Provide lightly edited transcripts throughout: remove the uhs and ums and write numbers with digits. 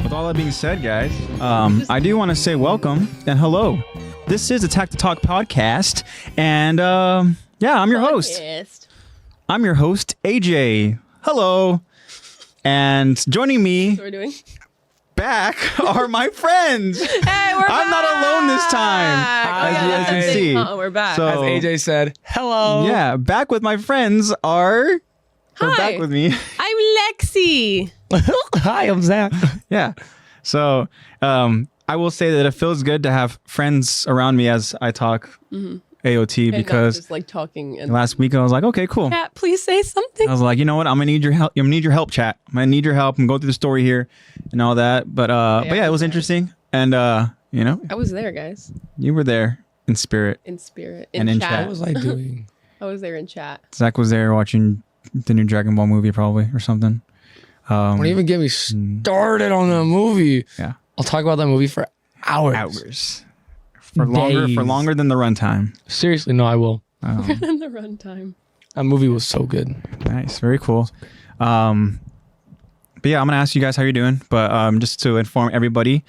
With all that being said, guys, I do want to say welcome and hello. This is Attack the Talk podcast, and yeah, I'm your host. I'm your host, AJ. Hello. And joining me What we're doing? back are my friends. Hey, we're I'm not alone this time, as you guys can see. We're back. So, As AJ said, hello. yeah, back with my friends are... Or Hi. back with me. I'm Lexi. Hi, I'm Zach. Yeah. So I will say that it feels good to have friends around me as I talk AOT And not because just like talking and last week I was like, okay, cool. Cat, please say something. I was like, you know what? I'm gonna need your help. I'm gonna need your help, chat. I'm gonna need your help and go through the story here and all that. But yeah, it was interesting. And you know, I was there, guys, you were there in spirit. in spirit, And in chat. What was I doing? I was there in chat. Zach was there watching the new Dragon Ball movie probably or something. Don't even get me started on the movie. Yeah. I'll talk about that movie for hours. Hours. For Days. longer than the runtime. Seriously, no, I will. In the runtime. That movie was so good. Nice, very cool. But yeah, I'm gonna ask you guys how you're doing. But just to inform everybody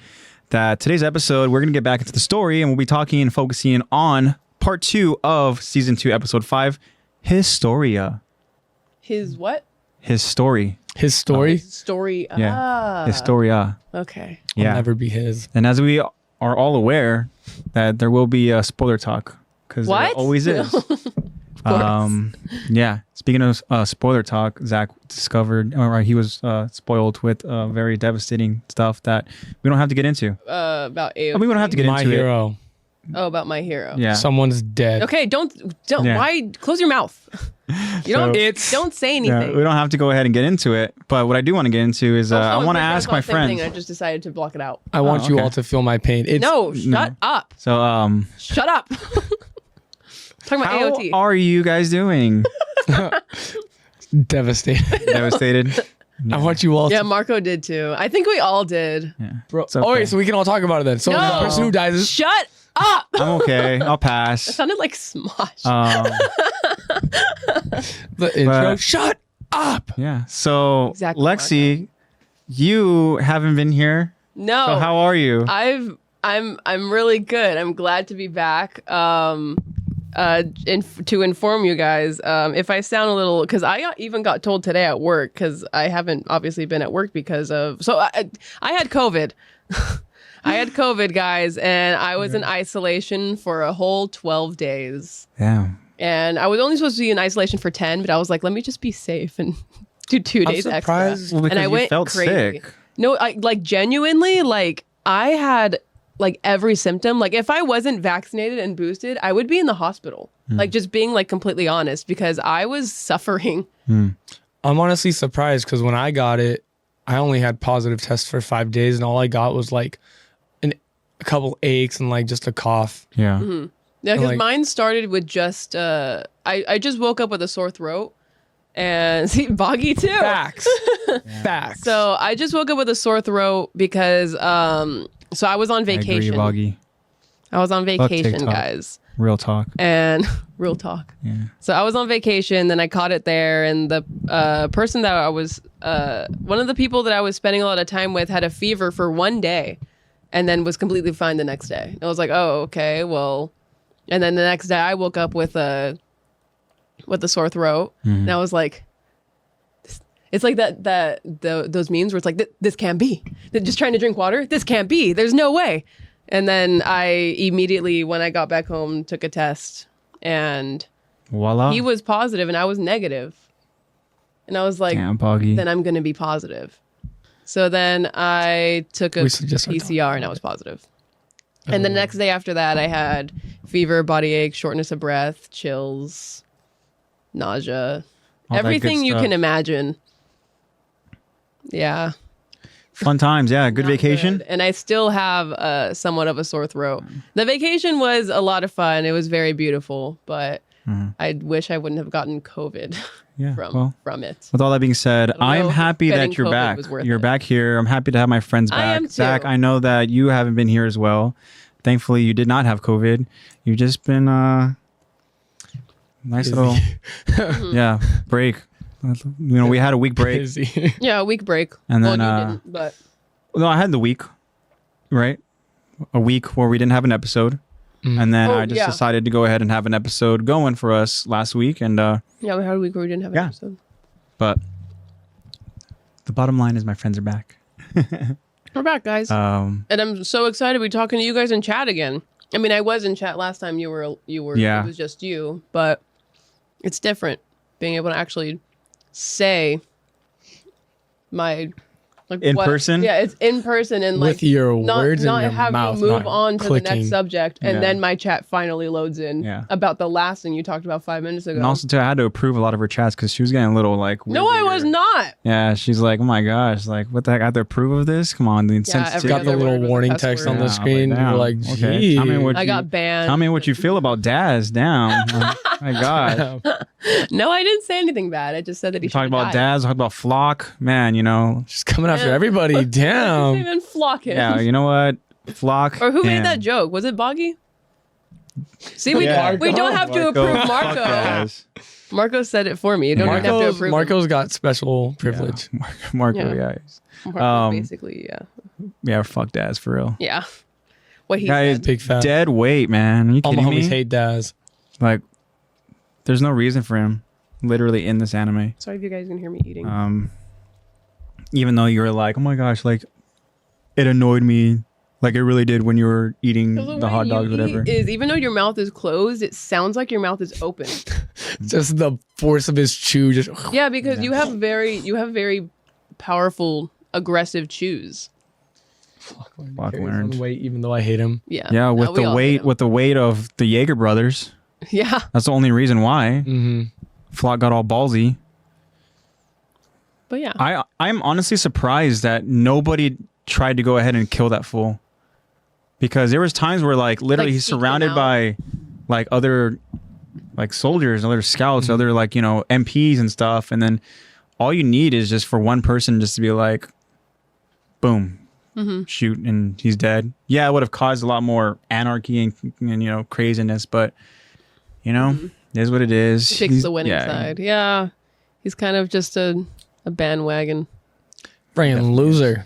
that today's episode, we're gonna get back into the story, and we'll be talking and focusing on part 2 of season 2, episode 5, Historia. His what? His story. His story Story. Yeah. Ah. Historia. Okay. will Yeah. never be his. And as we are all aware, that there will be a spoiler talk because there What? always is. Yeah. Speaking of spoiler talk, Zach discovered, or he was spoiled with very devastating stuff that we don't have to get into. About AOT. I mean, we don't have to get My into hero. Oh, about my hero. it. Yeah. Someone's dead. Okay, don't. Yeah. Why? Close your mouth. You don't. It's- Don't say Yeah, anything. we don't have to go ahead and get into it. But what I do want to get into is I want to ask my friends. I just decided to block it out. I want you okay. all to feel my pain. It's No, shut up. So Shut up. Talking about how AOT. are you guys doing? devastated. Devastated? I want you all Yeah, to... Marco did too. I think we all did. Yeah. Bro. It's okay. Oh, wait, so we can all talk about it then. So No. the person who dies is... Shut up. I'm okay. I'll It pass. sounded like Smosh. The intro. But- Shut up. Yeah. So Exactly, Lexi, you haven't been here. No. So how are you? I'm really good. I'm glad to be back. To inform you guys, if I sound a little, because I even got told today at work, because I haven't obviously been at work because of, so I had COVID. I had COVID, guys, and I was in isolation for a whole 12 days. Yeah. And I was only supposed to be in isolation for 10, but I was like, let me just be safe and do 2 days extra. surprised. Well, because And I you went felt crazy. sick. No, I like genuinely, like I had like every symptom. Like if I wasn't vaccinated and boosted, I would be in the hospital. Like just being like completely honest, because I was suffering. I'm honestly surprised because when I got it, I only had positive tests for 5 days, and all I got was like a couple aches and like just a cough. Yeah. Yeah, because like- mine started with just I just woke up with a sore throat and see Boggy too. Facts. Facts. So I just woke up with a sore throat because so I was on I agree, vacation. Boggy. I was on vacation, TikTok. guys. Real talk. And real talk. Yeah. So I was on vacation, then I caught it there, and the person that I was, one of the people that I was spending a lot of time with had a fever for 1 day, and then was completely fine the next day. I was like, oh, okay, well, and then the next day I woke up with a sore throat, and I was like, it's like those memes where it's like, this can't be. They're just trying to drink water. This can't be. There's no way. And then I immediately, when I got back home, took a test, and Voila. he was positive and I was negative. And I was like, Damn, Boggy. then I'm going to be positive. So then I took a We suggest our PCR and I was positive. And the next day after that, I had fever, body ache, shortness of breath, chills, nausea, All that good everything you stuff. can imagine. Yeah. Fun times. Yeah. Good Not vacation. good. And I still have somewhat of a sore throat. The vacation was a lot of fun. It was very beautiful, but I wish I wouldn't have gotten COVID Yeah. from it. With all that being said, don't I'm know if happy getting that you're COVID back. was worth You're it. back here. I'm happy to have my friends I back. am too. Zach, I know that you haven't been here as well. Thankfully, you did not have COVID. You've just been nice Busy. little break. We had a week break. Busy. Yeah, a week break. And then, well, you didn't, but No, I had the week, right? A week where we didn't have an episode. And then I just decided to go ahead and have an episode going for us last week. And yeah, we had a week where we didn't have an episode. But the bottom line is my friends are back. We're back, guys. And I'm so excited to be talking to you guys in chat again. I mean, I was in chat last time you were Yeah. It was just you, but it's different being able to actually say my In person? Yeah, it's in person and With your words in not your have mouth, you move not on to the clicking. next subject, and Yeah. then my chat finally loads in about the last thing you talked about 5 minutes ago. And also, too, I had to approve a lot of her chats because she was getting a little like. No, I was not. Yeah, she's like, oh my gosh, like, what the heck? I have to approve of this? Come on, the insensitivity. Got the other word little was a warning cuss text word. on the Yeah, screen. damn, You're like, okay. gee. Tell me what I you- got banned. Tell me what you feel about Daz. Damn. Oh my gosh. No, I didn't say anything bad. I just said that he should Talking about Daz, talking about Flock. Man, Just coming after Yeah. everybody. Damn. Even flock him. Yeah, you know what? Flock. Or who made and- that joke? Was it Boggy? See, we Yeah. we don't have to approve Fuck Marco. Daz. Marco said it for me. You don't even have to approve. Marco's got special privilege. Yeah. Marco, Yeah. yeah. Marco basically, yeah. Yeah, fuck Daz for real. Yeah. What he Guy is said. Big fat. dead weight, man. Are you All my kidding homies me? hate Daz. Like, there's no reason for him, literally, in this anime. Sorry if you guys can hear me eating. Even though you were like, oh my gosh, like, it annoyed me, like it really did when you were eating the hot dogs, whatever. Is even though your mouth is closed, it sounds like your mouth is open. Just the force of his chew. Just Yeah, because you have very powerful, aggressive chews. Fuck Carries on weight, even though I hate him. Yeah. Yeah, we all hate him. with the weight of the Jaeger brothers. Yeah. That's the only reason why. Mm-hmm. Flock got all ballsy. But yeah. I'm honestly surprised that nobody tried to go ahead and kill that fool. Because there was times where like literally Like, he's seek him surrounded out. by like other like soldiers, other scouts, other like, you know, MPs and stuff, and then all you need is just for one person just to be like boom, shoot, and he's dead. Yeah, it would have caused a lot more anarchy and you know, craziness, but you know, it is what it is. He picks He's- the winning side. Yeah. He's kind of just a bandwagon, Friggin' loser.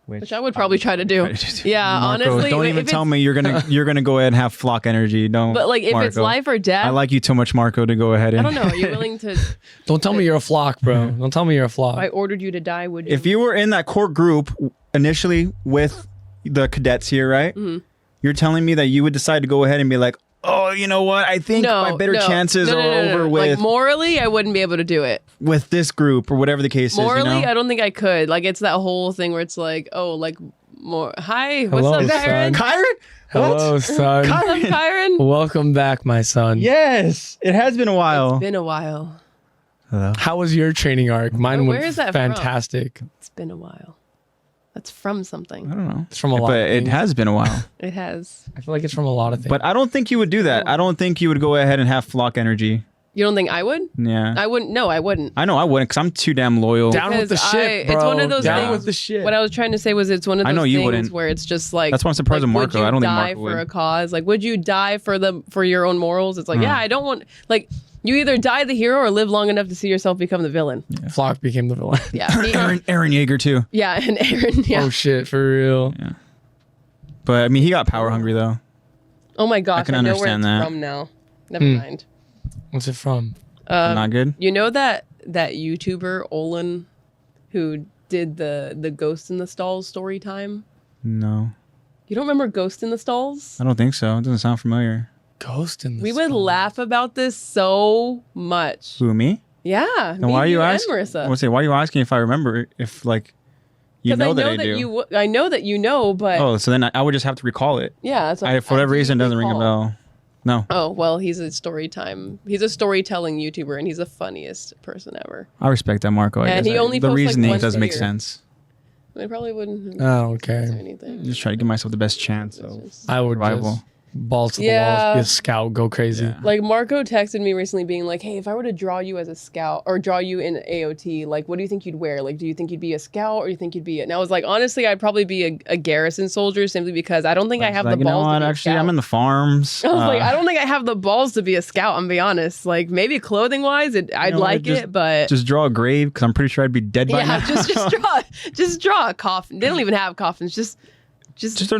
which I would probably try to do. Yeah, Marco, honestly. don't like, even if tell it's- me you're gonna go ahead and have Flock energy. Don't. But like, if it's Marco. life or death, I like you too much, Marco, to go ahead and. I don't know. Are you willing to? If Don't tell me you're a flock, bro. Don't tell me you're a flock. I ordered you to die, would you? If you were in that core group initially with the cadets here, right? You're telling me that you would decide to go ahead and be like, oh, you know what? I think my better chances are over Like with morally, I wouldn't be able to do it. with this group or whatever the case Morally, is. You know? I don't think I could. Like, it's that whole thing where it's like, oh, like more. Hi, Hello, what's up, Kyron? son. Kyron? Hello, What? son. What's up, Kyron? Welcome back, my son. Yes, it has been a while. It's been a while. Hello. How was your training arc? Mine Where went is that from? fantastic. It's been a while. That's from I something. don't know. It's from a lot. But of it things. has been a while. It has. I feel like it's from a lot of things. But I don't think you would do that. I don't think you would go ahead and have Flock energy. You don't think I would? Yeah. I wouldn't. No, I wouldn't. I know I wouldn't because I'm too damn loyal. down with the Because ship, it's bro. one of those down things- with the shit. What I was trying to say was it's one of I those know you things wouldn't. where it's just like That's why I'm surprised with would Marco. you I don't think die Marco for would. a cause. Like, would you die for your own morals? It's like, yeah, I don't want like you either die the hero or live long enough to see yourself become the villain. Flock became the villain. Yeah, Aaron Yeager too. yeah, and Aaron. Yeah. Oh shit, for real. Yeah. But I mean, he got power hungry though. Oh my gosh, can I know where understand it's that. from now. Never mind. What's it from? Not good. You know that YouTuber Olin, who did the Ghost in the Stalls story time? No, You don't remember Ghost in the Stalls? I don't think so. It doesn't sound familiar. Ghost in the We would laugh about this so much. Who, me? Yeah. Then why are you and asking? Marissa. I would say, why are you asking if I remember? If like, you 'Cause know that I do. I know that you know, but Oh, so then I would just have to recall it. yeah, that's what For whatever reason, it doesn't ring a recall. bell. No, Oh well, he's a storytelling YouTuber, and he's the funniest person ever. I respect that, Marco. I And guess he only the posts, like, reason once does a make year. sense. I probably wouldn't Oh, say okay. anything. Just try to give myself the best chance of I would survival. just balls to the Yeah. walls, be a scout, go crazy. Yeah. Like Marco texted me recently being like, hey, if I were to draw you as a scout or draw you in AOT, like what do you think you'd wear? Like, do you think you'd be a scout or do you think you'd be and I was like, honestly, I'd probably be a garrison soldier simply because I don't think I have Like, the balls to be a actually, scout. I'm in the farms. I was like, I don't think I have the balls to be a scout, I'm be honest. Like maybe clothing wise, I'd know, like just- it, but just draw a grave because I'm pretty sure I'd be dead by yeah, now. just draw a coffin. They don't even have coffins, just just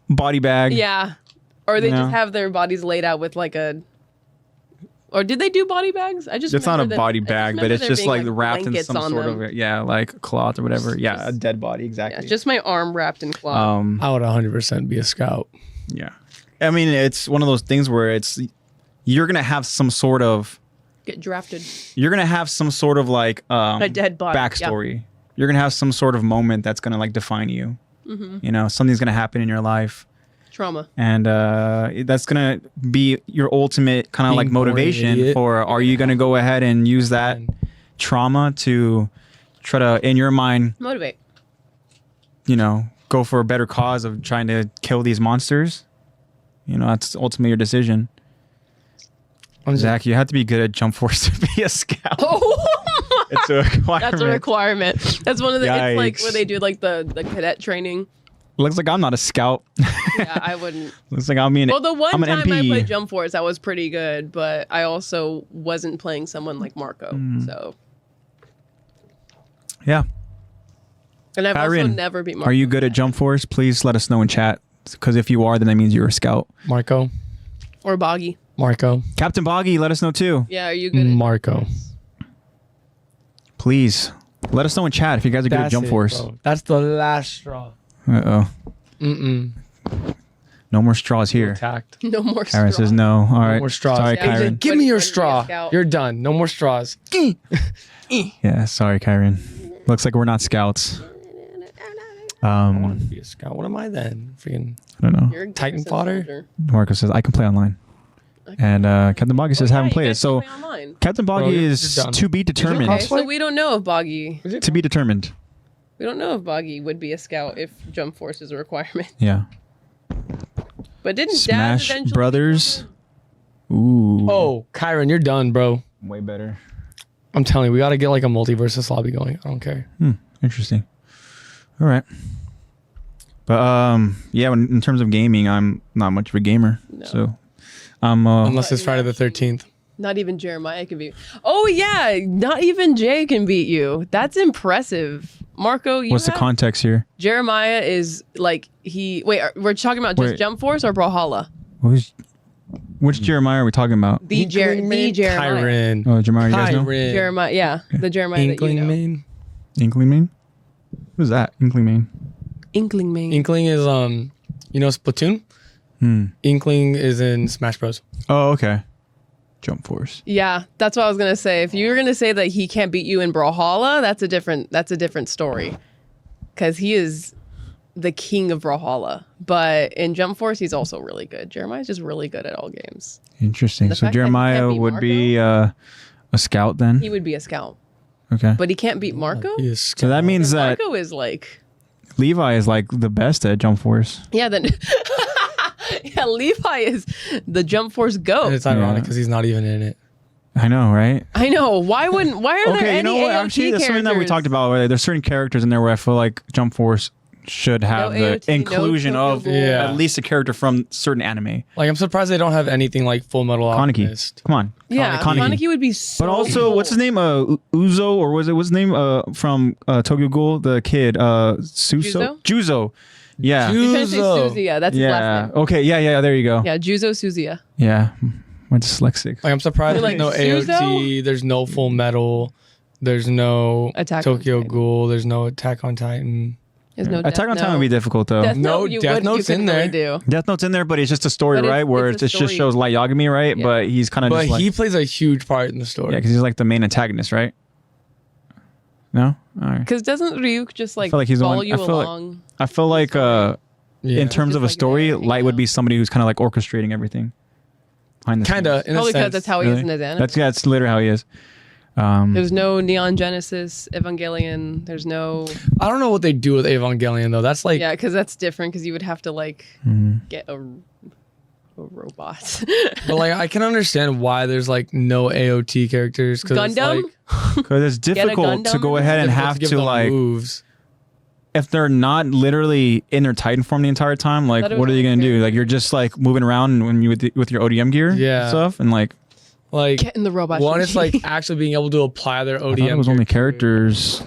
body bag. yeah. Or they You know? just have their bodies laid out with like a. Or did they do body bags? I just. It's not a remember body I just bag, but remember it's there just being, like wrapped in blankets some on sort them. of like cloth or whatever. Yeah, a dead body, exactly. Yeah, just my arm wrapped in cloth. I would 100% be a scout. Yeah. I mean, it's one of those things where you're gonna have some sort of Get drafted. you're gonna have some sort of like A dead body. backstory. You're gonna have some sort of moment that's gonna like define you. Mm-hmm. You know, something's gonna happen in your life. Trauma. And that's gonna be your ultimate kind of Being like born an motivation idiot. for. Are you gonna go ahead and use that trauma to try to, in your mind, Motivate. you know, go for a better cause of trying to kill these monsters? You know, that's ultimately your decision. Zach, you have to be good at Jump Force to be a scout. Oh, It's a requirement. that's a requirement. That's one of the. It's like Yikes. where they do like the cadet training. Looks like I'm not a scout. Yeah, I wouldn't. Looks like I'm Well, the one I'm an time I MP. played Jump Force, I was pretty good, but I also wasn't playing someone like Marco. Mm. So, Yeah. and I've also Kyrian, never beat Marco. Are you good at Jump Force? Please let us know in chat. Because if you are, then that means you're a scout. Marco. Or Boggy? Captain Boggy, let us know too. Yeah, are you good? At Marco. Please. Let us know in chat if you guys are good at Jump Force. Bro. That's the last straw. Uh-oh. Mm-mm. No more straws here. Attacked. No more. Kyron says straw. no. All right. more straws. Sorry, Yeah, Kyron. Give me your Wouldn't be a straw. scout. You're done. No more straws. Yeah, sorry, Kyron. Looks like we're not scouts. I want to be a scout. What am I then? Freaking I don't know. You're a Titan garrison fodder? soldier. Marco says I can play online. And Captain Boggy says Yeah, haven't you played it. guys So can play online. Captain Boggy you're is done. to be determined. Okay, so we don't know if Boggy. To be determined. We don't know if Boggy would be a scout if Jump Force is a requirement. Yeah. But didn't Dad Smash eventually Brothers. Ooh. Oh, Kyron, you're done, bro. Way better. I'm telling you, we got to get like a multiversus lobby going. I don't care. Interesting. All right. But yeah, in terms of gaming, I'm not much of a gamer. No. So I'm Unless it's Friday the 13th. Not even Jeremiah can beat. Oh yeah, not even Jay can beat you. That's impressive, Marco. You what's the have- context here? Jeremiah is like we're talking about just Wait. Jump Force or Brawlhalla? Which Jeremiah are we talking about? The Jeremiah. Kyron. Oh, Jeremiah, you guys know? Kyron. Jeremiah, yeah, the Jeremiah Inkling that you know. main. Inkling Main? Who's that? Inkling Main. Inkling main. Inkling is you know Splatoon? Inkling is in Smash Bros. Oh, okay. Jump Force. Yeah, that's what I was gonna say. If you were gonna say that he can't beat you in Brawlhalla, that's a different story. Because he is the king of Brawlhalla. But in Jump Force, he's also really good. Jeremiah's just really good at all games. Interesting. The So fact that he Jeremiah can't beat would be a scout then? He would be a scout. Okay. But he can't beat Marco? He is So that means that Marco is like, Levi is like the best at Jump Force. yeah, then yeah, Levi is the Jump Force GOAT. And it's ironic Yeah. because he's not even in it. I know, right? I know. Why are there Okay, any you know what? AOT Actually, there's something that we characters? talked about. Where there's certain characters in there where I feel like Jump Force should have No the AOT, no inclusion Tokyo of Ghoul. Yeah. at least a character from certain anime. Like I'm surprised they don't have anything like Full Metal Kaneki. Alchemist. Come on. Yeah, Kaneki. Kaneki would be so But also, cool. what's his name? Uzo, or what's his name? From Tokyo Ghoul, the kid. Suso? Juzo. Yeah. You're trying to say Juzo. Suzuya. That's his Yeah. last name. Okay. Yeah. There you go. Yeah, Juzo Suzuya. Yeah. My dyslexic. Like I'm surprised You're there's no like, AOT, there's no Full Metal, there's no Attack on Tokyo Titan. Ghoul, there's no Attack on Titan. There's no Attack on Death Titan would be Note. difficult though. Death No, Note, you Death would- Note's you in couldn't there. really do. Death Note's in there, but it's just a story, But it's- right? Where it's a it just story. shows Light Yagami, right? Yeah. But he's kind of But just like, he plays a huge part in the story. yeah, because he's like the main antagonist, right? No. All right. Because doesn't Ryuk just like feel like he's the follow one- you I feel like- along? I feel like Yeah. in terms Just of a like story, narrating Light would out. be somebody who's kind of like orchestrating everything behind the Kinda, scenes. in a Probably because sense. that's how he is Really? in his anime. That's literally how he is. There's no Neon Genesis Evangelion. There's no I don't know what they do with Evangelion though. That's like yeah, because that's different. Because you would have to like Mm-hmm. get a robots. But like, I can understand why there's like no AOT characters. Gundam? Because it's difficult to go ahead and have give to them like moves. if they're not literally in their Titan form the entire time, like what are you gonna do? Like you're just like moving around when you with your ODM gear and stuff, and like get in the robot. One is like actually being able to apply their ODM. I thought it was only characters.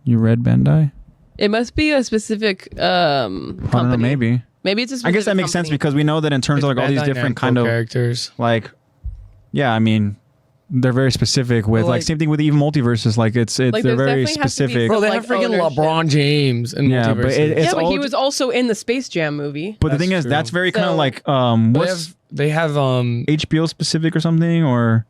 You read Bandai? It must be a specific I don't know, company. maybe it's a specific I guess that makes sense company. because we know that in terms of like all these Bandai different Namco kind of characters. like, yeah, I mean, they're very specific with like same thing with even multiverses. Like it's Like, they're there's very definitely has to be specific. some, Bro, they like, have freaking ownership. LeBron James in Yeah, but multiverses. it's Yeah, but all he was also in the Space Jam movie. But the thing That's is, that's true. very kind of So- like But what's they have HBO specific or something or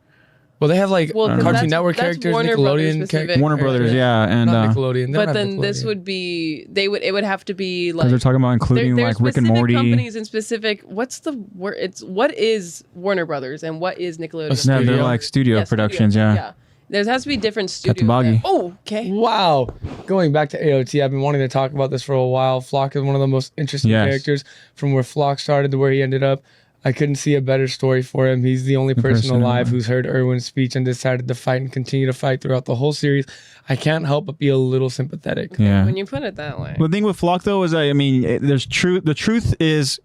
well, they have like Well, 'cause Cartoon that's- Network that's characters, Warner Brothers Nickelodeon specific. Warner Brothers, yeah, and Not Nickelodeon. They But don't have then this Nickelodeon. would be it would have to be because like they're talking about including there's like Rick and specific Morty. companies and specific what is Warner Brothers and what is Nickelodeon? No, they're Studio? like studio Yeah, productions, studio. yeah. There has to be different studios. Captain Boggy. Oh, okay. Wow. Going back to AOT, I've been wanting to talk about this for a while. Flock is one of the most interesting Yes. characters from where Flock started to where he ended up. I couldn't see a better story for him. He's the only person alive alive. who's heard Erwin's speech and decided to fight and continue to fight throughout the whole series. I can't help but be a little sympathetic. Yeah. When you put it that way. The thing with Flock though is, I mean, there's truth. The truth is,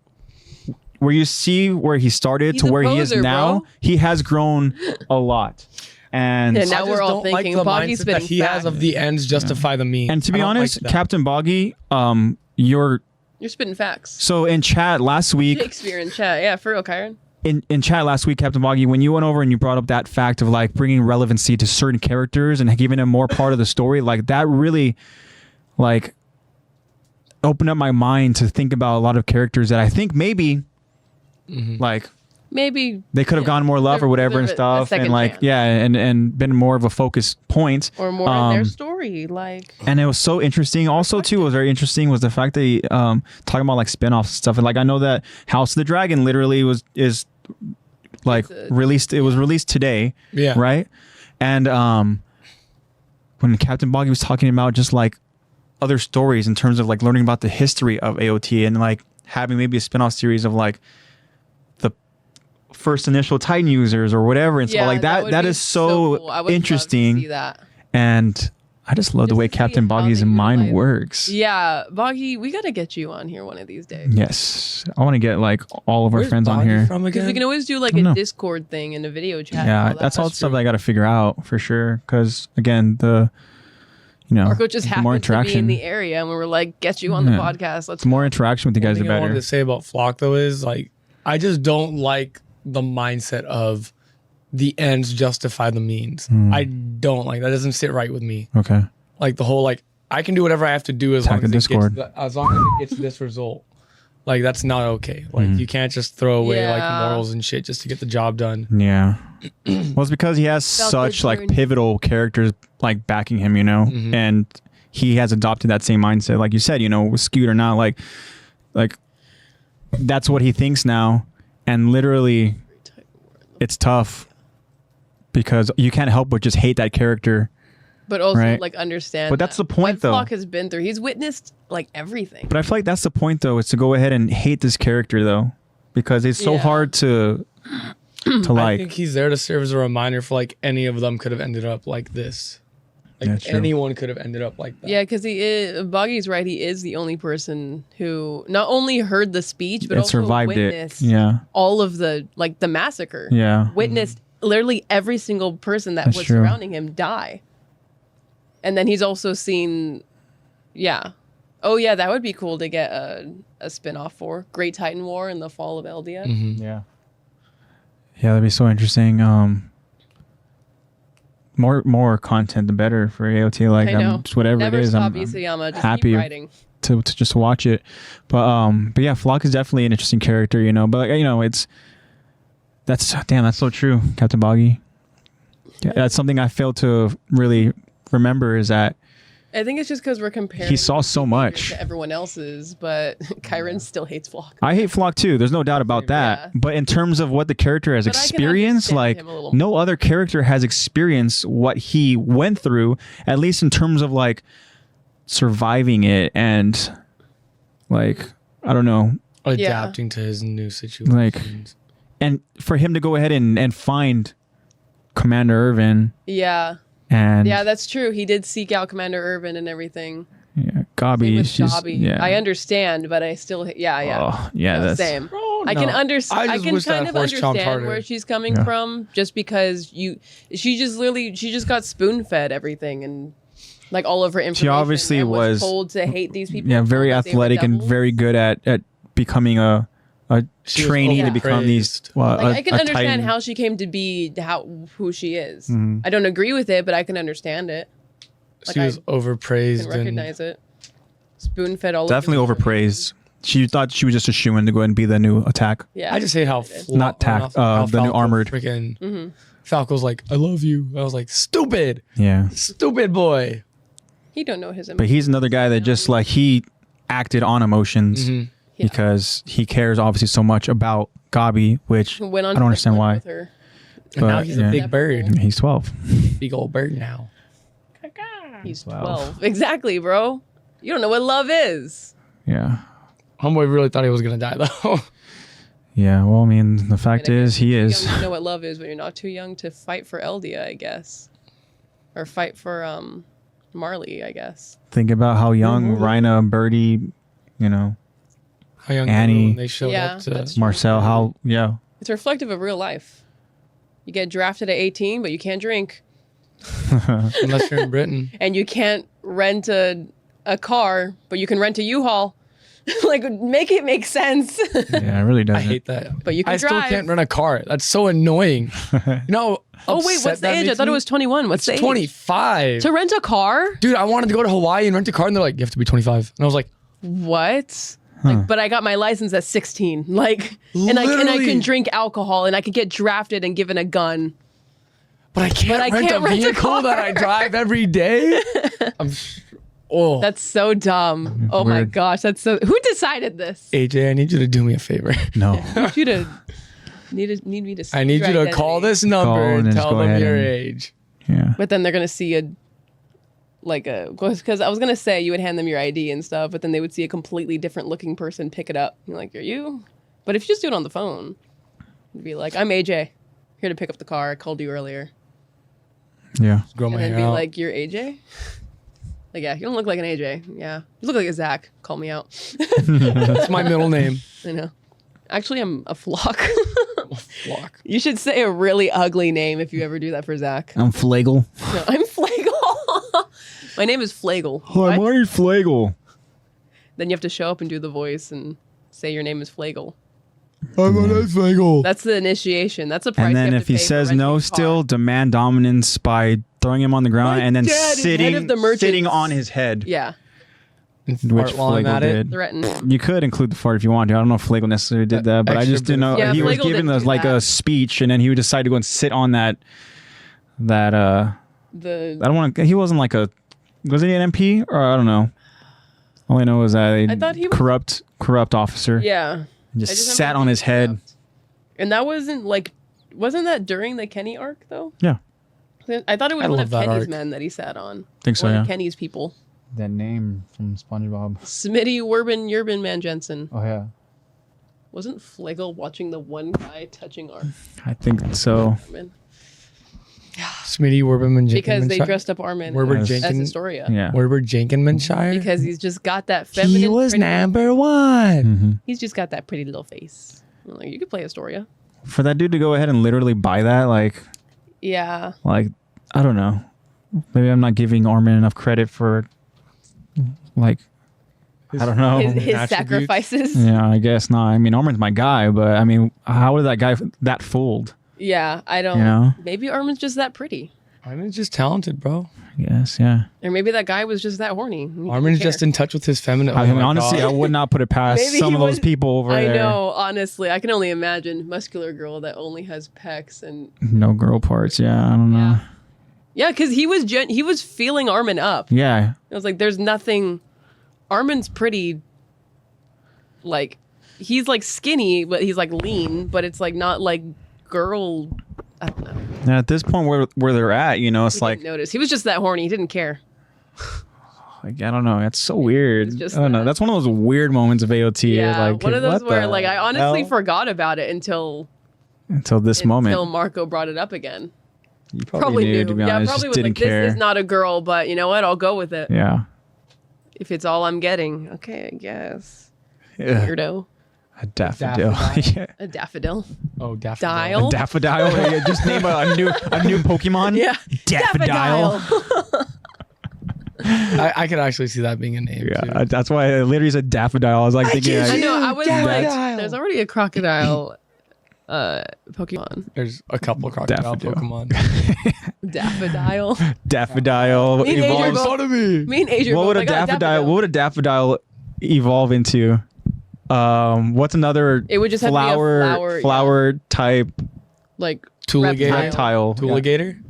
where you see where he started He's to a where he is poser, now, bro. he has grown a lot. And Yeah, now I we're just all don't like thinking the Boggy's mindset that spitting he has facts. of the ends justify the means. and to be I don't honest, like that. Captain Boggy, you're You're spitting facts. so in chat last week. Shakespeare in chat. Yeah, for real, Kyron. In chat last week, Captain Boggy, when you went over and you brought up that fact of like bringing relevancy to certain characters and giving them more part of the story, like that really like opened up my mind to think about a lot of characters that I think maybe like Maybe they could have gone more love or whatever and deserve a stuff, and second like chance. yeah, and been more of a focus point. or more in their story. Like And it was so interesting. Also, too, what was very interesting was the fact that he, talking about like spin-offs and stuff. And like I know that House of the Dragon literally is like released. It was released today, Yeah. right? And when Captain Boggy was talking about just like other stories in terms of like learning about the history of AOT and like having maybe a spin-off series of like the first initial Titan users or whatever and stuff like that. would That be is so cool. I would love to interesting. see that. And I just love the Just way to see Captain how Boggy's they mind utilize- works. Yeah, Boggy, we gotta get you on here one of these days. Yes. I want to get like all of our Where's friends on Boggy here. from Because we again? can always do like I don't a know. Discord thing and a video chat. Yeah, and that's all the That's stuff true. that I got to figure out for sure. Because again, Marco just the more happened to be in interaction, the area, and we were like, "Get you on the Yeah. podcast." Let's the more interaction with you One guys, the thing I wanted better. to say about Flock though is like I just don't like the mindset of the ends justify the means. I don't like that. Doesn't sit right with me. Okay. Like the whole like I can do whatever I have to do as Attack long the as Discord. as long as it gets this result. Like that's not okay. Like you can't just throw away like Yeah. morals and shit just to get the job done. Yeah. Well, it's because he has such like journey. pivotal characters like backing him, you know, and he has adopted that same mindset, like you said, you know, skewed or not, like that's what he thinks now, and literally, it's tough because you can't help but just hate that character. but also Right. like understand. But that's that the point, what though. Flock has been through. He's witnessed like everything. But I feel like that's the point, though, is to go ahead and hate this character, though, because it's so Yeah. hard to I like. think he's there to serve as a reminder for like any of them could have ended up like this. Like Yeah, true. anyone could have ended up like that. Yeah, because he is. Boggy's right. He is the only person who not only heard the speech but and also survived it. witnessed Yeah. all of the the massacre. Yeah. Witnessed literally every single person that That's was true. surrounding him die. And then he's also seen, yeah. Oh yeah, that would be cool to get a spin-off for Great Titan War and the Fall of Eldia. Yeah. Yeah, that'd be so interesting. More content, the better for AOT. Like I know. just whatever Never it is, stop I'm Isayama. Just happy keep writing. to just watch it. But yeah, Flock is definitely an interesting character, you know. But like, you know, that's so true, Captain Boggy. Yeah, that's something I failed to really remember is that I think it's just because we're comparing. he saw his so behavior much. to everyone else's, but Kyron still hates Flock. I hate Flock too. There's no doubt about that. Yeah. But in terms of what the character has But I can experienced, understand like him a little no other character has experienced what he went through, at least in terms of like surviving it and like I don't know. adapting to his new situation. And for him to go ahead and find Commander Irvin. Yeah. And yeah, that's true. He did seek out Commander Irvin and everything. Yeah, Gabi. Yeah. I understand, but I still. Yeah. Oh, yeah, that's same. Bro, I can understand. I can kind of understand harder. where she's coming from, just because she just got spoon fed everything and like all of her information. She obviously was told to hate these people. Yeah, very athletic and very good at becoming a trainee to become these. I can understand Titan. how she came to be who she is. Mm-hmm. I don't agree with it, but I can understand it. She was overpraised. I can recognize it. Spoon fed all. Definitely overpraised. She thought she was just a shoo-in to go ahead and be the new attack. Yeah, I just hate how the new armored. Freaking Falco's like, I love you. I was like, stupid. Yeah, stupid boy. He don't know his emotions. But he's another guy that just like he acted on emotions because he cares obviously so much about Gabi, which I don't understand why. And now he's a big bird. He's 12. Big old bird now. He's 12. Exactly, bro. You don't know what love is. Yeah. Homeboy really thought he was gonna die though. Yeah, well, I mean, the fact is, he is. You know what love is, but you're not too young to fight for Eldia, I guess, or fight for Marley, I guess. Think about how young Rhina, Birdie, how young Annie, when they showed up to Marcel. How it's reflective of real life. You get drafted at 18, but you can't drink unless you're in Britain, and you can't rent a car, but you can rent a U-Haul. Like, make it make sense. Yeah, it really does. I hate that. But you can drive. Still can't rent a car. That's so annoying. Oh wait, what's the age? I thought it was 21. What's the age? 25. To rent a car? Dude, I wanted to go to Hawaii and rent a car, and they're like, you have to be 25. And I was like, what? Like, but I got my license at 16. Like, and I can drink alcohol, and I could get drafted and given a gun. But I can't rent a vehicle that I drive every day. That's so dumb. Oh my gosh, that's so. Who decided this? AJ, I need you to do me a favor. No. I need you to need me to. I need you to call this number and tell them your age. Yeah. But then they're gonna see because I was gonna say you would hand them your ID and stuff, but then they would see a completely different looking person pick it up. You're like, are you? But if you just do it on the phone, you'd be like, I'm AJ, here to pick up the car. I called you earlier. Yeah. Grow my hair And then be out. like, you're AJ? Like, yeah, you don't look like an AJ. Yeah. You look like a Zach. Call me out. That's my middle name. I know. Actually, I'm a Flock. Flock. You should say a really ugly name if you ever do that for Zach. I'm Flagel. No, I'm Flagel. My name is Flagel. Oh, I'm already Flagel. Then you have to show up and do the voice and say your name is Flagel. I'm a Flagel. That's the initiation. That's a price. And then you have if to he pay says for no, renting a still car. demand dominance by throwing him on the ground My and then dad is head of the merchants. sitting on his head. Yeah. Which Flagel did. Threatened. You could include the fart if you want to. I don't know if Flagel necessarily did that, but I just didn't know. Yeah, He was Flagel giving didn't do like that. a speech, and then he would decide to go and sit on that. I don't want to. He wasn't like a. Was he an MP or I don't know. All I know is that I thought he was corrupt officer. Yeah. Just I just sat remember on his head. corrupt. And that wasn't that during the Kenny arc though? Yeah. I thought it was I one love of that Kenny's arc. men that he sat on. Think so, One yeah. of Kenny's people. That name from SpongeBob. Smitty Yerban Man Jensen. Oh yeah. Wasn't Flagel watching the one guy touching Armin? I think so. Smitty Werberman Jenkins. Because they dressed up Armin Werber as Jenkins. Historia. Yeah. Werber Jenkinmanshire. Because he's just got that feminine. He was pretty- number one. He's just got that pretty little face. I'm like, you could play Historia. For that dude to go ahead and literally buy that, Yeah. I don't know. Maybe I'm not giving Armin enough credit for, I don't know. His attributes. sacrifices. Yeah, I guess not. I mean, Armin's my guy, but I mean, how did that guy that fooled? Yeah, I don't. You know? Maybe Armin's just that pretty. Armin's just talented, bro. Yes, yeah. Or maybe that guy was just that horny. He didn't Armin's care. just in touch with his feminine. I oh mean, my honestly, God. I would not put it past Maybe some he of those was- people over I there. know, honestly. I can only imagine muscular girl that only has pecs and No girl parts. Yeah, I don't know. yeah, because he was feeling Armin up. Yeah. I was like, there's nothing. Armin's pretty. He's skinny, but he's lean, but it's not girl. I don't know. Yeah, at this point where they're at, it's He didn't notice. He was just that horny. He didn't care. Like, I don't know. It's so weird. It's just I don't know. that. That's one of those weird moments of AOT. Yeah, Like, one of those what where the like I honestly hell? forgot about it until this moment. Until Marco brought it up again. You probably knew, to be honest. Probably Just was didn't like, care. this is not a girl, but you know what? I'll go with it. Yeah. If it's all I'm getting. Okay, I guess. Ugh. Weirdo. A daffodil. Yeah. A daffodil. Oh, daffodil. Dial. A daffodil. Yeah, just name a new Pokemon. Yeah. Daffodil. I could actually see that being a name. Yeah, too. that's why I literally said daffodil. I was like thinking, I like, know. I was like, Daffodil. there's already a crocodile Pokemon. There's a couple crocodile Daffodil. Pokemon. Daffodil. daffodil Me and Adrian evolves. both- Son of me. Me and Adrian What both would a like, oh, daffodil? What would a daffodil evolve into? What's another It would just have to be a flower, type like Tuligator. reptile? Tuligator.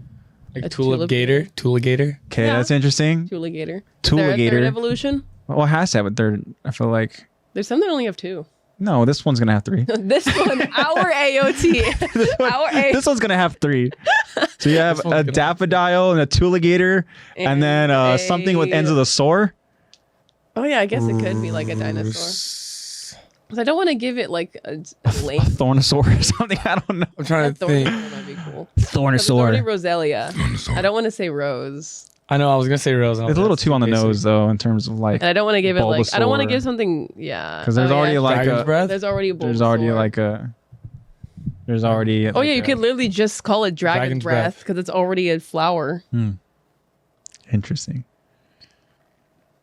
A Like tulip gator. Tuligator. Okay, Yeah. that's interesting. Tuligator. Is there a Tuligator. third evolution? Well, it has to have a third. I feel like There's some that only have two. no. This one's gonna have 3. This one, our AOT. Our AOT. This one's gonna have 3. So you have This one's a gonna have daffodil and a tuligator, and then And something with ends of the sword. Oh yeah, I guess it could be like a dinosaur. 'Cause I don't want to give it like a lame. Thornosaur or something. I don't know. I'm trying to think. That'd be cool. 'Cause it's already Thornosaur. Roselia. I don't want to say Rose, I know. I was gonna say Rose. and I It's a was little like, too on the basic. nose though, in terms of like, and I don't want to give it like I don't want to Bulbasaur. give something. Yeah, because there's Oh, already yeah. like Dragon's a breath. There's already a there's already Bulbasaur. like a there's already. Oh yeah, you could literally just call it Dragon Dragon's Breath Breath. because it's already a flower. Interesting.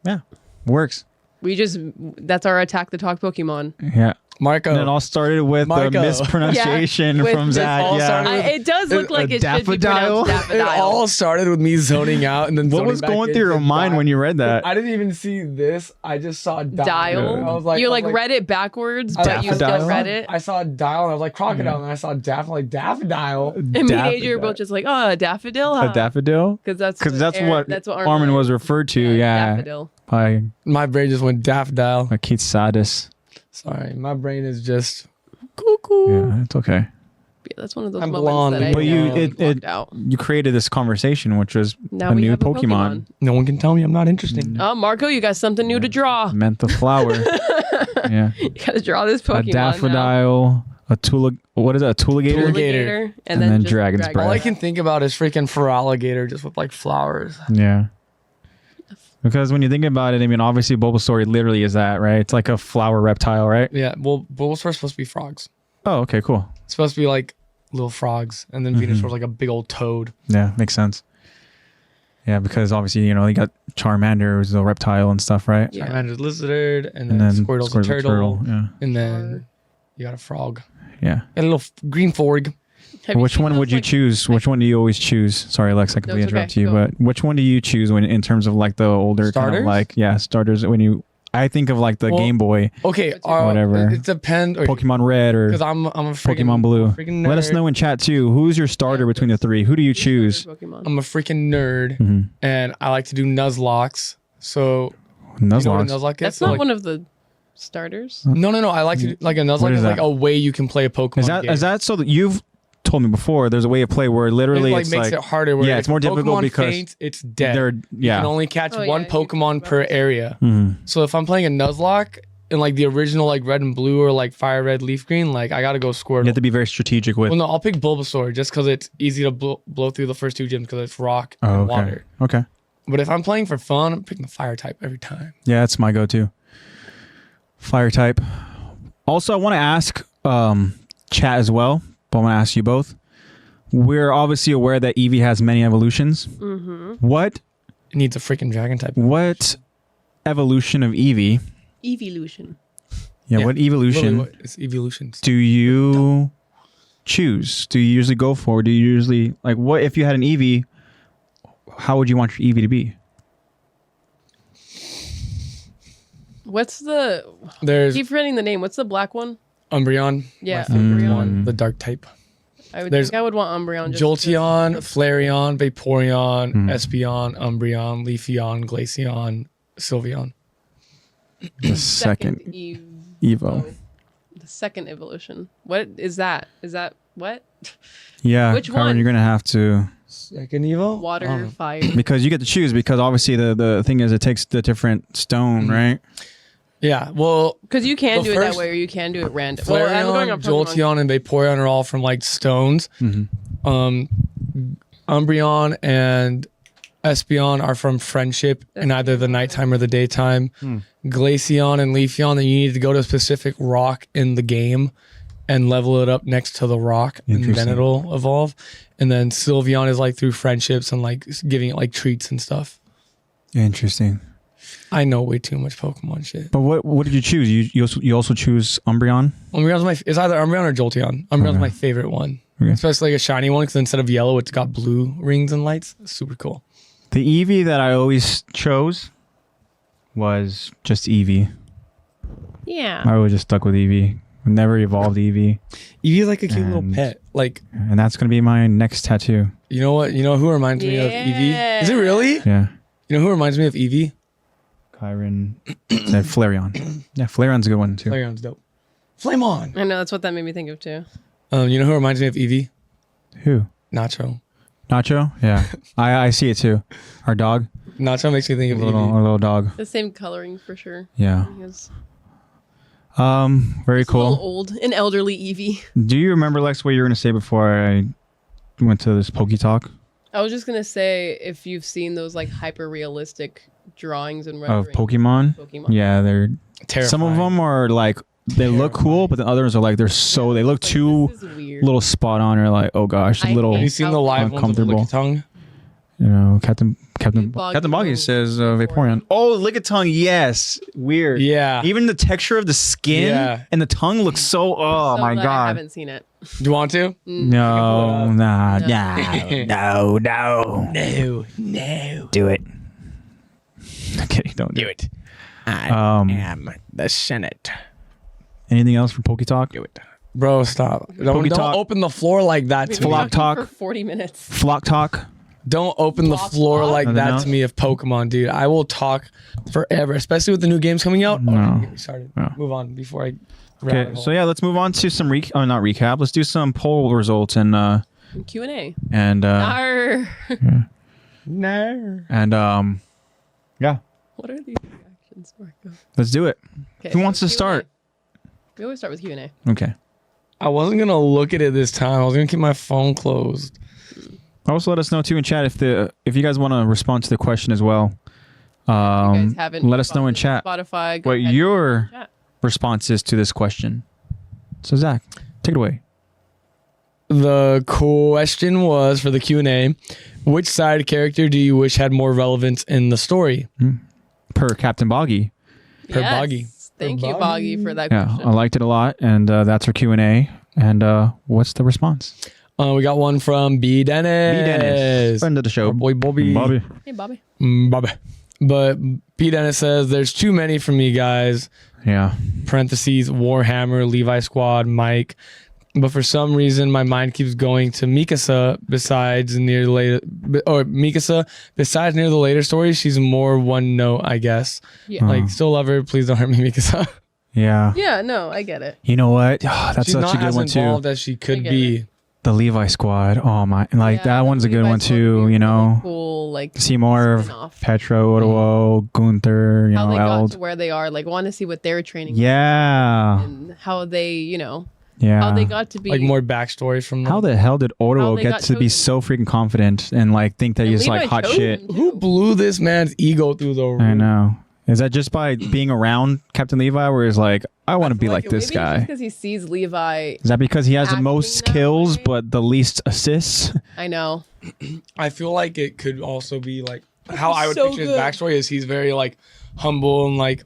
Yeah, works. That's our Attack the Talk Pokemon. Yeah. Marco. And it all started with Marco. the mispronunciation Yeah, with from this Zach. all Yeah. started It does look like it should be daffodil? pronounced It daffodil. all started with me zoning out and then What zoning was back going in through your to mind dial. when you read that? I didn't even see this. I just saw dial. Dial. I was like, You I was like read it backwards, but you Daffodil? still read it. I saw dial and I was like crocodile, and I saw daffodil. And me and Adrian Daffodil. were both just like, oh, a daffodil. A daffodil? Because that's That's what Armin was referred to. Yeah. Daffodil. By My brain just went daffodil. Keith Sadis. Sorry, my brain is just Cuckoo. Yeah, it's okay. Yeah, that's one of those I'm moments blonde, that I but blocked out. You created this conversation, which was Now a we new have a Pokemon. no one can tell me I'm not interested. Oh, Marco, you got something new to draw. Meant the flower. Yeah. You got to draw this Pokemon A daffodil, what is it? A tuligator? Alligator, And then just Dragon's All Breath. I can think about is freaking Feraligatr just with like flowers. Yeah. Because when you think about it, I mean, obviously Bulbasaur literally is that, right? It's like a flower reptile, right? Yeah, well, Bulbasaur's supposed to be frogs. Oh, okay, cool. It's supposed to be like little frogs, and then Venusaur's like a big old toad. Yeah, makes sense. Yeah, because obviously, you got Charmander, who's a reptile and stuff, right? Yeah. Charmander's lizard, and And then then Squirtle's a turtle, Yeah. and then you got a frog. Yeah. And a little green frog. Have you Which seen one those, would you like- choose? Which one do you always choose? Sorry, Lex, I completely it's okay. interrupt you, Go. but which one do you choose when in terms of like the older kind of Starters? like starters? I think of like the Well, Game Boy, Okay, Whatever. It depends. Pokemon Red, or Because I'm a freaking Pokemon Blue. freaking nerd. Let us know in chat too. Who's your starter between the 3? Who do you choose? Pokemon. I'm a freaking nerd, Mm-hmm. and I like to do Nuzlocks. So you know what a Nuzlocke. Nuzlocke is? That's So, not like- one of the starters. No. I like to do, like a What Nuzlocke is is like that? a way you can play a Pokemon game. Is that so that you've told me before? There's a way of play where it literally like it's makes like it harder. Where yeah, if it's more a difficult Pokemon because faints, it's dead. they're You can only catch Oh, one yeah, you talked Pokemon about per this. area. Mhm. So if I'm playing a Nuzlocke in like the original like Red and Blue or like Fire Red Leaf Green, like I gotta go Squirtle. You have to be very strategic with. Well, no, I'll pick Bulbasaur just because it's easy to blow through the first 2 gyms because it's rock Oh, and okay. water. Okay. But if I'm playing for fun, I'm picking the Fire type every time. Yeah, that's my go-to. Fire type. Also, I want to ask chat as well, but I want to ask you both. We're obviously aware that Eevee has many evolutions. Mm-hmm. What It needs a freaking Dragon type. evolution of Eevee? Evolution. Yeah, Yeah, what Literally evolution what- It's evolutions. do you choose? Do you usually go for? Do you usually like what if you had an Eevee? How would you want your Eevee to be? What's the? There's Keep forgetting the name. What's the black one? Umbreon. Yeah, my favorite Umbreon. one, the dark type. I would There's think I would want Umbreon. Just Jolteon, Flareon, Vaporeon, Hmm. Espeon, Umbreon, Leafeon, Glaceon, Sylveon. The second Eve. Evo. The second evolution. What is that? Is that what? Yeah, Which Kyron, one? you're gonna have to Second Evo? Water, fire. because you get to choose because obviously the thing is it takes the different stone, right? Yeah, well, Because you can The do it that first- way, or you can do it random. Flareon, I'm going on Pokemon. Jolteon, and Vaporeon are all from like stones. Umbreon and Espeon are from friendship in either the nighttime or the daytime. Glaceon and Leafeon, that you need to go to a specific rock in the game and level it up next to the rock, and then Interesting. it'll evolve. And then Sylveon is like through friendships and like giving it like treats and stuff. Interesting. I know way too much Pokemon shit. But what did you choose? You also choose Umbreon? Umbreon's it's either Umbreon or Jolteon. Umbreon's Okay. my favorite one. Okay. Especially like a shiny one, because instead of yellow, it's got blue rings and lights. It's super cool. The Eevee that I always chose was just Eevee. Yeah. I always just stuck with Eevee. Never evolved Eevee. Eevee's like a cute little And- pet. Like, And that's going to be my next tattoo. you know what? You know who reminds me of Eevee? Is it really? Yeah. You know who reminds me of Eevee? Kyron said Flareon. Yeah, Flareon's a good one too. Flareon's dope. Flame on. I know, that's what that made me think of too. You know who reminds me of Eevee? Who? Nacho. Nacho? Yeah. I see it too. Our dog. Nacho makes me think of Our Eevee. little dog. The same coloring for sure. Yeah. He was Very a little cool. old, an elderly Eevee. Do you remember, Lex, what you were going to say before I went to this Poke Talk? I was just gonna say, if you've seen those like hyper realistic drawings and Of renderings Pokemon? Pokemon. Yeah, they're Terrifying. some of them are like they look cool, but the others are like they look Like, too this is weird. little spot on or like, oh gosh, a I little Have you hate seen the live ones of Uncomfortable. Lickitung? you know, Captain Boggy Boggy says Vaporeon. Oh, Lickitung, yes. Weird. Yeah. Even the texture of the skin Yeah. and the tongue looks so oh So my glad I god. haven't seen it. Do you want to? No, nah, No. no, no. No. Do it. Okay, don't do it. Am the Senate. Anything else for Poke Talk? Do it. Bro, stop. Don't Talk. open the floor like that We've to been me. Flock talking talk. for 40 minutes. Flock Talk. Don't open the Flock floor talk? like Nothing that else? to me of Pokemon, dude. I will talk forever, especially with the new games coming out. No. don't get me started. No. Move on before I. Okay, so yeah, let's move on to some not recap. Let's do some poll results and Q&A. yeah. What are these reactions, Marco? Let's do it. Okay, Who so wants to Q&A. start? We always start with Q&A. Okay. I wasn't gonna look at it this time. I was gonna keep my phone closed. Also, let us know too in chat if you guys want to respond to the question as well. You guys haven't Let us know in responded chat to Spotify. Go what ahead your and chat. responses to this question. So Zach, take it away. The question was for the Q&A: which side character do you wish had more relevance in the story? Per Captain Boggy. Per Yes. Boggy. Thank Per you, Boggy, for that Yeah, question. I liked it a lot, and that's our Q&A. And what's the response? We got one from B Dennis. Friend of the show. Our boy Bobby. Bobby. Hey, Bobby. Bobby. But B Dennis says there's too many for me, guys. Yeah. Parentheses Warhammer, Levi Squad, Mike. But for some reason, my mind keeps going to Mikasa. Besides near the later stories, she's more one note, I guess. Yeah. Like, still love her. Please don't hurt me, Mikasa. Yeah. Yeah, no, I get it. You know what? Oh, that's She's such not a good as one too. involved as she could get be. it. The Levi Squad. Oh my! Like Yeah, that one's a good Levi's one supposed to too. be You know, really cool, like see more of spin-off. Petro, Otowo, Gunther. You How know, they got Eld. to where they are. Like, want to see what they're training. Yeah. And how they, Yeah. how they got to be. Like, more backstory from them. How the hell did How Otowo they get got to be chosen. so freaking confident and like think that And he's like Levi hot chose shit? him, Who too. blew this man's ego through the roof? I know. Is that just by being around Captain Levi, where he's like, I want to be like it. this Maybe it's guy? because he sees Levi. Is that because he has the acting most that kills way? but the least assists? I know. I feel like it could also be like how I would So picture good. his backstory is he's very like humble and like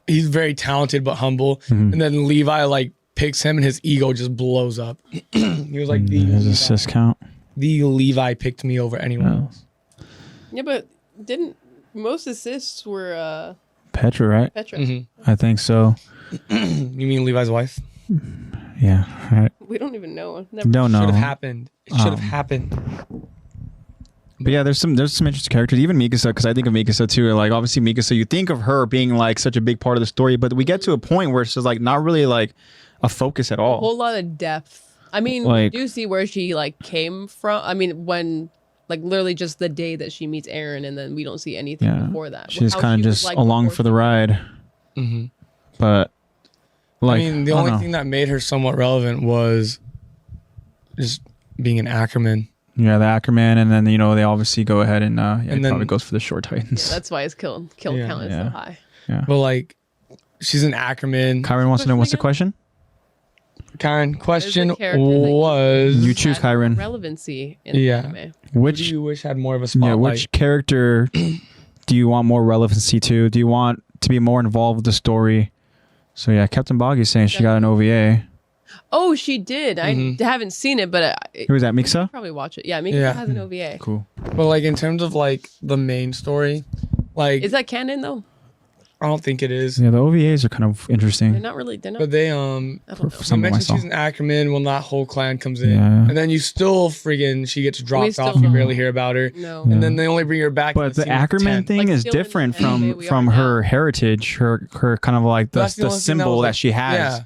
he's very talented but humble. And then Levi like picks him and his ego just blows up. He was like His assist count. the Levi picked me over anyone Oh. else. Yeah, but didn't most assists were Petra, right? Petra? I think so. You mean Levi's wife? Yeah. Right. We don't even know. Never. Don't know. Should have happened. It should have happened. But yeah, there's some interesting characters. Even Mikasa, because I think of Mikasa too. Like obviously Mikasa, you think of her being like such a big part of the story, but we get to a point where it's just like not really like a focus at A all. whole lot of depth. I mean, Like- we do see where she like came from. I mean, when like literally just the day that she meets Aaron, and then we don't see anything Yeah. before that. She's How kind of she was, just like, along before for the she- ride. Mm-hmm. But like, I mean, the I don't only know. thing that made her somewhat relevant was just being an Ackerman. Yeah, the Ackerman, and then they obviously go ahead and And it then- probably goes for the short Titans. Yeah, that's why his kill Yeah. count is Yeah. so high. But like, she's an Ackerman. Kyron wants to know what's the question. Kyron, question character that you- was You choose Had more Kyron. relevancy in Yeah. the anime. who Which do you wish had more of a yeah, spotlight? which character do you want more relevancy to? Do you want to be more involved with the story? So yeah, Captain Boggy's saying she got an OVA. Oh, she did. I haven't seen it, but Who is that, Mixa? probably watch it. Yeah, Mika Yeah. has an OVA. Cool. But like in terms of like the main story, like Is that canon though? I don't think it is. Yeah, the OVAs are kind of They're interesting. not really. They're not. But they I don't know. For you some of mentioned myself. she's an Ackerman when that whole clan comes in, Yeah. and then you still friggin' she gets dropped still off. You don't. barely hear about her, No. and then they only bring her back. in But the scene Ackerman 10. thing Like, is still in the different anime we from are her now. heritage, her kind of like That's the the only thing that symbol was that like- she has. Yeah.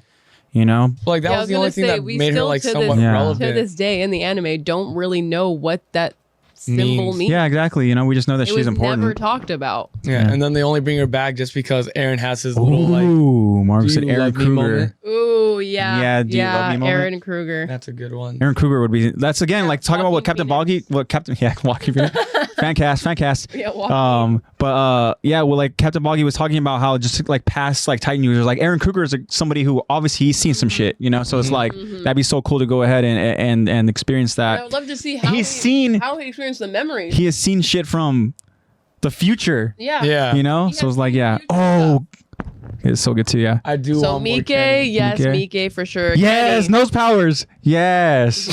You know? Like that Yeah, I was was the gonna only thing say, that we made her still like to somewhat this- Yeah. relevant. To this day in the anime, don't really know what that symbol Means. means. Yeah, exactly. You know, we just know that It she's was important. never talked about. Yeah, and then they only bring her back just because Aaron has his little like. Ooh, Mark "Do said you Aaron love me" Kruger. moment. Ooh, yeah. Yeah, do you love me moment? Aaron Kruger. That's a good one. Aaron Kruger would be. That's again like talking about what Walking Captain Boggy, Phoenix. what Captain Walking Phoenix. fan cast. Yeah, walking. Well, like Captain Boggy was talking about how just like past like Titan users, like Aaron Kruger is like, somebody who obviously he's seen some shit, you know. So it's like that'd be so cool to go ahead and experience I that. would love to see how He's seen- how he experienced the memories. He has seen shit from the future, yeah. Yeah, you know. He So has it's like, seen yeah, future oh, it's so good too, yeah. I do. So want more Mike, Kenny. yes, Mike. Mike for sure. Yes, Kenny. nose powers. Yes.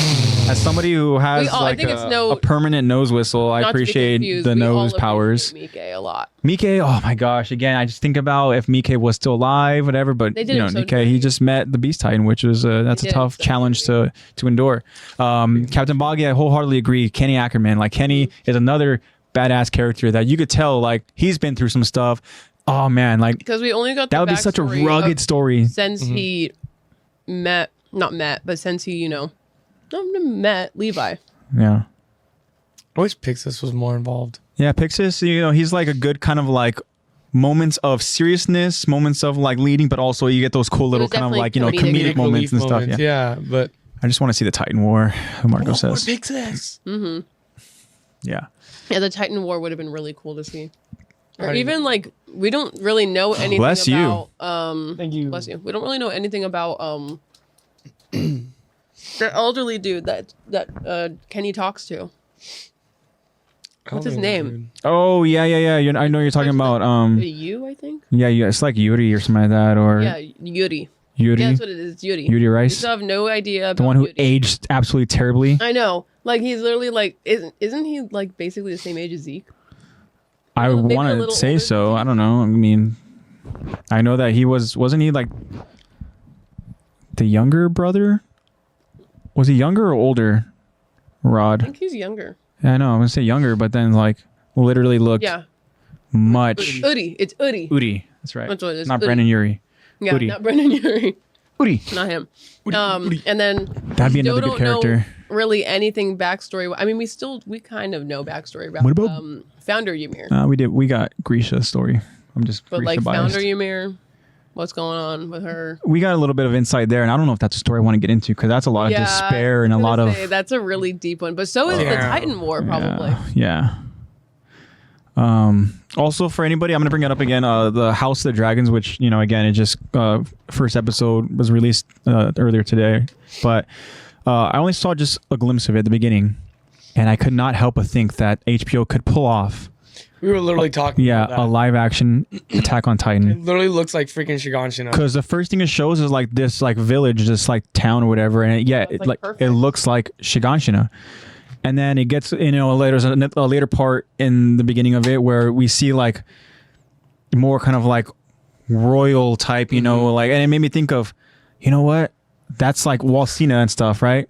As somebody who has I like think it's no- a permanent nose whistle, I Not to be appreciate confused, the we all nose powers. appreciate Mike a lot. Mike, oh my gosh! Again, I just think about if Mike was still alive, whatever. But They did you know, him so Mike, dirty. he just met the Beast Titan, which was that's a did him tough so challenge to endure. Captain Boggy, I wholeheartedly agree. Kenny Ackerman, like Kenny, is another badass character that you could tell like he's been through some stuff. Oh man, like Because we only got the that would be such a backstory rugged of story. since he not met, but since he met Levi. Yeah, I wish Pixis was more involved. yeah. Pixis, you know, he's like a good kind of like moments of seriousness, moments of like leading, but also you get those cool little was kind of definitely like, you know, comedic comedic moments relief and stuff. Yeah. Yeah, but I just want to see the Titan War. Marco says. Pixis. Yeah. Yeah, the Titan War would have been really cool to see. Or Alright. even like we don't really know anything Bless you. about Thank you. bless you. We don't really know anything about the elderly dude that Kenny talks to. What's his name? Oh yeah. I know you're talking about You, I think. yeah, it's like Yuri or something like that, or Yeah, Yuri. Yuri, Yeah, that's what it is. Yuri. Yuri We Rice, still have no idea about the one who Yuri. aged absolutely terribly. I know. Like he's literally like isn't he like basically the same age as Zeke? I maybe a want to little say older so. than I don't know. I mean, I know that he wasn't he like the younger brother? Was he younger or older? I Rod. think he's younger. Yeah, I know. I'm gonna say younger, but then like literally looked Yeah. much. Udi. It's Udi. Udi. That's right. That's what it is. Not Udi. Brendan Yuri. Yeah, Udi. not Brendan Yuri. Udi. Not him. And then That'd be still another good don't character. know really anything backstory. I mean, we kind of know backstory about What about- Founder Ymir. We got Grisha's story. I'm just But Grisha like biased. Founder Ymir, what's going on with her? We got a little bit of insight there, and I don't know if that's a story I want to get into because that's a lot of despair and I a was lot gonna of say, that's a really deep one. But so is the Yeah. Titan War probably. Yeah. Also, for anybody, I'm gonna bring it up again. The House of the Dragons, which again, it just first episode was released earlier today, but I only saw just a glimpse of it at the beginning, and I could not help but think that HBO could pull off, We were literally talking. about a that. live action Attack on Titan. It literally looks like freaking Shiganshina. Because the first thing it shows is like this like village, this like town or whatever, and It's, like, perfect. it looks like Shiganshina. And then it gets there's a later part in the beginning of it where we see like more kind of like royal type, like, and it made me think of, you know what, that's like Walsina and stuff, right?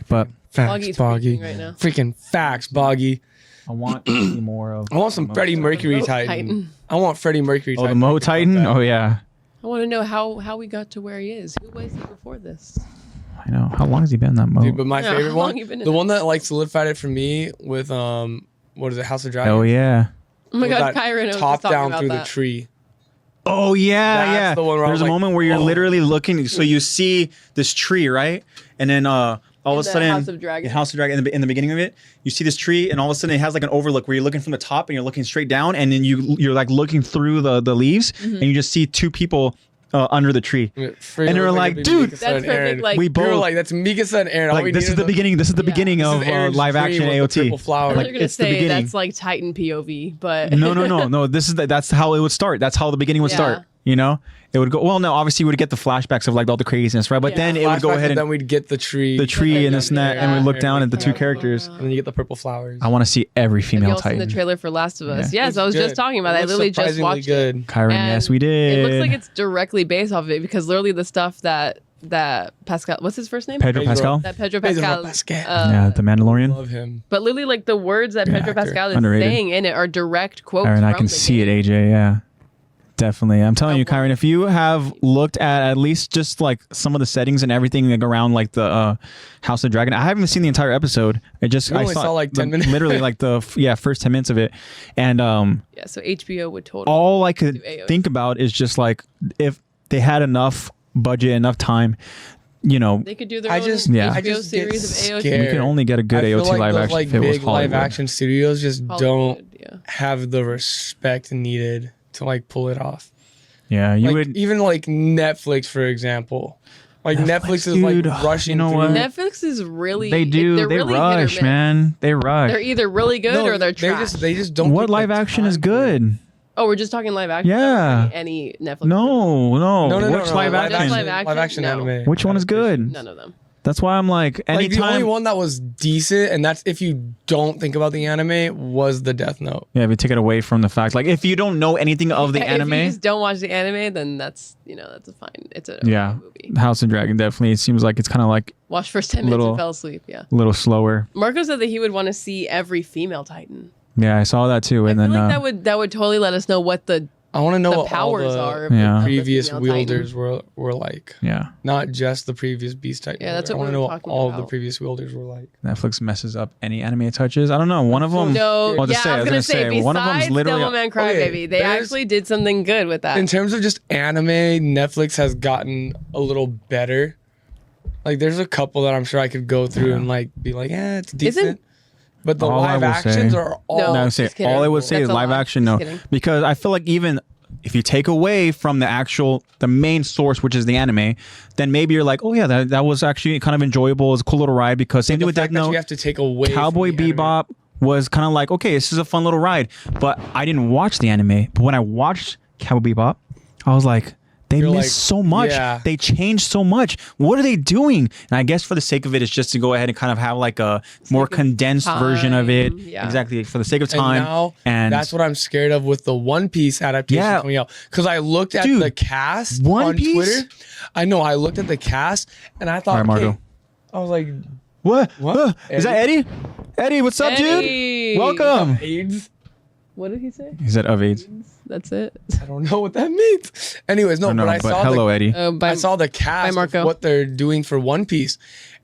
But Facts, Boggy's Boggy. freaking right now. Freaking facts, Boggy. I want to see more of. I want some Freddie Mercury Moe Titan. Titan. I want Freddie Mercury Oh, Titan. the Mo Titan. Oh yeah. I want to know how we got to where he is. Who was he before this? I know. How long has he been in that mode? Dude, but my Yeah, favorite how long one, you been in the that? one that like solidified it for me with what is it, House of Dragons? Oh yeah. Oh my With God, that Kyron was top just talking down about through that. the tree. Oh yeah, That's yeah. the one where I There's was a like, moment where you're whoa. literally looking. So you see this tree, right? And then all of In a the sudden, House of Dragons. House of Dragon. In the beginning of it, you see this tree, and all of a sudden it has like an overlook where you're looking from the top and you're looking straight down, and then you're like looking through the leaves, and you just see two people under the tree. And they're like, dude, That's perfect. Like, we We were both like, that's Mikasa and Aaron. All we like this is needed the beginning. This is the Yeah. beginning This of is Aaron's live dream action with the AOT. purple flower. I Like, was gonna it's the say beginning. that's like Titan POV, but No. This is that's how it would start. That's how the beginning would Yeah. start. You know, it would go. Well, no, obviously you would get the flashbacks of like all the craziness, right? But Yeah. then it would go ahead and then we'd get the tree. and this and that, and we look down at the two Yeah. characters. And then you get the purple flowers. I want to see every have female y'all seen the Titan. trailer for Last of Us? Yeah. Yes, I was just talking about it. I literally just watched it. Kyron, And yes, we did. It looks like it's directly based off of it because literally the stuff that Pascal, what's his first name? Pedro Pascal. That Pedro Pedro Pascal. Pascal. Yeah, the Mandalorian. Love him. But literally, like the words that Pedro actor. Pascal is Underrated. saying in it are direct quotes. Kyron, I from can the see game. it, AJ. Yeah, definitely. I'm telling you, I want Kyron, if you have looked at least just like some of the settings and everything like, around like the House of Dragon, I haven't seen the entire episode. It just We only saw, like, 10 minutes. literally like the first 10 minutes of it, and Yeah, so HBO would totally. all I could do AOT. think about is just like if they had enough budget, enough time, you know, They could do their I own just- HBO I just get series of AOT. scared. you can only get a good I feel AOT like live those, action like if it was big live Hollywood. action studios just don't Hollywood, yeah. have the respect needed to like pull it off. Yeah, you Like would. even like Netflix, for example. Like Netflix is like dude, rushing you know through. what? Netflix is really. They do. They're They really hit or rush, miss. man. They rush. They're either really good or they're trash. They just don't. What take the live action is time for it. good? Oh, we're just talking live action. Yeah. Any Netflix. No. No, Which live Live action? live action? No. anime. Which one is good? None of them. That's why I'm like, Like the only anytime. one that was decent, and that's if you don't think about the anime, was the Death Note. Yeah, if you take it away from the fact, like, if you don't know anything of the If anime, you just don't watch the anime, then that's a fine. It's a yeah, movie. House of Dragon definitely. It seems like it's kind of like Watch first 10 minutes Little- and fell asleep. Yeah. a little slower. Marco said that he would want to see every female Titan. Yeah, I saw that too, and I then feel like that would totally let us know what the I want to know the what all powers the are. of Yeah. the previous female Titan. wielders were like. yeah, Not just the previous Beast Titan. Yeah, that's wielder. what I we want were to know what talking all of the about. previous wielders were like. Netflix messes up any anime it touches. I don't know. One of them. No, Well, yeah, just say, I was gonna say, one of them's besides literally. Devilman Crybaby, Okay, they there's- actually did something good with that. In terms of just anime, Netflix has gotten a little better. Like, there's a couple that I'm sure I could go through and like be like, it's decent. But the All I live will actions say- are all. No. No, just say kidding. all I would say That's is a live lot. action. Just No, kidding. because I feel like even if you take away from the main source, which is the anime, then maybe you're like, oh yeah, that was actually kind of enjoyable. It was a cool little ride. Because same the thing with Death fact that Note, you have to take away Cowboy from the anime. Bebop was kind of like, okay, this is a fun little ride. But I didn't watch the anime. But when I watched Cowboy Bebop, I was like, they You're missed like, so much. yeah. They changed so much. What are they doing? And I guess for the sake of it, it's just to go ahead and kind of have like a more of condensed version of it. time, yeah. Exactly, for the sake of time. And now and that's what I'm scared of with the One Piece adaptation Yeah. coming out. Because I looked at Dude, the cast One on Piece? Twitter. I know I looked at the cast and I thought, All right, Marco. okay, I was like, What? What? Is that Eddie? Eddie, what's up, Eddie! dude? Welcome. AIDS? What did he say? He said of AIDS. That's it. I don't know what that means. Anyways, no, I know, but I but saw hello, the, Eddie. By, I saw the cast Marco. of what they're doing for One Piece.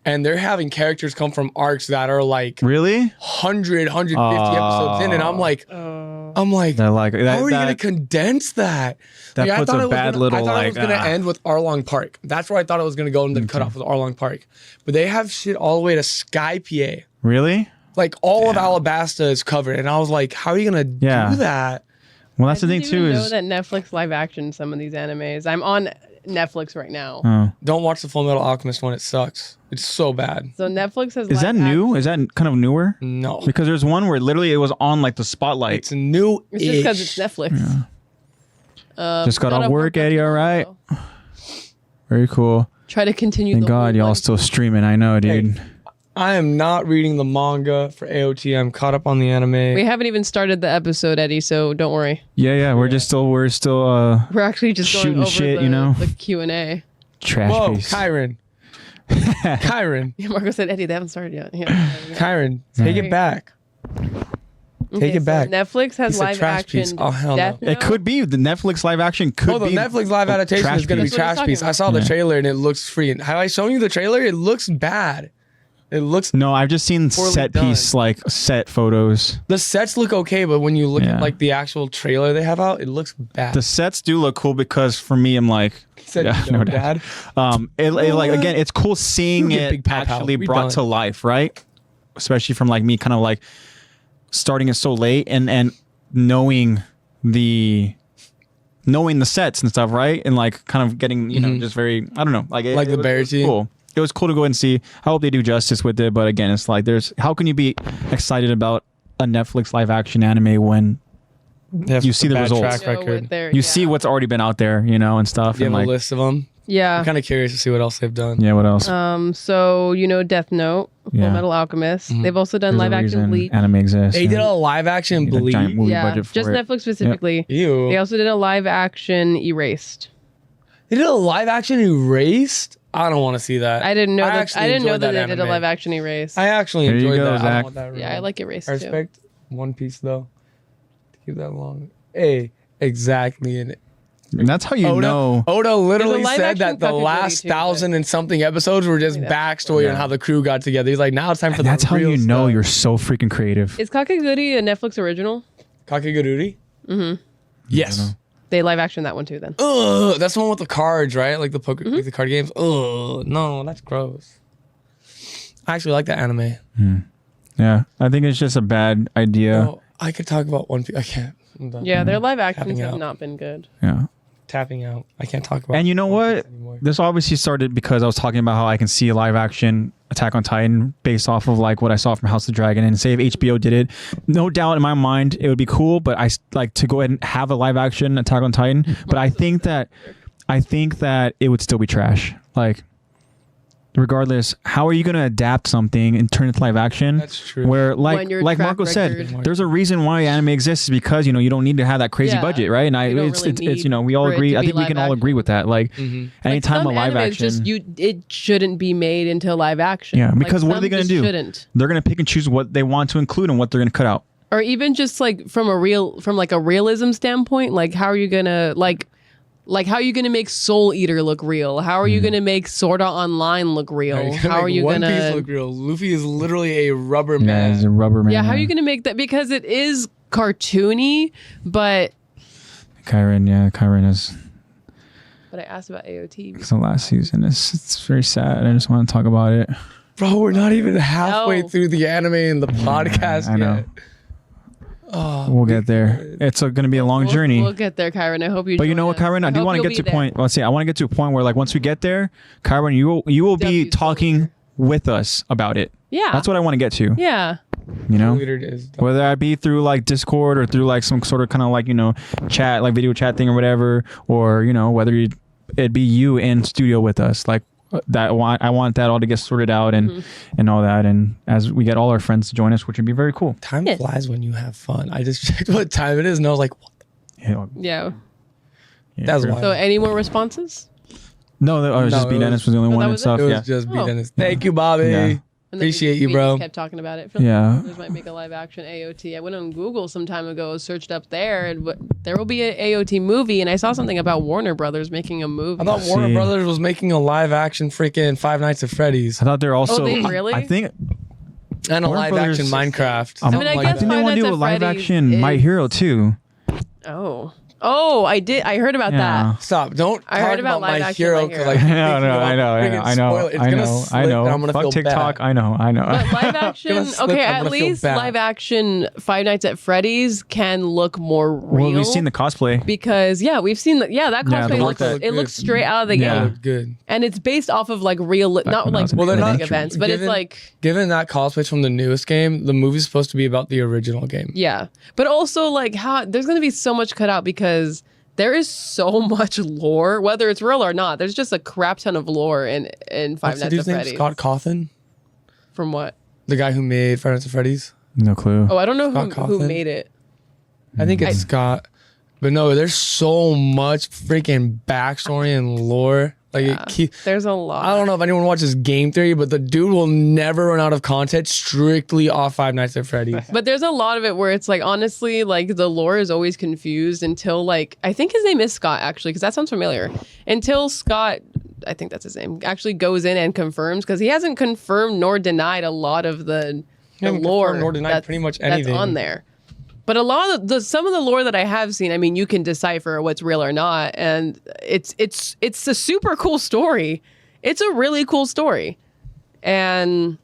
And they're having characters come from arcs that are like Really? 100, 150 episodes in. And I'm like, They're like that. how are you going to that- condense that? that I puts thought a it was bad gonna, little, I thought it like, was going to ah. end with Arlong Park. That's where I thought it was going to go and then cut off with Arlong Park. But they have shit all the way to Sky PA. Really? Like all of Alabasta is covered. And I was like, how are you going to Yeah. do that? Well, that's the I thing didn't too. even know Is that Netflix live action some of these animes. I'm on Netflix right now. oh. Don't watch the Full Metal Alchemist one. It sucks. It's so bad. So Netflix has Is that live new? action- Is that kind of newer? No. Because there's one where literally it was on like the spotlight. It's new. It's just because it's Netflix. Just got off work, Eddie. All right. though. Very cool. Try to continue. Thank the God old y'all life. still streaming. I know, dude. I am not reading the manga for AOT. I'm caught up on the anime. We haven't even started the episode, Eddie. So don't worry. Yeah. We're still We're actually just Shooting going over shit, the, you know? the Q&A. trash Whoa, piece. Kyron. Kyron. Yeah, Marco said, Eddie, they haven't started yet. Yeah. Kyron, take Sorry. it back. Take it back. Netflix has Piece of live trash action. piece. Oh, hell no. Death It Note. could be the Netflix live action. Could the be Netflix live adaptation trash is going to be piece. That's what trash he's piece. talking I saw the about. trailer and it looks freaking. Have I shown you the trailer? It looks bad. It looks. No, I've just seen Poorly set done. piece like set photos. The sets look okay, but when you look Yeah. at like the actual trailer they have out, it looks bad. The sets do look cool because for me, I'm like, Said yeah, no, no Dad. it like again, it's cool seeing You get it big pow pow. actually We brought done. to life, right? Especially from like me, kind of like starting it so late and knowing the sets and stuff, right? And like kind of getting just very I don't know, like Like the bear it was tea? cool. It was cool to go and see. I hope they do justice with it, but again, it's like how can you be excited about a Netflix live action anime when you see the bad results. track record. you see what's already been out there, and stuff. You and have like, a list of them. Yeah. I'm kind of curious to see what else they've done. yeah, what else? So Death Note, Full Yeah. Metal Alchemist. They've also done There's a live action reason Bleach. anime exists. They did a live action Need a giant Bleach. movie Yeah, budget for just it. Netflix specifically. Ew. They also did a live action Erased. They did a live action Erased. I don't want to see that. I didn't know that. actually I didn't know enjoyed that they did a anime. live action Erased. I actually There you enjoyed go, that. I Zach. don't want that Yeah, I like Erased I too. respect One Piece though. To keep that long. Hey, exactly. And And that's how you know. Oda literally live said action that the Kakegurui last too, but- 1,000 and something episodes were just Yeah. backstory on how the crew got together. He's like, now it's time for And that's the how real you know stuff. you're so freaking creative. Is Kakegurui a Netflix original? Kakegurui? Mm-hmm. Yes. They live action that one too. Then. Ugh, that's the one with the cards, right? Like the poker, like the card games. Ugh, no, that's gross. I actually like that anime. Yeah, I think it's just a bad idea. Oh, I could talk about One Piece. I can't. I'm done. Yeah, their live actions Tapping have out. not been good. Yeah. Tapping out. I can't talk about. And you know One what? Piece anymore. This obviously started because I was talking about how I can see a live action Attack on Titan based off of like what I saw from House of the Dragon, and say if HBO did it, no doubt in my mind it would be cool, but I like to go ahead and have a live action Attack on Titan, but I think that it would still be trash. Like regardless, how are you going to adapt something and turn it to live action? That's true. Where When your like track Marco said, record- there's a reason why anime exists, is because you don't need to have that crazy Yeah. budget, right? And You don't it's really we all need for it agree. to I be think we live can all agree action. with that. Like anytime some a live anime, action, it's just it shouldn't be made into live action. yeah, Like, because what are some they going to just do? Shouldn't. They're going to pick and choose what they want to include and what they're going to cut out. Or even just like from a realism standpoint, like how are you gonna like how are you gonna make Soul Eater look real? How are you gonna make Sword Art Online look real? How are you One gonna Piece look real? Luffy is literally a rubber Yeah, man. it's a rubber man. yeah? How are you gonna make that? Because it is cartoony, but Kyren is I asked about AOT. the last season. It's very sad. I just want to talk about it. Bro, we're not even halfway No. through the anime and the podcast I know. yet. Oh, We'll get there. It's going to be a long journey. We'll get there, Kyron. I hope you. But you join know what, us. Kyron? I do hope want to you'll get to be a there. point. Let's say I want to get to a point where, like, once we get there, Kyron, you will be W talking with us about it. Yeah, That's what I want to get to. Yeah, You know, Leader is whether that be through like Discord or through like some sort of kind of like chat, like video chat thing or whatever, or whether it be you in studio with us, like that. I want that all to get sorted out and all that, and as we get all our friends to join us, which would be very cool. time Yes. flies when you have fun. I just checked what time it is and I was like, what? Yeah, yeah. That's true. why. So, any more responses? No, it was No, just B it Dennis was the only Oh, one that and was it? stuff. It was Yeah. just be Oh. Dennis. Thank you, Bobby. Yeah. And then Appreciate we you, bro. just kept talking about it. Yeah. Others might make a live action AOT. I went on Google some time ago, searched up there, and there will be an AOT movie. And I saw something about Warner Brothers making a movie. I thought Warner See. Brothers was making a live action freaking Five Nights at Freddy's I thought they're also. they really? I think. and a Warner live Brothers- action Minecraft. I mean, I Something guess I think they Five want to Nights do a at live Freddy's action My is- Hero too. Oh, I did. I heard about Yeah. that. Stop! Don't I talk heard about about live My action Hero My because Hero. like I know. It's gonna slip and I'm gonna Fuck feel TikTok. bad. I know. But live action, slip, okay, I'm at gonna feel least bad. live action Five Nights at Freddy's can look more real. Well, we've seen the cosplay. because we've seen that. Yeah, that Yeah, cosplay the looks look it looks straight out of the Yeah. game, Look good. and it's based off of like real, not when I like was in Well, they're realistic not- events, but it's given- like Given that cosplay from the newest game, the movie's supposed to be about the original game. yeah, but also like how there's gonna be so much cut out because there is so much lore, whether it's real or not. There's just a crap ton of lore in Five What's the Nights at dude's name? Freddy's. Scott Cawthon? From what? The guy who made Five Nights at Freddy's? No clue. Oh, I don't know Scott who Cawthon? made it. I think it's Scott. But no, there's so much freaking backstory and lore. Yeah, there's a lot. I don't know if anyone watches Game Theory, but the dude will never run out of content strictly off Five Nights at Freddy's. But there's a lot of it where it's like, honestly, like the lore is always confused until like, I think his name is Scott actually, because that sounds familiar. Until Scott, I think that's his name, actually goes in and confirms, because he hasn't confirmed nor denied a lot of the lore nor denied pretty much anything that's on there. But a lot of some of the lore that I have seen, I mean, you can decipher what's real or not, and it's a super cool story. It's a really cool story, and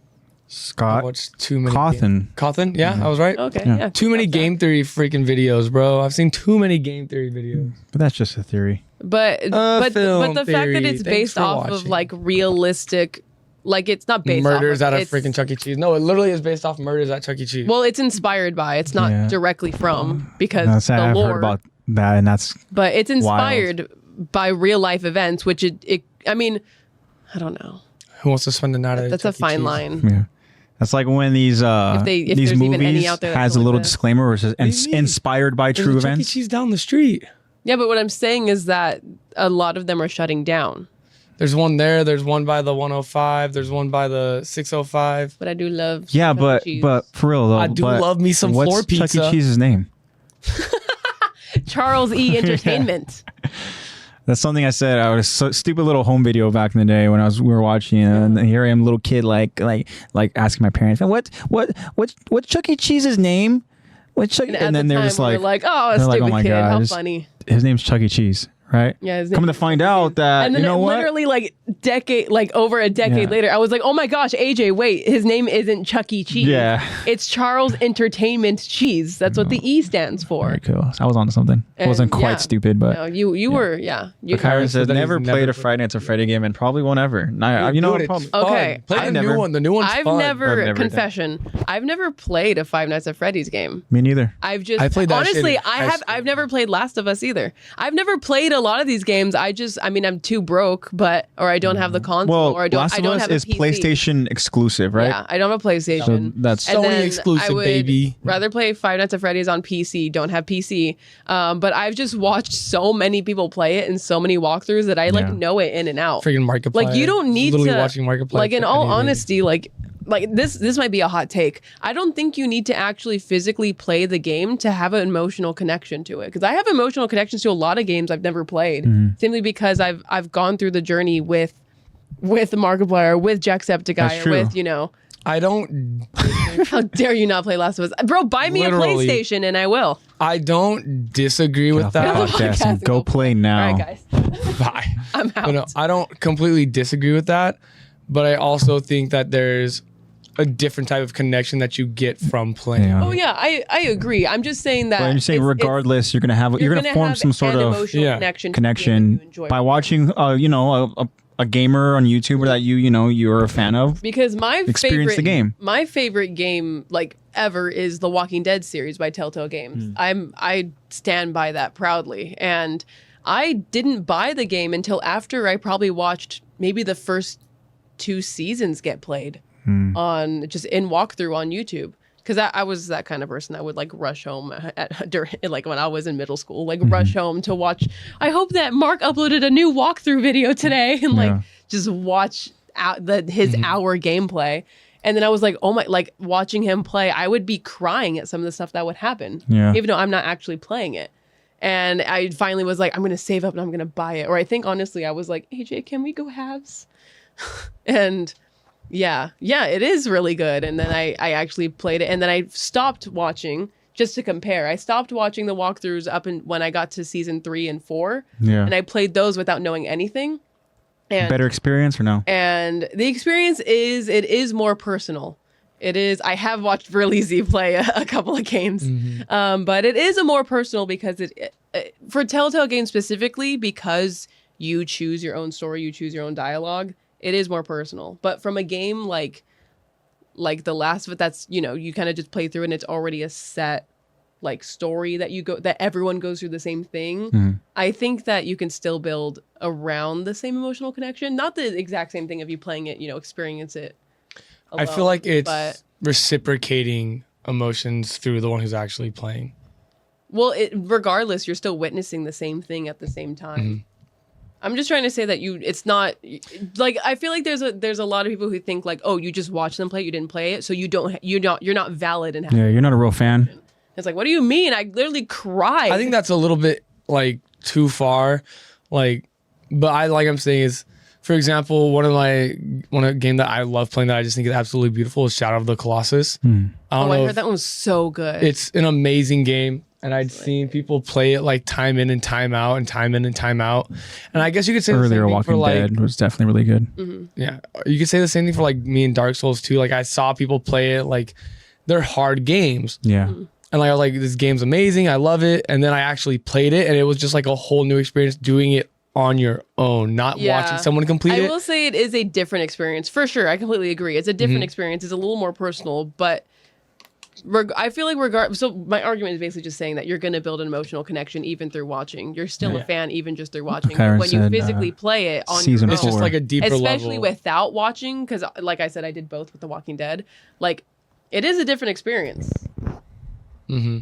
Scott I watched too many Cawthon. Yeah, I was right. Okay, yeah. Too many Game Theory freaking videos, bro. I've seen too many Game Theory videos. But that's just a theory. But film the fact that it's theory. based Thanks for off of watching. like realistic, like it's not based Murders off out of it's- freaking Chuck E. Cheese. No, it literally is based off murders at Chuck E. Cheese. Well, it's inspired by. It's not Yeah. directly from, because That's the I've lore. heard about that, and that's But it's inspired by real life events, which it I mean, I don't know. Who wants to spend the night at That's a Chuck E. fine Cheese? line. yeah. That's like when these if these there's even any movies out there that has a feel like little that. disclaimer where it says do you mean? inspired by There's true a Chuck E. events. Cheese down the street. Yeah, but what I'm saying is that a lot of them are shutting down. There's one there. There's one by the 105. There's one by the 605. But I do love Yeah, Chuck E. Cheese. but for real though, I do but love me some what's floor Chuck pizza. E. Cheese's name? Charles E. Entertainment. That's something I said. I was so stupid little home video back in the day when we were watching, and here I am, little kid, like asking my parents, what's Chuck E. Cheese's name? And then they're just we were like, oh, they're like, stupid oh my kid, how gosh, funny. his name's Chuck E. Cheese, right? Yeah, his Come name to find out that And then you know what? literally over a decade Yeah. later, I was like, oh my gosh, AJ, wait, his name isn't Chuck E. Cheese. Yeah. It's Charles Entertainment Cheese. That's what the E stands for. Very cool. So I was onto something. It And, wasn't quite yeah. stupid, but. No, you were, yeah. You Kyron says that he's never never played a played- Friday Nights at Freddy game and probably won't ever. You know, Dude, it's probably. fun. Okay, Play I've the never- new one. The new one's I've fun. never, I've never confession, I've never played a Five Nights at Freddy's game. Me neither. I played that shit honestly, in high school. I've never played Last of Us either. I've never played a lot of these games. I'm too broke, or I don't have the console, Well, or I don't Last of Us have a is PC. PlayStation exclusive, right? Yeah, I don't have a PlayStation. So that's And Sony then exclusive, I would baby. rather play Five Nights at Freddy's on PC. Don't have PC. But I've just watched so many people play it and so many walkthroughs that I Yeah. know it in and out. Freaking Markiplier. Like you don't need Literally to watching Markiplier. like in for all anything. honesty, like this might be a hot take. I don't think you need to actually physically play the game to have an emotional connection to it. Because I have emotional connections to a lot of games I've never played, simply because I've gone through the journey with Markiplier, with Jacksepticeye, That's true. with I don't. How dare you not play Last of Us, bro? Buy me Literally. a PlayStation and I will. I don't disagree with Get off the that. podcast and go play now. All right, guys, Bye. I'm out. But no, I don't completely disagree with that, but I also think that there's a different type of connection that you get from playing. Yeah. Oh yeah, I agree. I'm just saying that. But you're saying regardless, you're gonna form have some sort an of emotional Yeah. connection, to the game connection that you enjoy by playing. watching, a gamer on YouTube that you're a fan of. Because Experience the game. My favorite game like ever is the Walking Dead series by Telltale Games. I stand by that proudly. And I didn't buy the game until after I probably watched maybe the first 2 seasons get played on just in walkthrough on YouTube. Because I was that kind of person that would like rush home like when I was in middle school, like rush home to watch. I hope that Mark uploaded a new walkthrough video today and like just watch out his hour gameplay. And then I was like, oh my, like watching him play, I would be crying at some of the stuff that would happen, even though I'm not actually playing it. And I finally was like, I'm going to save up and I'm going to buy it. Or I think honestly, I was like, AJ, can we go halves? And yeah, it is really good. And then I actually played it, and then I stopped watching just to compare. I stopped watching the walkthroughs when I got to season 3 and 4, and I played those without knowing anything. And Better experience or no? And the experience is more personal. It is. I have watched Verleezy play a couple of games, but it is a more personal because for Telltale Games specifically, because you choose your own story, you choose your own dialogue. It is more personal. But from a game like The Last of It, that's you kind of just play through and it's already a set like story that everyone goes through the same thing. I think that you can still build around the same emotional connection. Not the exact same thing of you playing it, experience it alone, I feel like it's but, reciprocating emotions through the one who's actually playing. well, regardless, you're still witnessing the same thing at the same time. I'm just trying to say that it's not like, I feel like there's a lot of people who think like, oh, you just watch them play, you didn't play it, so you're not valid in having. Yeah, you're not a real fan. It's like, what do you mean? I literally cried. I think that's a little bit like too far, like. But I'm saying is, for example, one game that I love playing that I just think is absolutely beautiful is Shadow of the Colossus. I don't know. I heard that one was so good. It's an amazing game. And I'd seen people play it like time in and time out and time in and time out. And I guess you could say Earlier the same Walking thing for Dead was definitely really good. Mm-hmm. Yeah. You could say the same thing for like me and Dark Souls too. Like I saw people play it, like they're hard games. Yeah. Mm-hmm. And like I was like, this game's amazing. I love it. And then I actually played it and it was just like a whole new experience doing it on your own, not watching someone complete it. I will say it is a different experience. For sure. I completely agree. It's a different experience. It's a little more personal, but I feel like so my argument is basically just saying that you're going to build an emotional connection even through watching. You're still a fan even just through watching. Karen When you said, physically play it on season your own, It's just like a deeper especially level. without watching, because like I said, I did both with The Walking Dead. Like, it is a different experience.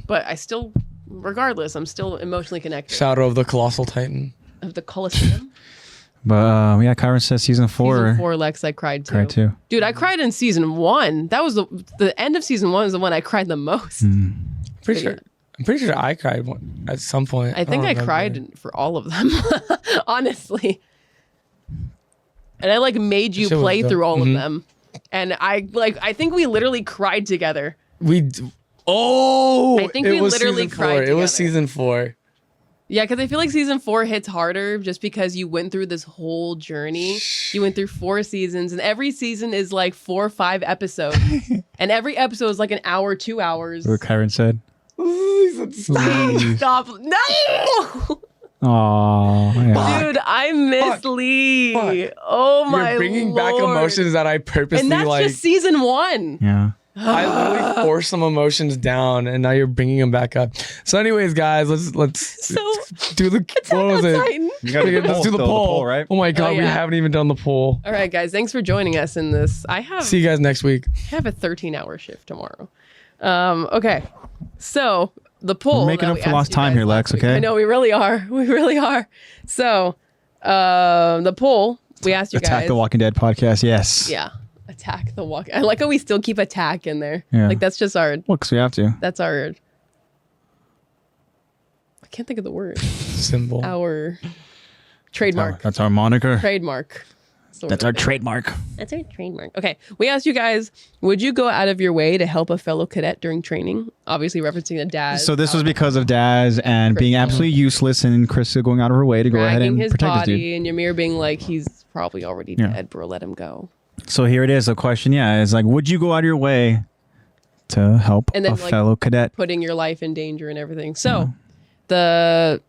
But I still, regardless, I'm still emotionally connected. Shadow of the Colossal Titan. Of the Colosseum. But yeah, Kyron says season 4. Season 4, Lex, I cried too. Dude, I cried in season 1. That was the end of season 1 is the one I cried the most. I'm pretty sure I cried at some point. I think don't I remember. cried for all of them, honestly. And I like made you Shit was play dope. through all of them. And I think we literally cried together. I think we it was literally season 4. cried It was together. season 4. Yeah, because I feel like season 4 hits harder just because you went through this whole journey. You went through 4 seasons, and every season is like 4 or 5 episodes. And every episode is like an hour, 2 hours. What Kyron said. Stop. No! Oh, yeah. Dude, I miss Lee. Fuck. Oh my You're bringing back Lord. emotions that I purposely And that's like. just season 1. Yeah. I literally forced some emotions down, and now you're bringing them back up. So, anyways, guys, let's So, do the what was it? Titan. You gotta do Let's do the poll, right? Oh my god, we yeah. haven't even done the poll. All right, guys, thanks for joining us in this. I See you guys next week. have a 13-hour shift tomorrow. Okay, so the poll. We're making that up we for asked lost you time guys here, Lex, last week- okay? I know we really are. We really are. So, the poll we asked you Attack guys. the Walking Dead podcast. Yes. Yeah, attack the walk. I like how we still keep attack in there. Yeah. Like that's just our. Well, 'cause we have to. That's our. I can't think of the word. Symbol. Our trademark. That's our moniker. Trademark. That's our trademark. That's our trademark. Okay. We asked you guys, would you go out of your way to help a fellow cadet during training? Obviously referencing the dad. So this was because of Daz and being absolutely useless, and Krista going out of her way to go ahead dragging and his protect this dude. body and Ymir being like, he's probably already Yeah. dead, bro. Let him go. So here it is. The question, is like, would you go out of your way to help And then, a like, fellow cadet? Putting your life in danger and everything. So the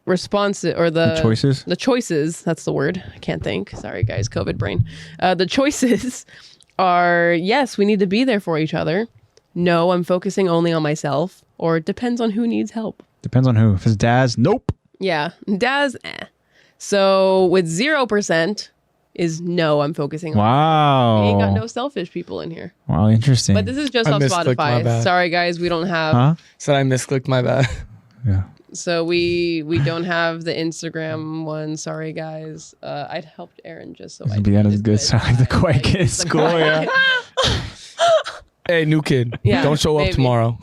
response or the choices? The choices, that's the word. I can't think. Sorry, guys. COVID brain. The choices are yes, we need to be there for each other. No, I'm focusing only on myself. Or it depends on who needs help. Depends on who. If it's Daz, nope. Yeah. Daz, So with 0% is no, I'm focusing on Wow. We ain't got no selfish people in here. Wow, interesting. But this is just I on misclicked, my Spotify. bad. Sorry, guys. We don't have... Huh? Said I misclicked my bad. Yeah. So we don't have the Instagram one. Sorry, guys. I'd helped Aaron just so I Be at his good side. The quiet kid in the school. quiet- Yeah. Hey, new kid. Yeah, Don't show up maybe. Like tomorrow.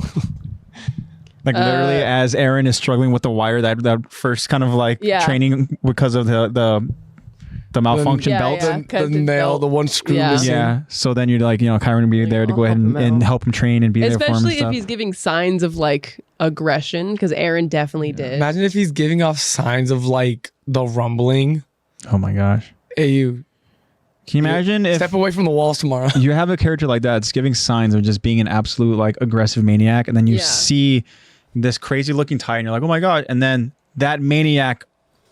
literally, as Aaron is struggling with the wire, that first kind of like Yeah. training because of the malfunction Yeah, belt. yeah. The 'cause it's nail, belt. the one screw Yeah. missing. Yeah. So then you're like, Kyron would be there to I'll go ahead help him and out. help him train and be there for him and Especially if stuff. he's giving signs of like aggression, because Aaron definitely did. Imagine if he's giving off signs of like the rumbling. Oh my gosh. Hey, you. Can you imagine if Step away from the walls tomorrow. you have a character like that, it's giving signs of just being an absolute like aggressive maniac, and then you Yeah. see this crazy looking Titan, you're like, oh my god, and then that maniac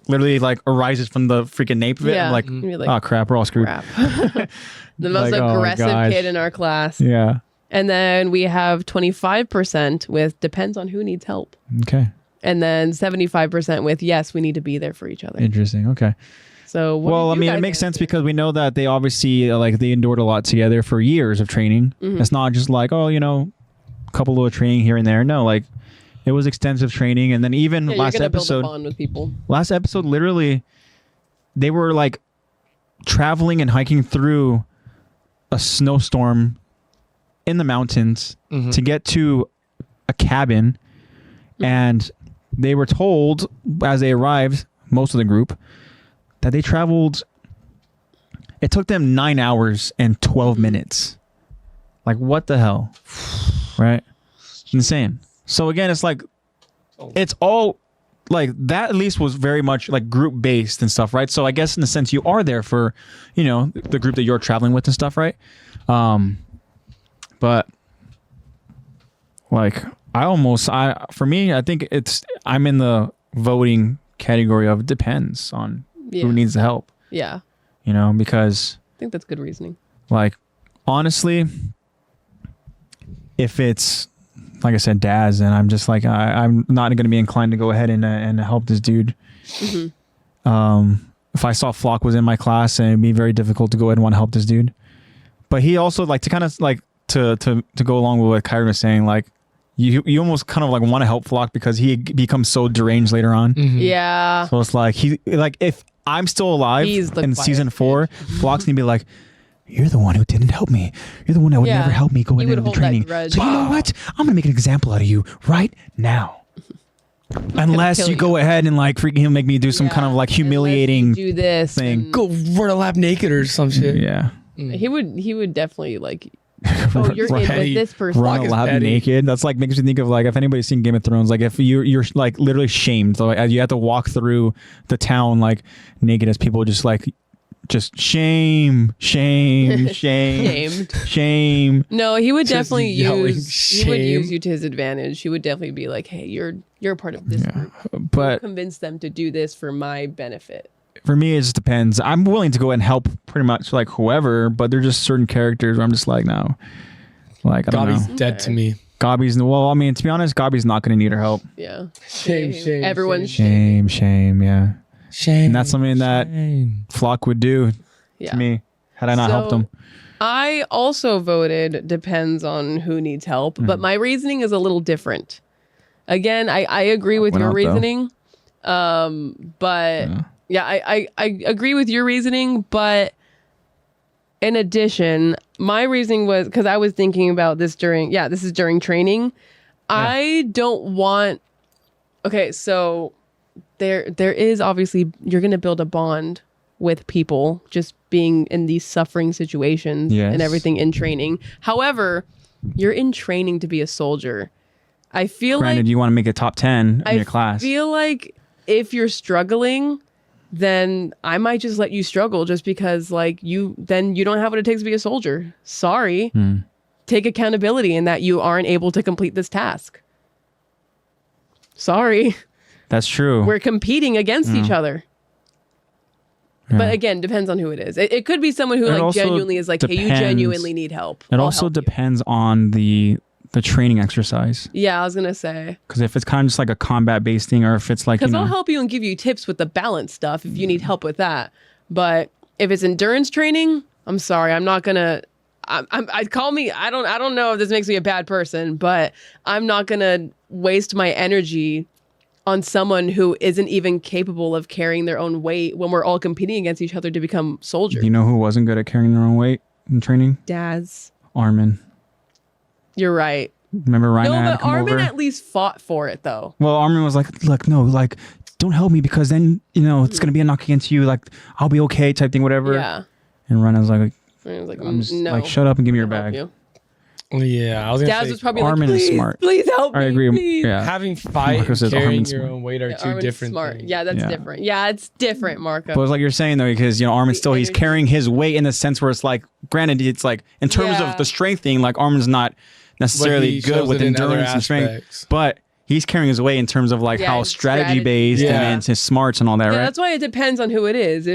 literally like arises from the freaking nape of it. Yeah. I'm like, You'd be like, oh crap, we're all screwed. crap. The most Like, oh my aggressive gosh. kid in our class. Yeah. And then we have 25% with depends on who needs help. Okay. And then 75% with yes, we need to be there for each other. Interesting. Okay. So what Well, I did you mean, it guys makes sense answer? because we know that they obviously like they endured a lot together for years of training. Mm-hmm. It's not just like, a couple of training here and there. No, like it was extensive training, and then even Yeah, last you're gonna build a episode. bond with people. Last episode, literally, they were like traveling and hiking through a snowstorm in the mountains to get to a cabin, and they were told as they arrived, most of the group, that they traveled. It took them 9 hours and 12 minutes. Like, what the hell? Right? Insane. So again, it's like, it's all like that. At least was very much like group based and stuff, right? So I guess in a sense you are there for, you know, the group that you're traveling with and stuff, right? But like for me, I think I'm in the voting category of it depends on who needs the help. Yeah. You know, because I think that's good reasoning. Like, honestly, if it's like I said, Daz, and I'm just like I'm not going to be inclined to go ahead and help this dude. If I saw Flock was in my class, and it'd be very difficult to go ahead and want to help this dude. But he also like to kind of like to go along with what Kyron was saying, like you almost kind of like want to help Flock because he becomes so deranged later on. Yeah. So it's like if I'm still alive in season 4, Flock's gonna be like, you're the one who didn't help me. You're the one that would never help me go into the training. So you know what? I'm gonna make an example out of you right now. Unless you go ahead and like freaking he'll make me do some kind of like humiliating do this thing. Go run a lap naked or some shit. Yeah. He would definitely like. Oh, you're in with this person. Run a lap naked. That's like makes me think of like if anybody's seen Game of Thrones, like if you're like literally shamed, so like you have to walk through the town like naked as people just shame. No, he would Just definitely yelling he would use you to his advantage. He would definitely be like, hey, you're a part of this group. But convince them to do this for my benefit. For me, it just depends. I'm willing to go and help pretty much like whoever, but there's just certain characters where I'm just like, no. Like, I don't Gobby's know. dead to me. Well, I mean, to be honest, Gobby's not going to need her help. Yeah. Shame. Everyone's Shame, yeah. Shame. And that's something that Flock would do to me had I not helped him. I also voted depends on who needs help, but my reasoning is a little different. Again, I agree with your reasoning. But yeah, I agree with your reasoning, but in addition, my reasoning was because I was thinking about this during training. Yeah. I don't want. Okay, so there is obviously you're going to build a bond with people just being in these suffering situations and everything in training. However, you're in training to be a soldier. I feel Granted, you want to make a top 10 in your class. I feel like if you're struggling, then I might just let you struggle just because like you don't have what it takes to be a soldier. Sorry. Take accountability in that you aren't able to complete this task. Sorry. That's true. We're competing against each other. Yeah. But again, depends on who it is. It could be someone who like genuinely is like, hey, you genuinely need help. It also depends on the training exercise. Yeah, I was gonna say. Because if it's kind of just like a combat-based thing, or if it's like, because I'll help you and give you tips with the balance stuff if you need help with that. But if it's endurance training, I'm sorry, I'm not gonna. I don't know if this makes me a bad person, but I'm not gonna waste my energy on someone who isn't even capable of carrying their own weight when we're all competing against each other to become soldiers. You know who wasn't good at carrying their own weight in training? Daz. Armin. You're right. Remember Ryan had to come Armin over? at least fought for it though. Well, Armin was like, look, no, like, don't help me because then, you know, it's going to be a knock against you. Like, I'll be okay type thing, whatever. Yeah. And Ryan was like, I'm just, no, like, shut up and give me your bag. Yeah, I was gonna Daz say was probably Armin like, is smart. Please help me. I agree. Please. Yeah. having fight Marco and says carrying Armin's your smart. own weight are two Armin's different smart. things. Yeah, that's different. Yeah, it's different, Marco. But it's like you're saying though, because, you know, Armin's still, he's carrying his weight in the sense where it's like, granted, it's like, in terms of the strength thing, like Armin's not necessarily good with endurance and strength, but he's carrying his weight in terms of like how strategy based and his smarts and all that, right? That's why it depends on who it is.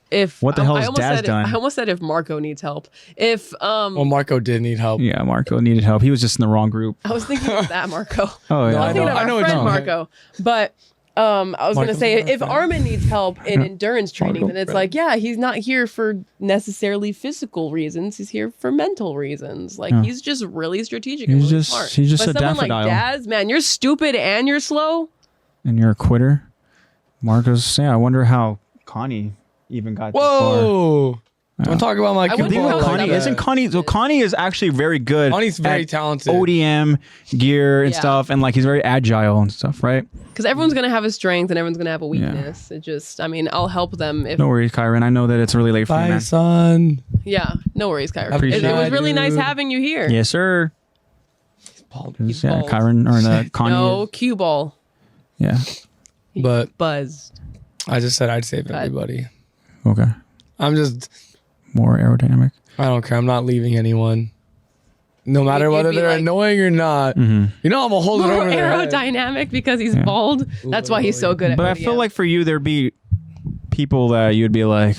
If what the hell has Daz done? I almost said if Marco needs help. Well, Marco did need help. Yeah, Marco needed help. He was just in the wrong group. I was thinking of that Marco. Oh yeah, I was thinking of I know our what friend you mean. Marco. But I was going to say if Armin needs help in endurance training, Marco. then it's like, yeah, he's not here for necessarily physical reasons. He's here for mental reasons. Like he's just really strategic. And really smart. He's just but a someone daffodil. like Daz, man, you're stupid and you're slow. And you're a quitter. Marco's, I wonder how Connie even got this far. Whoa! Don't talk about my. I wouldn't cue know ball that. like that. Isn't Connie? So Connie is actually very good. Connie's very at talented. ODM gear and Yeah. stuff, and like he's very agile and stuff, right? Because everyone's gonna have a strength and everyone's gonna have a weakness. It just, I mean, I'll help them if. No worries, Kyron. I know that it's really late for you, Bye, man. son. Yeah, no worries, Kyra. Appreciate It was it, really nice dude. having you here. Yes, sir. He's Yeah, bald. Kyron or the Connie. No cue ball. Yeah. But Buzzed. I just said I'd save everybody. Okay. I'm just. More aerodynamic. I don't care. I'm not leaving anyone. No matter You'd whether be they're like- annoying or not. Mm-hmm. You know, I'm gonna hold it More over their head. aerodynamic because he's Yeah. bald. That's why he's so good at But I ODM. feel like for you, there'd be people that you'd be like,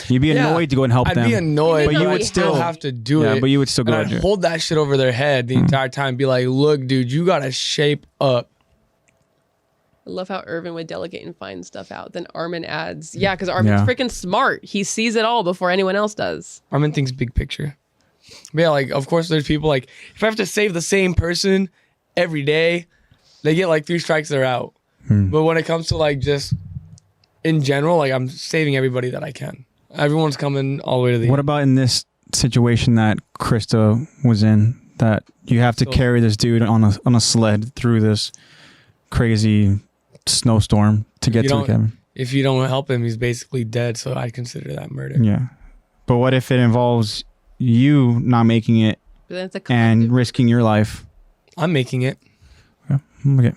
you'd be Yeah, annoyed to go and help I'd them. be annoyed, But but you you would would still still- have to do Yeah, it. but you would still go and and do I'd it. hold that shit over their head the entire time. Be like, look, dude, you gotta shape up. I love how Irvin would delegate and find stuff out. Then Armin adds, yeah, because Armin's Yeah. freaking smart. He sees it all before anyone else does. Armin thinks big picture. But yeah, like, of course, there's people like, if I have to save the same person every day, they get like 3 strikes, they're out. But when it comes to like just in general, like I'm saving everybody that I can. Everyone's coming all the way to the What end. about in this situation that Krista was in, that you have to So- carry this dude on a sled through this crazy snowstorm to get You to the don't- cabin? If you don't help him, he's basically dead. So I'd consider that murder. Yeah. But what if it involves you not making it But then it's a and collective. risking your life? I'm making it. Okay.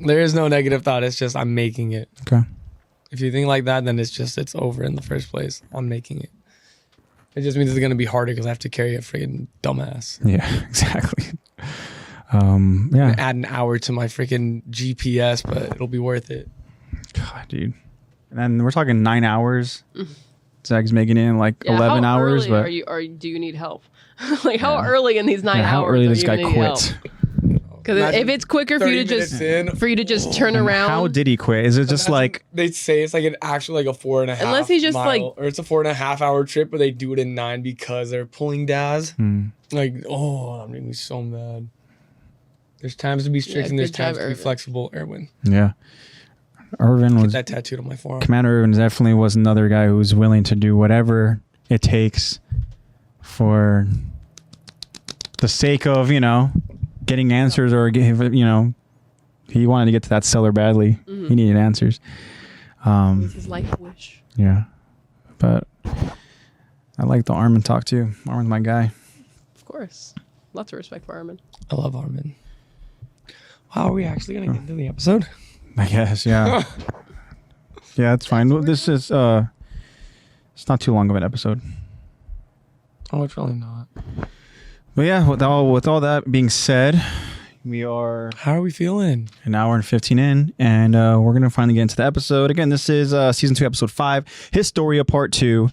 There is no negative thought. It's just I'm making it. Okay. If you think like that, then it's over in the first place. I'm making it. It just means it's gonna be harder because I have to carry a freaking dumbass. Yeah, exactly. Yeah. Add an hour to my freaking GPS, but it'll be worth it. God, dude. And then we're talking 9 hours. Zach's making it in like Yeah, 11 how hours, early but are you? Or do you need help? Like how Yeah. early in these 9 yeah, hours? how early are this you guy gonna need help? quit? Because if it's quicker for you to 30 just minutes in, turn around, How did he quit? Is it just like they say it's like an actual like a 4.5 Unless he just, mile, like- or it's a 4.5 hour trip, but they do it in 9 because they're pulling Daz. Like, oh, that made me so mad. There's times to be strict Yeah, and there's good job, times to be Irvin. flexible. Erwin, yeah. Irvin get was that tattooed on my forearm. Commander Irvin definitely was another guy who was willing to do whatever it takes for the sake of, getting answers or he wanted to get to that cellar badly. He needed answers. this is life wish. Yeah. But I like the Armin talk too. Armin's my guy. Of course, lots of respect for Armin. I love Armin. Wow, are we actually gonna get into the episode? I guess, yeah. Yeah, it's fine. Well, this is it's not too long of an episode. Oh, it's really not. But yeah, with all that being said, we are How are we feeling? an hour and 15 in, and we're gonna finally get into the episode. Again, this is season 2, episode 5, Historia Part 2.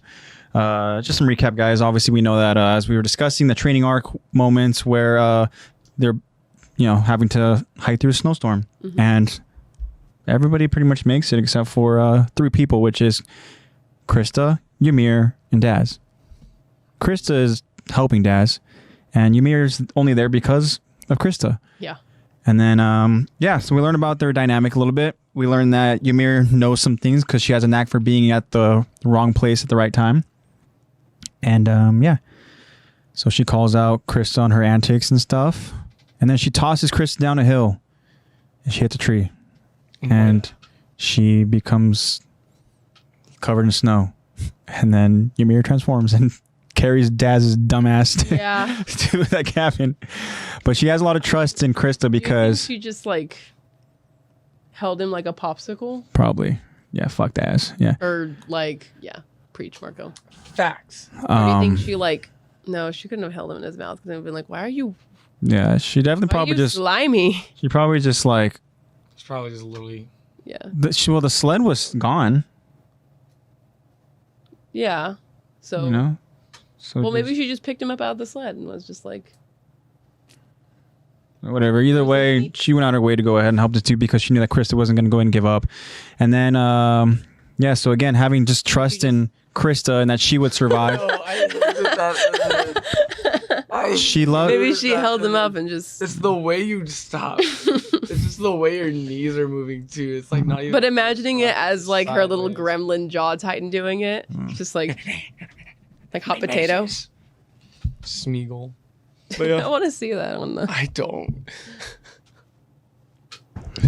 Just some recap, guys. Obviously, we know that as we were discussing the training arc moments where they're having to hike through a snowstorm, and everybody pretty much makes it except for 3 people, which is Krista, Ymir, and Daz. Krista is helping Daz, and Ymir's only there because of Krista. Yeah. And then, so we learned about their dynamic a little bit. We learned that Ymir knows some things because she has a knack for being at the wrong place at the right time. And, so she calls out Krista on her antics and stuff. And then she tosses Krista down a hill and she hits a tree. And she becomes covered in snow. And then Ymir transforms and carries Daz's dumbass to, Yeah. to that cabin. But she has a lot of trust in Krista because she just held him like a popsicle, probably, yeah, fuck Daz. Yeah. or preach, Marco. Facts. Or do you think she No, she couldn't have held him in his mouth because they would have been like, "Why are you? Yeah, she definitely Why probably are you just slimy?" she probably just like It's probably just literally. Yeah. the sled was gone, Yeah. So. So Well, maybe just- she just picked him up out of the sled and was just like, whatever. Either way, neat. she went out her way to go ahead and help the two because she knew that Krista wasn't going to go ahead and give up. And then, so again, having just trust in Krista and that she would survive. She loved. maybe she held him up and just. It's the way you stop. It's It's just the way her knees are moving too. It's like not even. But imagining it as like her little sideways. gremlin jaw titan doing it, just like hot potato. Smeagol. I want to see that on the. I don't.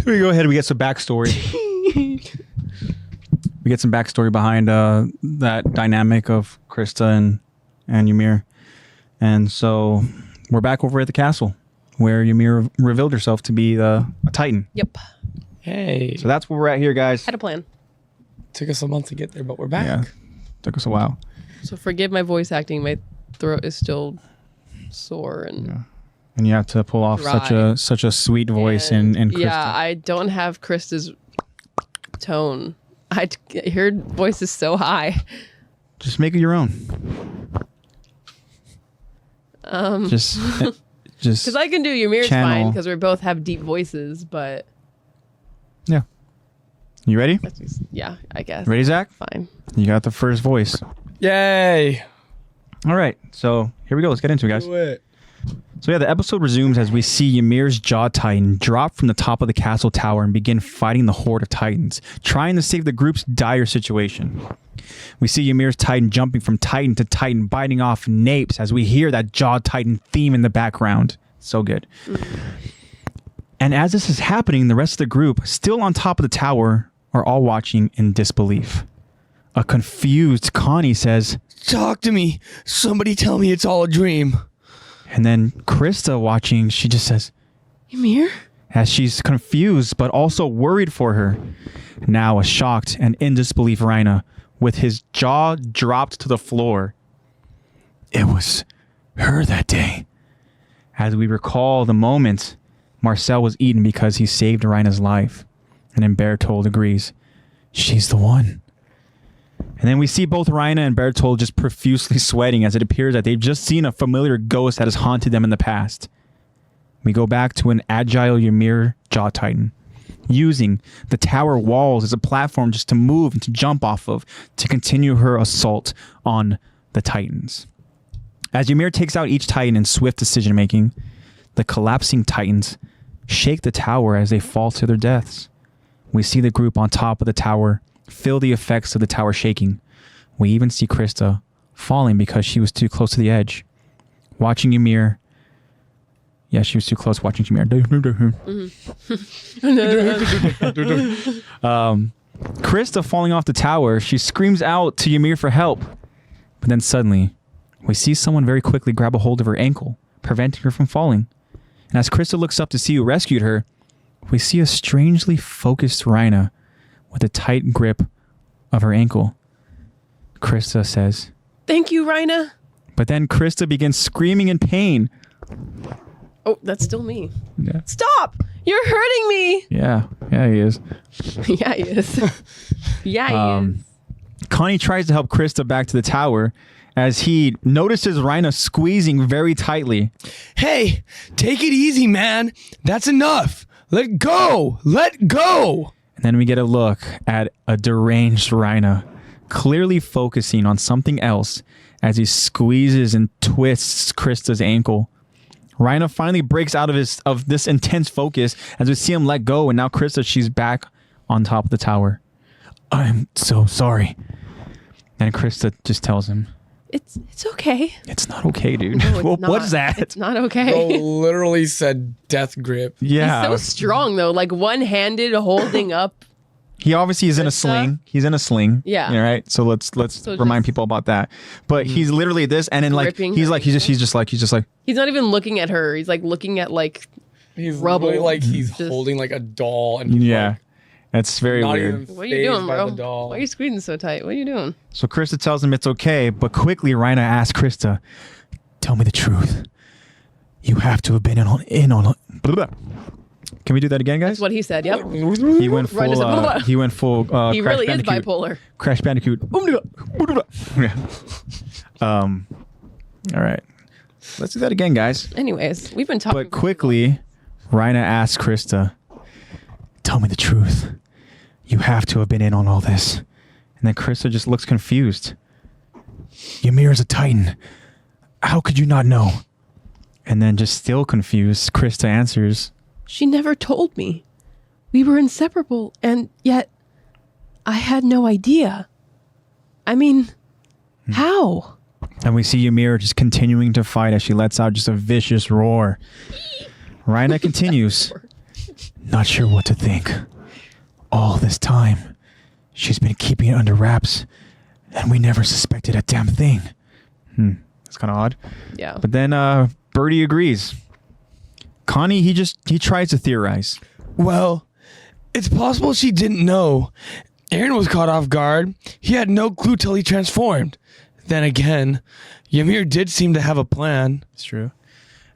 We go ahead. We get some backstory. We get some backstory behind that dynamic of Krista and Ymir. And so we're back over at the castle where Ymir revealed herself to be a Titan. Yep. Hey. So that's where we're at here, guys. Had a plan. Took us a month to get there, but we're back. Yeah. Took us a while. So forgive my voice acting. My throat is still sore and. And you have to pull off Dry. such a sweet voice in Krista. Yeah, I don't have Krista's tone. Her voice is so high. Just make it your own. Just Because I can do Ymir's channel. fine because we both have deep voices, but yeah. You ready? that's just, yeah, I guess. Ready, Zach? Fine. You got the first voice. Yay. All right. So here we go. Let's get into it, guys. Do it. So yeah, the episode resumes as we see Ymir's Jaw Titan drop from the top of the castle tower and begin fighting the horde of Titans, trying to save the group's dire situation. We see Ymir's Titan jumping from Titan to Titan, biting off napes as we hear that Jaw Titan theme in the background. So good. And as this is happening, the rest of the group, still on top of the tower, are all watching in disbelief. A confused Connie says, Talk to me. Somebody tell me it's all a dream. and then Krista watching, she just says, Ymir? as she's confused but also worried for her. Now a shocked and in disbelief Rhina, with his jaw dropped to the floor. It was her that day. As we recall the moment Marcel was eaten because he saved Rhina's life. And then Bertold agrees. She's the one. And then we see both Rhina and Bertold just profusely sweating as it appears that they've just seen a familiar ghost that has haunted them in the past. We go back to an agile Ymir Jaw Titan, using the tower walls as a platform just to move and to jump off of to continue her assault on the Titans. As Ymir takes out each Titan in swift decision making, the collapsing Titans shake the tower as they fall to their deaths. We see the group on top of the tower feel the effects of the tower shaking. We even see Krista falling because she was too close to the edge. Watching Ymir. Yeah, she was too close watching Ymir. Krista falling off the tower, she screams out to Ymir for help. But then suddenly, we see someone very quickly grab a hold of her ankle, preventing her from falling. And as Krista looks up to see who rescued her, we see a strangely focused Rhina with a tight grip of her ankle. Krista says, Thank you, Rhina. but then Krista begins screaming in pain. Oh, that's still me. Yeah. Stop! You're hurting me. Yeah, he is. Yeah, he is. Yeah, he is. Connie tries to help Krista back to the tower as he notices Rhina squeezing very tightly. Hey, take it easy, man. That's enough. Let go. Let go. And then we get a look at a deranged Rhina, clearly focusing on something else as he squeezes and twists Krista's ankle. Rhina finally breaks out of this intense focus as we see him let go, and now Krista, she's back on top of the tower. I'm so sorry. And Krista just tells him, It's okay. it's not okay, dude. No, it's Well, not. what is that? It's not okay. Bro literally said death grip. Yeah. He's so strong though, like one-handed holding up. He obviously is in a Krista? sling. He's in a sling. Yeah. All right. So let's So remind just- people about that. But he's literally this, and then like Gripping he's her like he's just like He's not even looking at her. He's like looking at like He's Rubble. literally like he's Just- holding like a doll and he's yeah. like, It's very not weird. even what are you doing, fazed by bro? the doll. Why are you squeezing so tight? What are you doing? So Krista tells him it's okay, but quickly Rhina asks Krista, "Tell me the truth. You have to have been in on." Blah. Can we do that again, guys? That's what he said. Yep. He went full. Rhina said, blah. He went full. He Crash really is Bandicoot. bipolar. Crash Bandicoot. Yeah. All right. Let's do that again, guys. Anyways, we've been talking. But quickly, Rhina asks Krista, "Tell me the truth. You have to have been in on all this." And then Krista just looks confused. "Ymir is a Titan. How could you not know?" And then just still confused, Krista answers, She never told me. We were inseparable, and yet I had no idea. I mean, how? And we see Ymir just continuing to fight as she lets out just a vicious roar. Rhina continues. Not sure what to think. All this time, she's been keeping it under wraps, and we never suspected a damn thing. That's kind of odd. Yeah. But then Birdie agrees. Connie, he tries to theorize. Well, it's possible she didn't know. Aaron was caught off guard. He had no clue till he transformed. Then again, Ymir did seem to have a plan. It's true.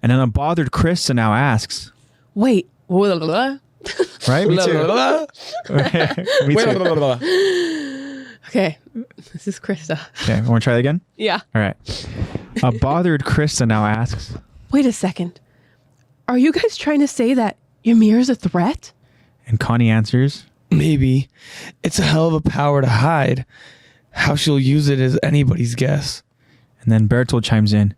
And then a bothered Krista now asks. Wait. Right? Me too. Me too. Okay. This is Krista. Okay, want to try that again? Yeah. All right. A bothered Krista now asks. Wait a second. Are you guys trying to say that Ymir is a threat? And Connie answers. Maybe. It's a hell of a power to hide. How she'll use it is anybody's guess. And then Bertold chimes in.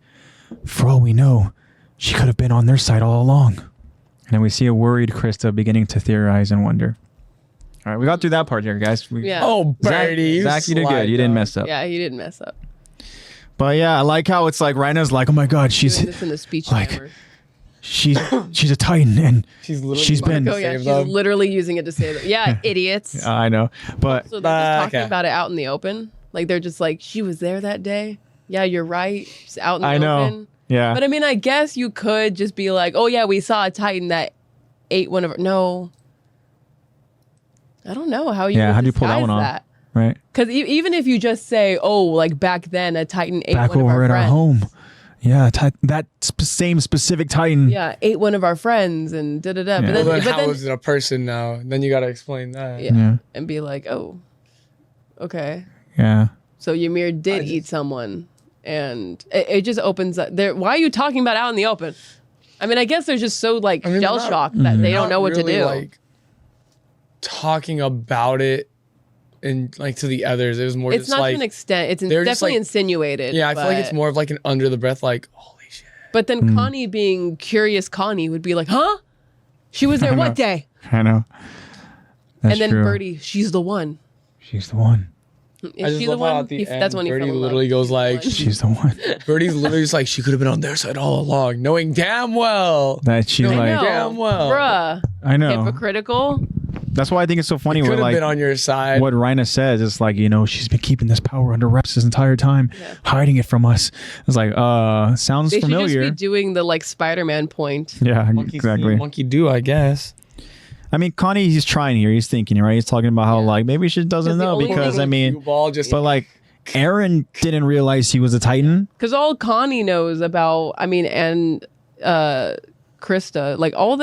For all we know, she could have been on their side all along. And then we see a worried Krista beginning to theorize and wonder. All right, we got through that part here, guys. Yeah. Oh, Birdie. Zach, you did good. You didn't mess up. Yeah, he didn't mess up. But yeah, I like how it's like Rhina's like, oh my God, she's Doing this in the speech like, timer. she's a Titan, and she's been. Oh yeah, she's literally using it to say that. Yeah, idiots. I know, but So they're just talking about it out in the open. Like they're just like, she was there that day. Yeah, you're right. She's out in the open. Yeah. But I mean, I guess you could just be like, oh yeah, we saw a Titan that ate one of our. No. I don't know how you. Yeah, would how do you pull that disguise one off? Right. Because even if you just say, oh, like back then a Titan ate Back one of over our at friends. our home. Yeah, that same specific Titan. Yeah, ate one of our friends and da da da. Yeah. But Well, then, then how is it a person now? Then you got to explain that. yeah, and be like, oh, okay. Yeah. So Ymir did eat someone, and it just opens up. There, why are you talking about out in the open? I mean, I guess they're just so like shell shocked that they don't know what to do. Like, talking about it and like to the others, it was more. It's just not like, to an extent. It's they're just, definitely like- insinuated. Yeah, I feel like it's more of like an under the breath, like holy shit. But then Connie, being curious, Connie would be like, "Huh? She was there what day?" I know. That's And then true. Birdie, she's the one. She's the one. Is she the one? That's when he Birdie fell in love. literally goes like, She's the one. Birdie's literally just like, she could have been on their side all along, knowing damn well. That she's I like. know, damn well. bruh. I know. Hypocritical. That's why I think it's so funny. Could Where have like been on your side. what Rhina says is like, she's been keeping this power under wraps this entire time, hiding it from us. It's like, sounds They familiar. should just be doing the like Spider-Man point. Yeah, Monkey exactly. see, monkey do, I guess. I mean, Connie, he's trying here. He's thinking, right? He's talking about how like maybe she doesn't 'Cause the know only because thing- I mean, Cue ball just but like Aaron didn't realize he was a Titan. Because all Connie knows about, and Krista, like all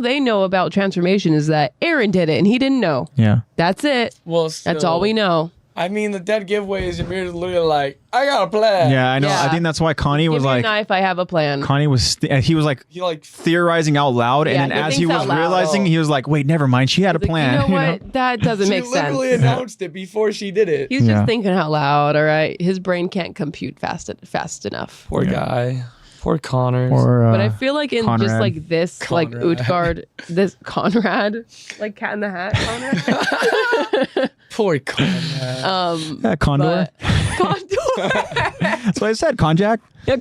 they know about transformation is that Aaron did it and he didn't know. Yeah. That's it. well, That's all we know. I mean, the dead giveaway is Ymir's literally like, I got a plan. Yeah, I know. Yeah. I think that's why Connie Give was me a like, knife. I have a plan. Connie was, he was like He like theorizing out loud, Yeah, and then he as he thinks was out loud. realizing, he was like, wait, never mind. She had a Like, plan. you know what? That doesn't she make sense. literally announced it before she did it. He's Yeah. just thinking out loud. All right, his brain can't compute fast enough. Poor guy. Poor Connors. Or, But I feel like in just Conrad. like this, like Conrad. Utgard, this Conrad, like Cat in the Hat, Conrad. Poor Conrad. yeah, Condor. But Condor. That's what I said. Konjac. Yeah,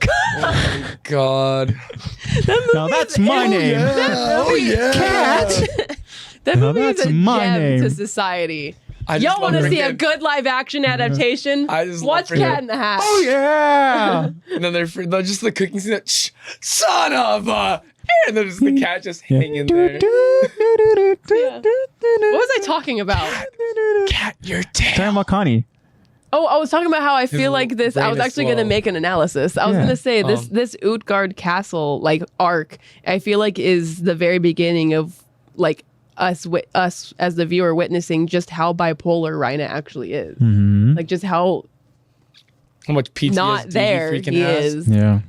God. No, that's my name. Oh yeah. Cat. That No, movie is that's a my gem name. to society. I just Y'all want to love see a freaking- good live action adaptation? I just Watch love Cat in the Hat. Oh yeah. And then they're just the cooking scene. Shh, son of a. And then just the cat just hanging there. What was I talking about? Cat, your tail. Talking about Connie. Oh, I was talking about how I feel like this. I brain was is actually going to slow. make an analysis. I was Yeah. going to say this Utgard castle like arc. I feel like is the very beginning of like us as the viewer witnessing just how bipolar Rhina actually is. Mm-hmm. Like just how How much PTSD not there freaking he has. is Yeah.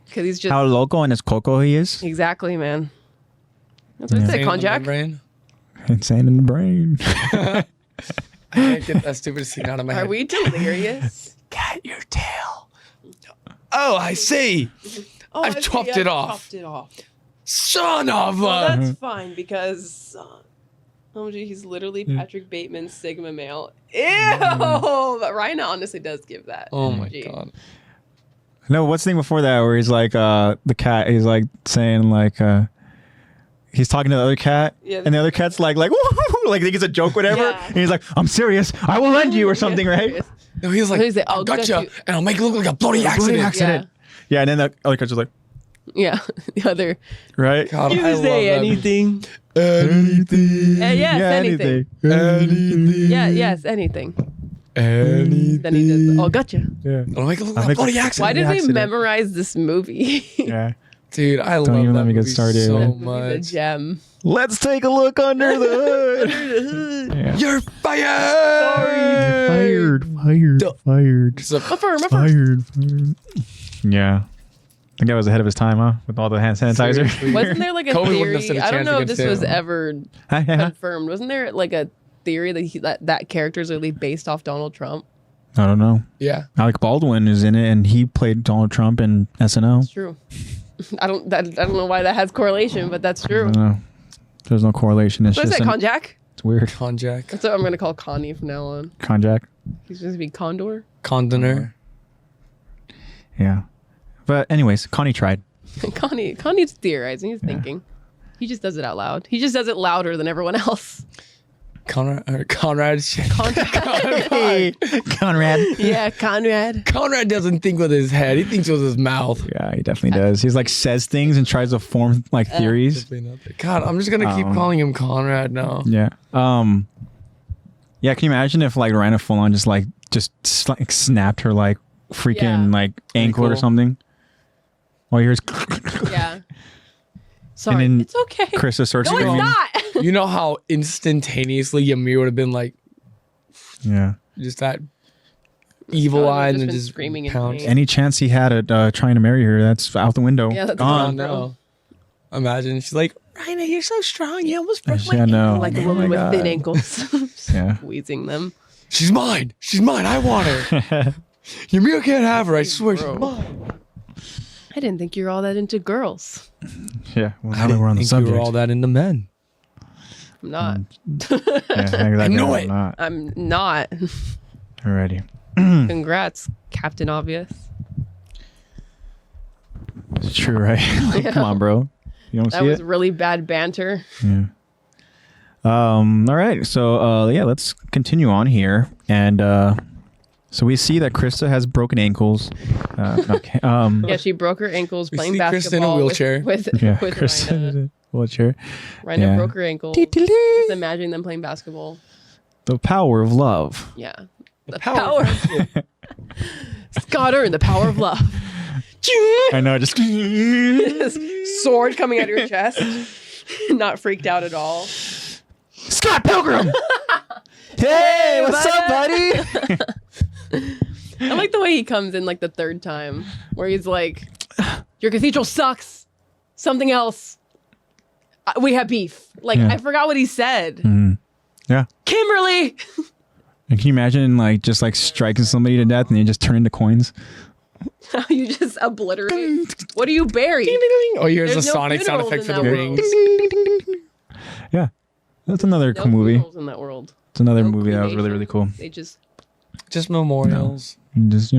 because he's just How loco and as coco he is. exactly, man. That's what I said, Insane in the Konjac. brain. Insane in the brain. I can't get that stupid scene out of my Are head. we delirious? Cat, your tail. Oh, I see. Oh, I've chopped it off. Chopped it off. Son of Well, a. that's fine because oh gee, he's literally Patrick Bateman's Sigma male. Ew! But Ryan honestly does give that. Oh my Gee. god. No, what's the thing before that where he's like the cat? He's like saying like he's talking to the other cat, Yeah, and the other cat's like like think it's a joke, whatever. Yeah. And he's like, "I'm serious. I will end you," or something, Yeah, right? serious. No, he's like, He's like, I'll I'll gotcha, gut you. and I'll make it look like a bloody Bloody accident. accident. Yeah, and then the other cat's just like, Yeah, the other. right? God, You I love say that. anything. Anything. Yes, anything. Anything. Yeah, yes, anything. Anything. Then he does. Oh, gotcha. Yeah. I'll make it look I'll like a make bloody it- accident. Why did we accident. memorize this movie? Yeah. Dude, I love even that let me get movie started. so That Movie's a much. gem. Let's take a look under the hood. Yeah. You're fired. Fired. So, Fired. Yeah. That guy was ahead of his time, huh? With all the hand sanitizer. seriously. Wasn't there like a COVID wouldn't have stood theory? a I don't chance know if against this was him. ever confirmed. Wasn't there like a theory that that character is really based off Donald Trump? I don't know. yeah. Alec Baldwin is in it, and he played Donald Trump in SNL. It's true. I don't know why that has correlation, but that's I true. don't know. There's no correlation. It's What is just that, Konjac? it's weird. Konjac. That's what I'm gonna call Connie from now on. Konjac. He's supposed to be Condor. Condoner. Yeah. But anyways, Connie tried. Connie's theorizing. He's thinking. He just does it out loud. He just does it louder than everyone else. Conrad. Hey, Conrad. Yeah, Conrad. Conrad doesn't think with his head. He thinks with his mouth. Yeah, he definitely does. He's like says things and tries to form like theories. God, I'm just gonna keep calling him Conrad now. Yeah. Yeah. Can you imagine if like Rhina full on just like snapped her like freaking Yeah. like ankle or Ankle. something? All you hear is Yeah. Sorry. then It's okay. Krista starts No, it's screaming. not. You know how instantaneously Ymir would have been like Yeah. just that evil Probably eye and just then been just screaming in pounce. pain. Any chance he had at trying to marry her, that's out the window. Yeah, that's Oh gone. no! Imagine she's like, Rhina, you're so strong. You almost broke my Yeah, no. Like a Oh woman my with thin God. ankles. Yeah. Squeezing them. She's mine. She's mine. I want her. Ymir can't have her. I swear she's Bro. mine. I didn't think you're all that into girls. Yeah. Well, now that we're on the think you subject. were all that into men. I'm not. Yeah, exactly. I know I'm it. not. I'm not. Alrighty. Congrats, Captain Obvious. It's true, right? Like, come on, bro. You don't That see was it? really bad banter. Yeah. All right. So yeah, let's continue on here. And so we see that Krista has broken ankles. Okay. Yeah, she broke her ankles We playing see Krista in a basketball wheelchair. with Yeah, with Krista Rhina. in a wheelchair. Rhina Yeah. broke her ankle. Just imagining them playing basketball. The power of love. Yeah. The power power. Scott Earn, the power of love. I know. Just Sword coming out of your chest. Not freaked out at all. Scott Pilgrim. Hey, what's up, buddy? I like the way he comes in like the third time, where he's like, "Your cathedral sucks. Something else. We have beef." Like Yeah. I forgot what he said. Yeah. Kimberly. And can you imagine like just like striking somebody to death and they just turn into coins? You just obliterate. What do you bury? Oh, here's There's a no sonic sound funerals effect for in the that rings. world. Yeah. That's another No cool movie. funerals in that world. It's another No movie that was really, cremation. really cool. They just Just memorials. And just,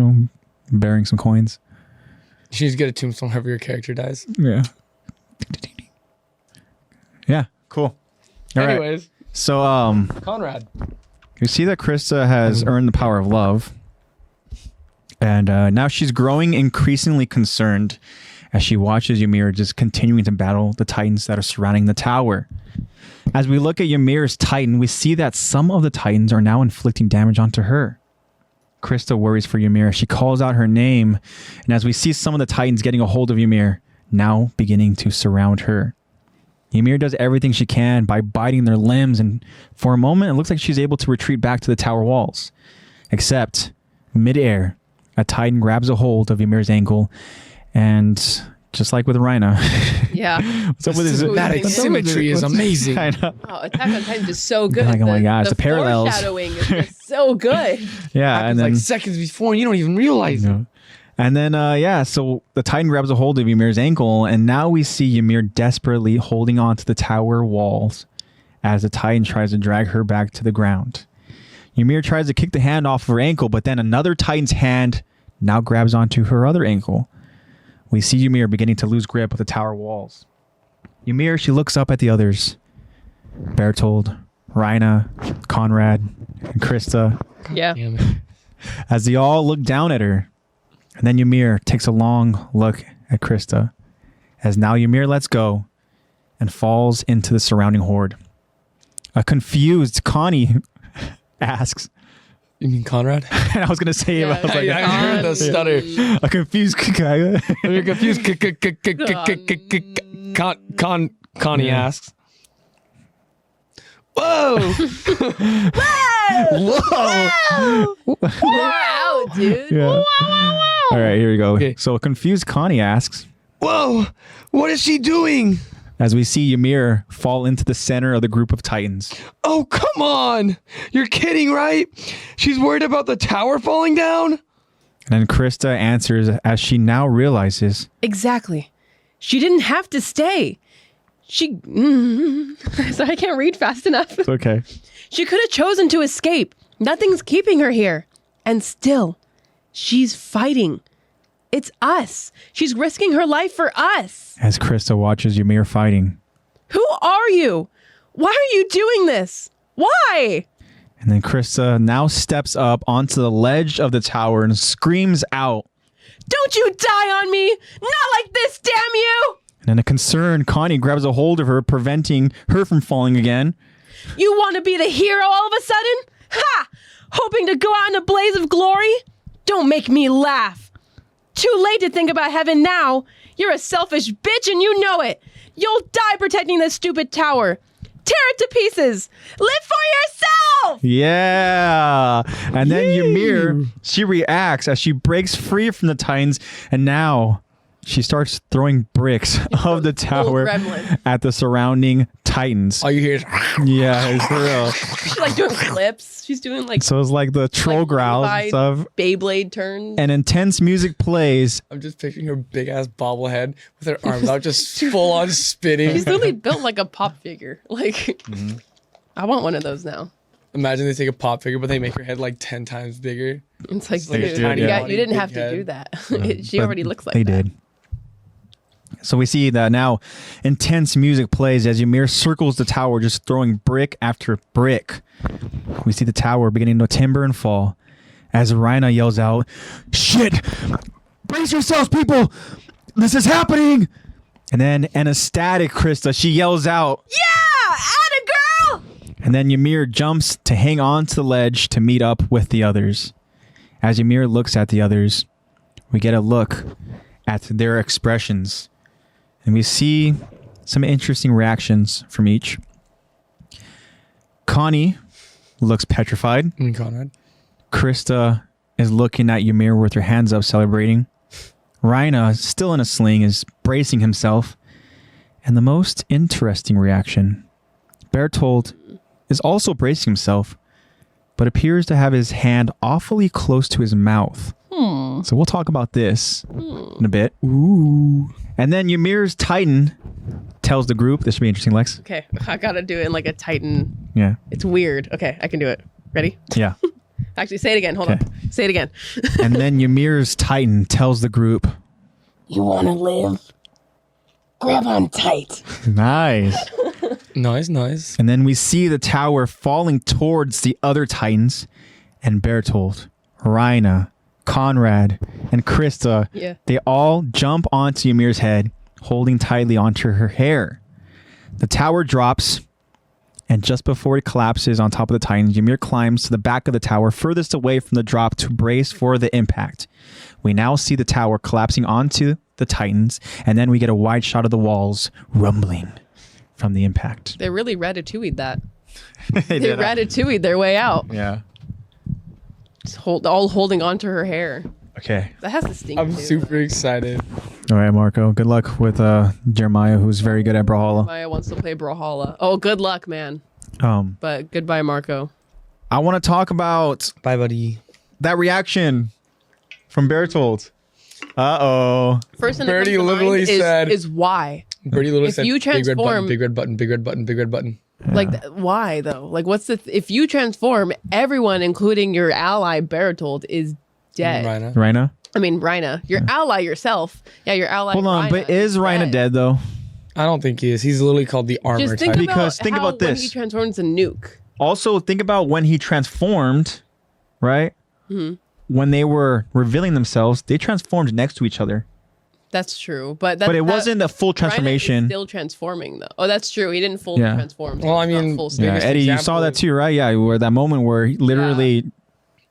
bearing some coins. You should just get a tombstone whenever your character dies. Yeah. Yeah. Cool. All right. Anyways, So, Conrad. you see that Krista has earned the power of love. And now she's growing increasingly concerned as she watches Ymir just continuing to battle the titans that are surrounding the tower. As we look at Ymir's titan, we see that some of the titans are now inflicting damage onto her. Krista worries for Ymir. She calls out her name. And as we see some of the titans getting a hold of Ymir, now beginning to surround her. Ymir does everything she can by biting their limbs, and for a moment, it looks like she's able to retreat back to the tower walls. Except, midair, a titan grabs a hold of Ymir's ankle, and just like with Rhina, yeah. what's up with his Thematic What's up symmetry is amazing. I know. Oh, Attack on Titan is so good. Like, oh my gosh, the parallels. foreshadowing is just so good. Yeah, Happens and then like seconds before and you don't even realize it. and And then, so the Titan grabs a hold of Ymir's ankle, and now we see Ymir desperately holding on to the tower walls as the Titan tries to drag her back to the ground. Ymir tries to kick the hand off of her ankle, but then another Titan's hand now grabs onto her other ankle. We see Ymir beginning to lose grip of the tower walls. Ymir, she looks up at the others. Bertold, Rhina, Conrad, and Krista. Yeah. Damn it. As they all look down at her. And then Ymir takes a long look at Krista. As now Ymir lets go and falls into the surrounding horde. A confused Connie asks. You mean Conrad? And I was going to say it, but I was like, I heard the stutter. a confused You're confused. Connie asks. Whoa! Whoa! Far out, dude. Yeah. All right, here we go. Okay. So a confused Connie asks, Whoa! What is she doing? as we see Ymir fall into the center of the group of Titans. Oh, come on! You're kidding, right? She's worried about the tower falling down? And then Krista answers as she now realizes, Exactly. She didn't have to stay. Sorry, I can't read fast enough. it's okay. She could have chosen to escape. Nothing's keeping her here. And still, she's fighting. It's us. She's risking her life for us. As Krista watches Ymir fighting. Who are you? Why are you doing this? Why? And then Krista now steps up onto the ledge of the tower and screams out. Don't you die on me! Not like this, damn you! And then a concerned Connie grabs a hold of her, preventing her from falling again. You want to be the hero all of a sudden? Ha! Hoping to go out in a blaze of glory? Don't make me laugh. Too late to think about heaven now. You're a selfish bitch and you know it. You'll die protecting this stupid tower. Tear it to pieces. Live for yourself! Yeah. And then Ymir, she reacts as she breaks free from the Titans, and now she starts throwing bricks of the tower gremlin. at the surrounding Titans. All you hear is... Yeah, it's for real. She's like doing flips. She's doing like, So it's like the troll like growls and Levi stuff. Beyblade turns. And intense music plays. I'm just picturing her big-ass bobblehead with her arms out, just full-on spinning. She's literally built like a pop figure. Like, I want one of those now. Imagine they take a pop figure, but they make her head like 10 times bigger. It's like, like a dude, tiny you body, didn't big have to head. do that. She But already looks like they that. did. So we see that now intense music plays as Ymir circles the tower, just throwing brick after brick. We see the tower beginning to timber and fall as Rhina yells out, "Shit! Brace yourselves, people! This is happening!" And then an ecstatic Krista, she yells out, Yeah! Atta girl! and then Ymir jumps to hang on to the ledge to meet up with the others. As Ymir looks at the others, we get a look at their expressions. And we see some interesting reactions from each. Connie looks petrified. I mean, Conrad. Krista is looking at Ymir with her hands up, celebrating. Rhina, still in a sling, is bracing himself. And the most interesting reaction, Bertold is also bracing himself, but appears to have his hand awfully close to his mouth. So we'll talk about this in a bit. Ooh. And then Ymir's Titan tells the group, this should be interesting, Lex. Okay, I gotta do it in like a Titan. Yeah. It's weird. Okay, I can do it. Ready? Yeah. Actually, say it again. Hold Okay. on. Say it again. And then Ymir's Titan tells the group, You want to live? Grab on tight. nice. Nice. And then we see the tower falling towards the other Titans, and Bertold, Rhina, Conrad, and Krista, Yeah. they all jump onto Ymir's head, holding tightly onto her hair. The tower drops, and just before it collapses on top of the Titans, Ymir climbs to the back of the tower, furthest away from the drop to brace for the impact. We now see the tower collapsing onto the Titans, and then we get a wide shot of the walls rumbling from the impact. They really ratatouille'd that. They They ratatouille'd their way out. Yeah. Just all holding onto her hair. Okay. That has to stink. I'm too. super excited. All right, Marco. Good luck with Jeremiah, who's very good at Brawlhalla. Maya wants to play Brawlhalla. Oh, good luck, man. But goodbye, Marco. I want to talk about Bye, buddy. that reaction from Bertold. First thing Birdie that comes to literally mind said- is why. Birdie literally If said, you big red button, transform- big red button, big red button, big red button. Like, why though? Like, what's the? If you transform, everyone, including your ally Bertold, is dead. Rhina. Rhina? I mean, Rhina, your ally yourself. Yeah, your ally. Hold on, Rhina but is Rhina dead though? I don't think he is. He's literally called the armor Just think type. about Because think how about when this. he transforms a nuke. Also, think about when he transformed, right? Mm-hmm. When they were revealing themselves, they transformed next to each other. That's true, but But it wasn't a full Rhina transformation. is still transforming though. Oh, that's true. He didn't fully Yeah. transform. so Well, I it's not mean, full Yeah, biggest Eddie, you example saw that is- too, right? Yeah, where that moment where he literally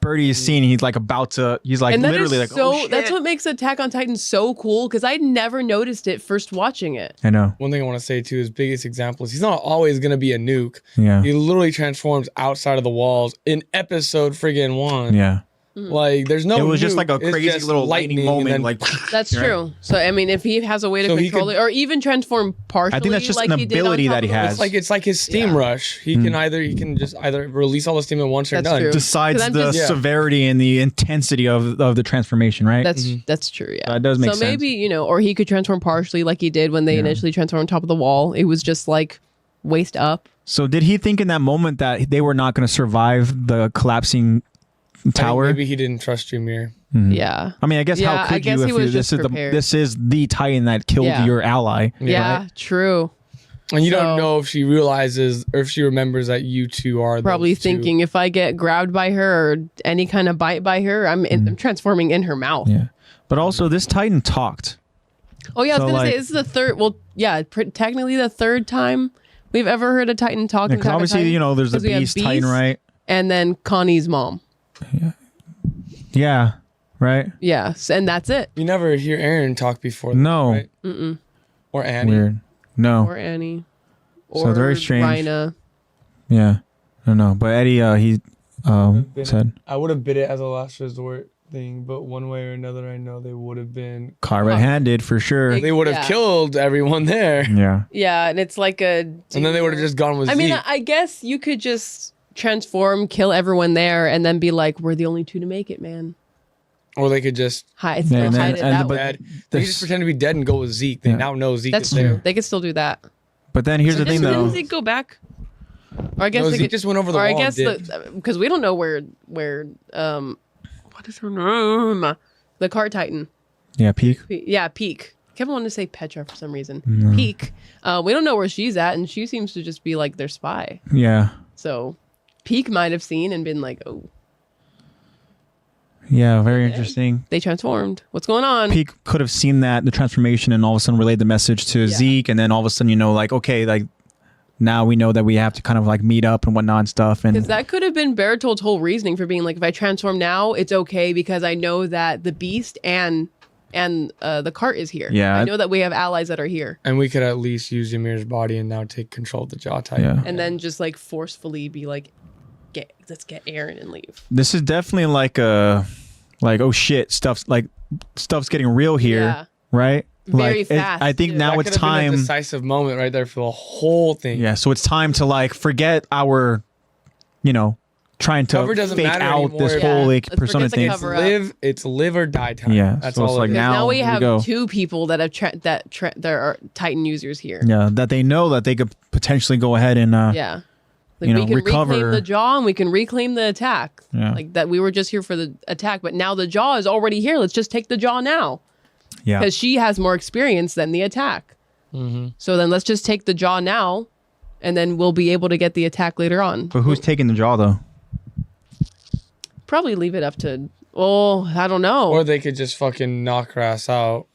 Birdie is seeing, he's like about to, he's like and that literally is like, so. oh shit. That's what makes Attack on Titan so cool because I never noticed it first watching it. I know. One thing I want to say too, his biggest example is he's not always going to be a nuke. Yeah. He literally transforms outside of the walls in episode friggin' 1. Yeah. Like, there's no It was just nuke. like a It's crazy just little lightning moment. and then- Like, That's Right. true. So I mean, if he has a way to So he control could- it, or even transform partially, I think that's just like an he did on ability top that of he the has. wall. it's like his steam rush. He can just either release all the steam at once or That's done. true. decides 'Cause I'm the just- Yeah. severity and the intensity of the transformation, right? That's true. Yeah, That does make so sense. maybe or he could transform partially, like he did when they initially transformed on top of the wall. It was just like waist up. So did he think in that moment that they were not going to survive the collapsing I think tower? maybe he didn't trust Ymir. Yeah. I mean, I guess Yeah, how I could guess you he if was you, this just is prepared. this is the Titan that killed Yeah. your ally? Yeah. True. And you So- don't know if she realizes or if she remembers that you two are Probably those two. thinking if I get grabbed by her or any kind of bite by her, I'm transforming in her mouth. Yeah. But also, this Titan talked. Oh yeah, I was So, gonna say like- this is the third. Well, yeah, technically the third time we've ever heard a Titan talk. in Because Attack on obviously, Titan. there's a 'Cause we have beast Titan, right? And then Connie's mom. Yeah. Right. Yes, and that's it. You never hear Aaron talk before. This, No. Right? Or Annie. Weird. No. Or Annie. So Or very strange. Rhina. Yeah. I don't know. But Eddie, he said I would have bid it as a last resort thing, but one way or another, I know they would have been. caught red-handed for sure. Like- They would have Yeah. killed everyone there, Yeah. Yeah, and it's like a. and then they would have just gone with I mean, Zeke. I guess you could just transform, kill everyone there, and then be like, "We're the only two to make it, man." Or they could just Hide, Yeah, and hide then- it and that the- way. dead. They could just pretend to be dead and go with Zeke. They Yeah. now know Zeke That's is there. true. They could still do that. But then here's the thing, Didn't though. Zeke go back? Or I guess No, they Zeke could, just went over the or I wall guess and because we don't know where what is her name? The Cart Titan. Yeah, peak. Yeah, Peak. Kevin wanted to say Petra for some reason. Peak. We don't know where she's at, and she seems to just be like their spy. Yeah. So Peak might have seen and been like, "Oh, Yeah, very interesting. they transformed. What's going on?" Peak could have seen that, the transformation, and all of a sudden relayed the message to Zeke, and then all of a sudden, like, okay, like, now we know that we have to kind of like meet up and whatnot and stuff. And Because that could have been Bertold's whole reasoning for being like, if I transform now, it's okay because I know that the beast and the cart is here. Yeah. I know that we have allies that are here. And we could at least use Ymir's body and now take control of the Jaw Titan. Yeah. And then just like forcefully be like, let's get Aaron and leave. this is definitely like oh shit, stuff's getting real here, Yeah. right? Very like, fast, I think too. now That it's could have been a time. decisive moment right there for the whole thing. Yeah, so it's time to like forget our, trying to Cover doesn't fake matter out anymore. this Yeah. whole like Let's persona forget the thing. cover up. It's live or die time. Yeah, That's so it's all like it is. now- Now we here we have go. two people that have there are Titan users here. Yeah, that they know that they could potentially go ahead and Yeah. You know, we can recover. reclaim the jaw and we can reclaim the attack. Yeah. Like that we were just here for the attack, but now the jaw is already here. Let's just take the jaw now. yeah. Because she has more experience than the attack. So then let's just take the jaw now and then we'll be able to get the attack later on. But who's taking the jaw though? Probably leave it up to, I don't know. Or they could just fucking knock her ass out.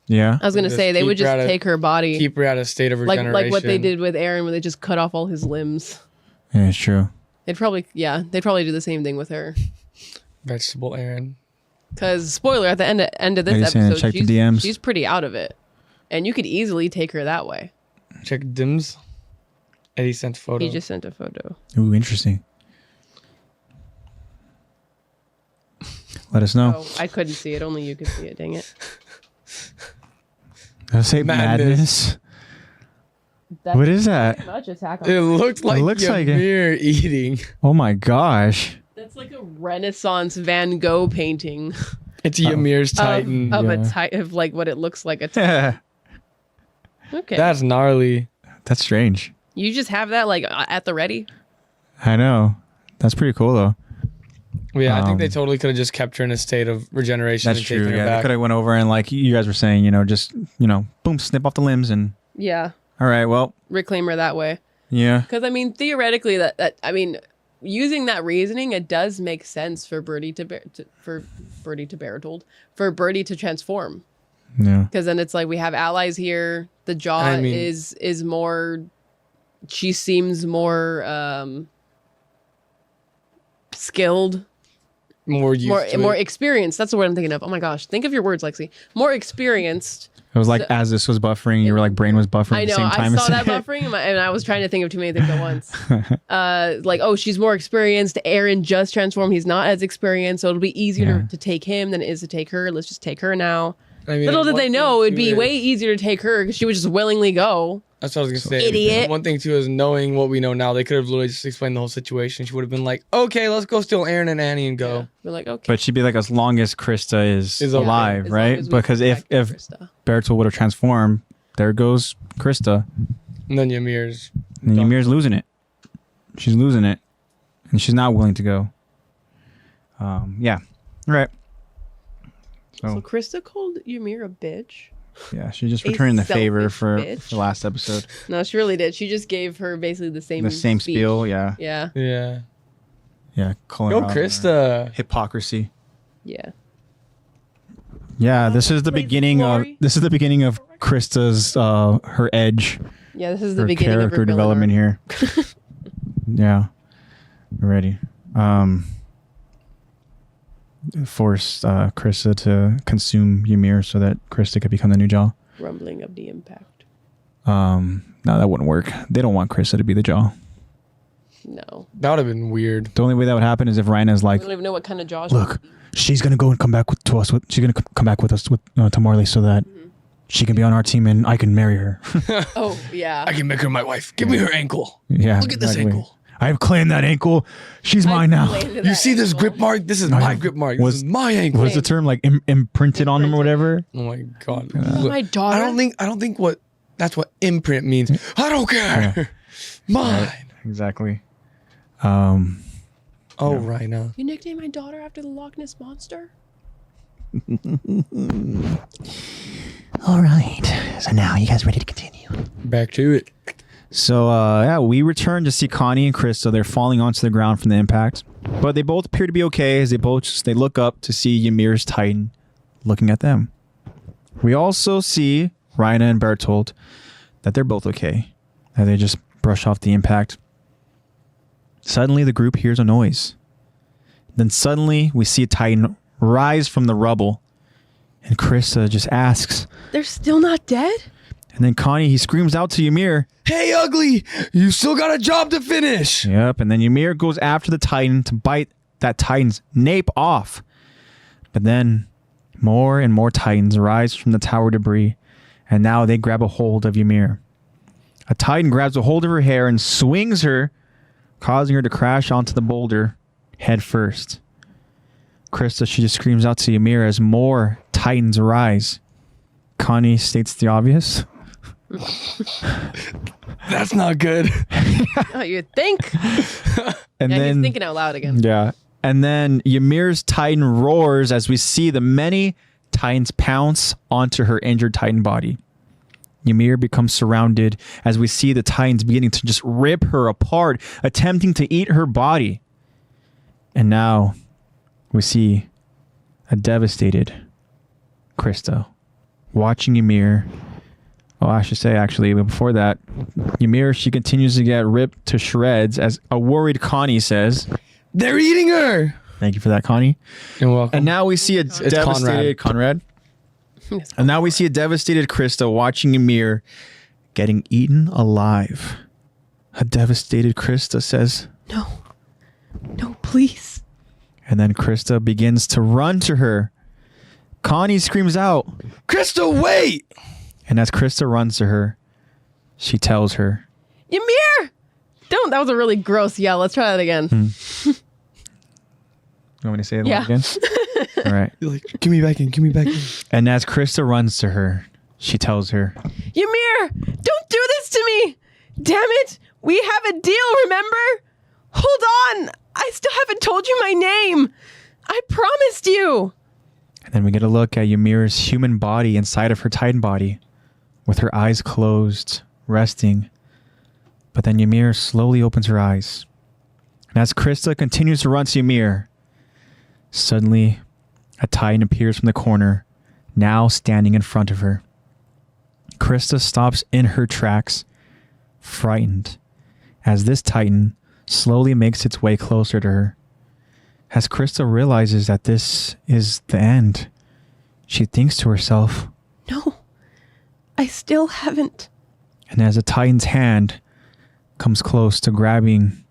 Yeah. I was going to just say they would keep her just at a- take her body. Keep her at a state of regeneration. like what they did with Aaron when they just cut off all his limbs. Yeah, it's true. They'd probably do the same thing with her. Vegetable Aaron. Because spoiler, at the end of this Eddie's saying episode, check the DMs. she's pretty out of it, and you could easily take her that way. Check Dims. Eddie sent a photo. He just sent a photo. Ooh, interesting. Let us know. Oh, I couldn't see it. Only you could see it. Dang it. Did I say madness? That's What is that? pretty much Attack on It Titan. looks like it. Ymir eating. Oh my gosh. That's like a Renaissance Van Gogh painting. It's Ymir's Titan. Of a Titan, of like what it looks like a Titan. Yeah. Okay. That's gnarly. That's strange. You just have that like at the ready. I know. That's pretty cool though. Yeah, I think they totally could have just kept her in a state of regeneration That's and true. taken her Yeah, they back. could have went over and like you guys were saying, just boom, snip off the limbs and Yeah. all right, well, Reclaim her that way. yeah. Because I mean, theoretically, using that reasoning, it does make sense for Birdie to transform. Yeah. Because then it's like we have allies here. The jaw is more. She seems more skilled, more experienced. That's the word I'm thinking of. Oh my gosh, think of your words, Lexi. More experienced. It was like as this was buffering, you were like brain was buffering I at the know. same time. I saw that buffering, and I was trying to think of too many things at once. Like, oh, she's more experienced. Aaron just transformed. He's not as experienced, so it'll be easier to take him than it is to take her. Let's just take her now. I mean, Little did they know it'd be way easier to take her because she would just willingly go. That's what I was gonna say. Idiot. One thing too is knowing what we know now. They could have literally just explained the whole situation. She would have been like, "Okay, let's go steal Aaron and Annie and go." Yeah. We're like, okay. But she'd be like as long as Krista is alive, As long right? as we Because if protect Krista. Bertel would have transformed, there goes Krista. And then Ymir's. And Ymir's losing it. She's losing it. And she's not willing to go. Yeah. Right. So Krista called Ymir a bitch. Yeah, she just returned the favor for bitch. the last episode. No, she really did. She just gave her basically the same The same speech. spiel, yeah. Yeah. Yeah. Yeah. Calling Go her out on her Krista. hypocrisy. Yeah. Yeah, this is the Please, beginning glory. of Krista's her edge. Yeah, this is the Her beginning of character her development villain here. Yeah. Ready. Force Krista to consume Ymir so that Krista could become the new Jaw. arc. Rumbling of the impact. No, that wouldn't work. They don't want Krista to be the Jaw. No. That would have been weird. The only way that would happen is if Rhina's I like, don't even know what kind of jaw. look, she's gonna go and come back to us. She's gonna come back with us to Marley so that she can be on our team and I can marry her. Oh yeah. I can make her my wife. Give me her ankle. Yeah. Look at this ankle. I've claimed that ankle. She's mine now. You see this grip mark? This is my grip mark. This is my ankle. What's the term, like imprinted on them or whatever? Oh my god. My daughter. I don't think that's what imprint means. I don't care. Yeah. Mine. Right, exactly. Oh, right now. You nicknamed my daughter after the Loch Ness monster? All right. So now, you guys ready to continue? Back to it. So yeah, we return to see Connie and Krista. They're falling onto the ground from the impact, but they both appear to be okay as they look up to see Ymir's Titan looking at them. We also see Rhina and Bertold that they're both okay, that they just brush off the impact. Suddenly, the group hears a noise. Then suddenly, we see a Titan rise from the rubble, and Krista just asks. They're still not dead? And then he screams out to Ymir, Hey, ugly! You still got a job to finish! Yep, and then Ymir goes after the Titan to bite that Titan's nape off. But then more and more Titans rise from the tower debris, and now they grab a hold of Ymir. A Titan grabs a hold of her hair and swings her, causing her to crash onto the boulder head first. Krista, she just screams out to Ymir as more Titans rise. Connie states the obvious. That's not good. Oh, you'd think. And Yeah, then he's thinking out loud again. yeah. And then Ymir's Titan roars as we see the many Titans pounce onto her injured Titan body. Ymir becomes surrounded as we see the Titans beginning to just rip her apart, attempting to eat her body. And now we see a devastated Krista watching Ymir. Oh, I should say actually, but before that, Ymir, she continues to get ripped to shreds as a worried Connie says, They're eating her! thank you for that, Connie. You're welcome. And now we see a devastated Conrad. And now we see a devastated Krista watching Ymir getting eaten alive. A devastated Krista says, No, please. and then Krista begins to run to her. Connie screams out, Krista, wait! and as Krista runs to her, she tells her, Ymir! Don't. That was a really gross yell. Let's try that again. You want me to say it Yeah. again? All right. You're like, give me back in, give me back in. And as Krista runs to her, she tells her, Ymir, don't do this to me. Damn it. We have a deal, remember? Hold on. I still haven't told you my name. I promised you. and then we get a look at Ymir's human body inside of her Titan body, with her eyes closed, resting. But then Ymir slowly opens her eyes. And as Krista continues to run to Ymir, suddenly a Titan appears from the corner, now standing in front of her. Krista stops in her tracks, frightened, as this Titan slowly makes its way closer to her. As Krista realizes that this is the end, she thinks to herself, No, I still haven't. and as the Titan's hand comes close to grabbing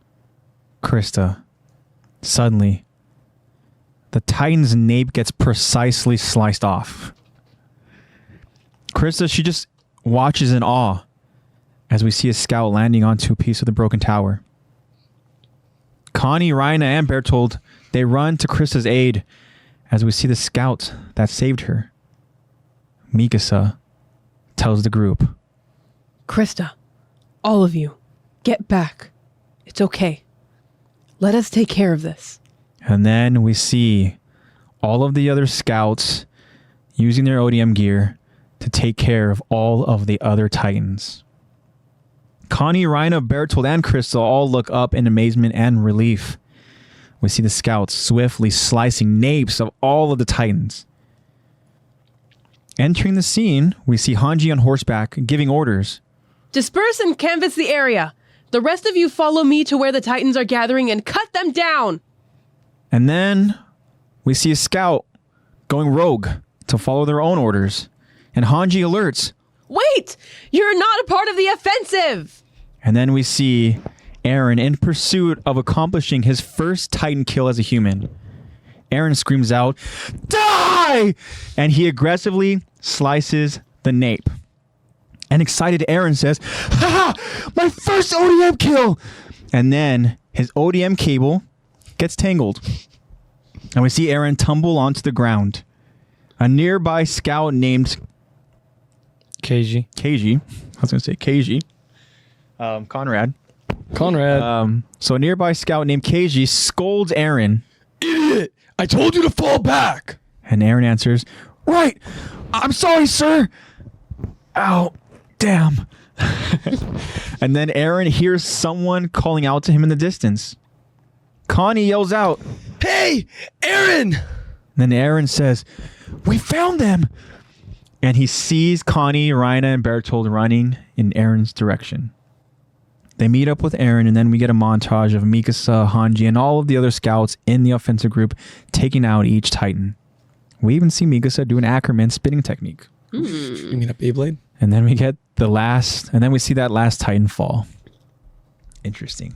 Krista, suddenly the Titan's nape gets precisely sliced off. Krista, she just watches in awe as we see a scout landing onto a piece of the broken tower. Connie, Raina, and Bertold, they run to Krista's aid as we see the scout that saved her. Mikasa tells the group, Krista, all of you, get back. It's okay. Let us take care of this. and then we see all of the other scouts using their ODM gear to take care of all of the other Titans. Connie, Raina, Bertold, and Krista all look up in amazement and relief. We see the scouts swiftly slicing napes of all of the Titans. Entering the scene, we see Hanji on horseback giving orders. Disperse and canvass the area. The rest of you follow me to where the Titans are gathering and cut them down. And then we see a scout going rogue to follow their own orders. And Hanji alerts. Wait! You're not a part of the offensive! And then we see Eren in pursuit of accomplishing his first Titan kill as a human. Eren screams out, "Die!" And he aggressively slices the nape. An excited Eren says, "Ha! My first ODM kill!" And then his ODM cable gets tangled. And we see Eren tumble onto the ground. A nearby scout named KG. Keiji, I was going to say Keiji, Conrad. So a nearby scout named Keiji scolds Eren. Idiot! I told you to fall back! And Eren answers, "Right! I'm sorry, sir!" Ow. Damn. And then Eren hears someone calling out to him in the distance. Connie yells out, Hey! Eren! Then Eren says, "We found them!" And he sees Connie, Raina, and Bertold running in Eren's direction. They meet up with Eren, and then we get a montage of Mikasa, Hanji, and all of the other scouts in the offensive group taking out each Titan. We even see Mikasa do an Ackerman spinning technique. You mean a Beyblade? And then we get we see that last Titan fall. Interesting.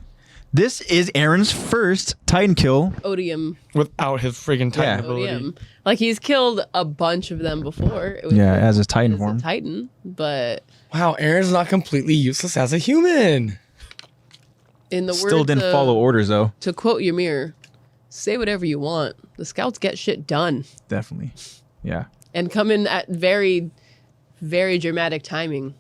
This is Eren's first Titan kill. Odium. Without his friggin' Titan ability. Odium. Like, he's killed a bunch of them before. It was As his Titan as a form. Titan, but Wow, Eren's not completely useless as a human. in the Still words didn't of- follow orders, though. To quote Ymir, say whatever you want. The scouts get shit done Definitely. Yeah. and come in at very, very dramatic timing.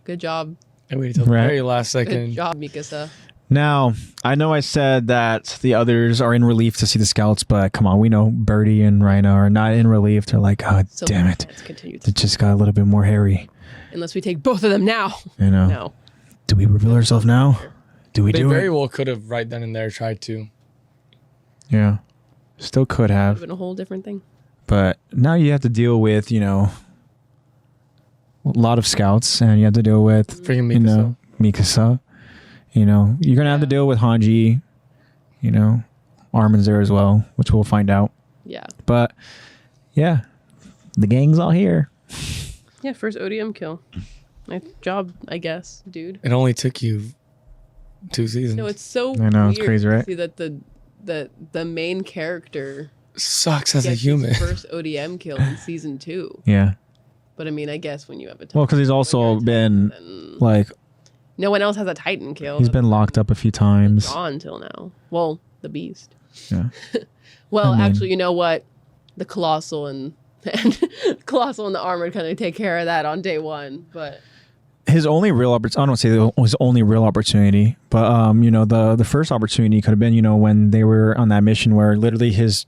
Good job. I waited till the Right. very last Good second. job, Mikasa. Now, I know I said that the others are in relief to see the scouts, but come on, we know Birdie and Rhino are not in relief. They're like, "God So damn it. let's continue. It just got a little bit more hairy." Unless we take both of them now. You know. No. Do we reveal ourselves now? Do we They do very it? well could have right then and there tried to. Yeah. Still could Would have. have been a whole different thing. But now you have to deal with, a lot of scouts, and you have to deal with, Friggin' Mikasa. Mikasa. You're going to have to deal with Hanji. Armin's there as well, which we'll find out. Yeah. But, yeah, the gang's all here. Yeah, first ODM kill. Nice job, I guess, dude. It only took you 2 seasons. No, it's so I know, it's weird crazy, to right? see that the main character Sucks as a gets human. his first ODM kill in season 2. Yeah. But I mean, I guess when you have a Well, because he's also been, then like, no one else has a Titan kill. he's been locked up a few times. gone till now. Well, the Beast. Yeah. Well, I mean- actually, you know what? the colossal and colossal and the armored kind of take care of that on day one. But his only real opportunity, I don't say his only real opportunity, but you know, the first opportunity could have been, you know, when they were on that mission where literally his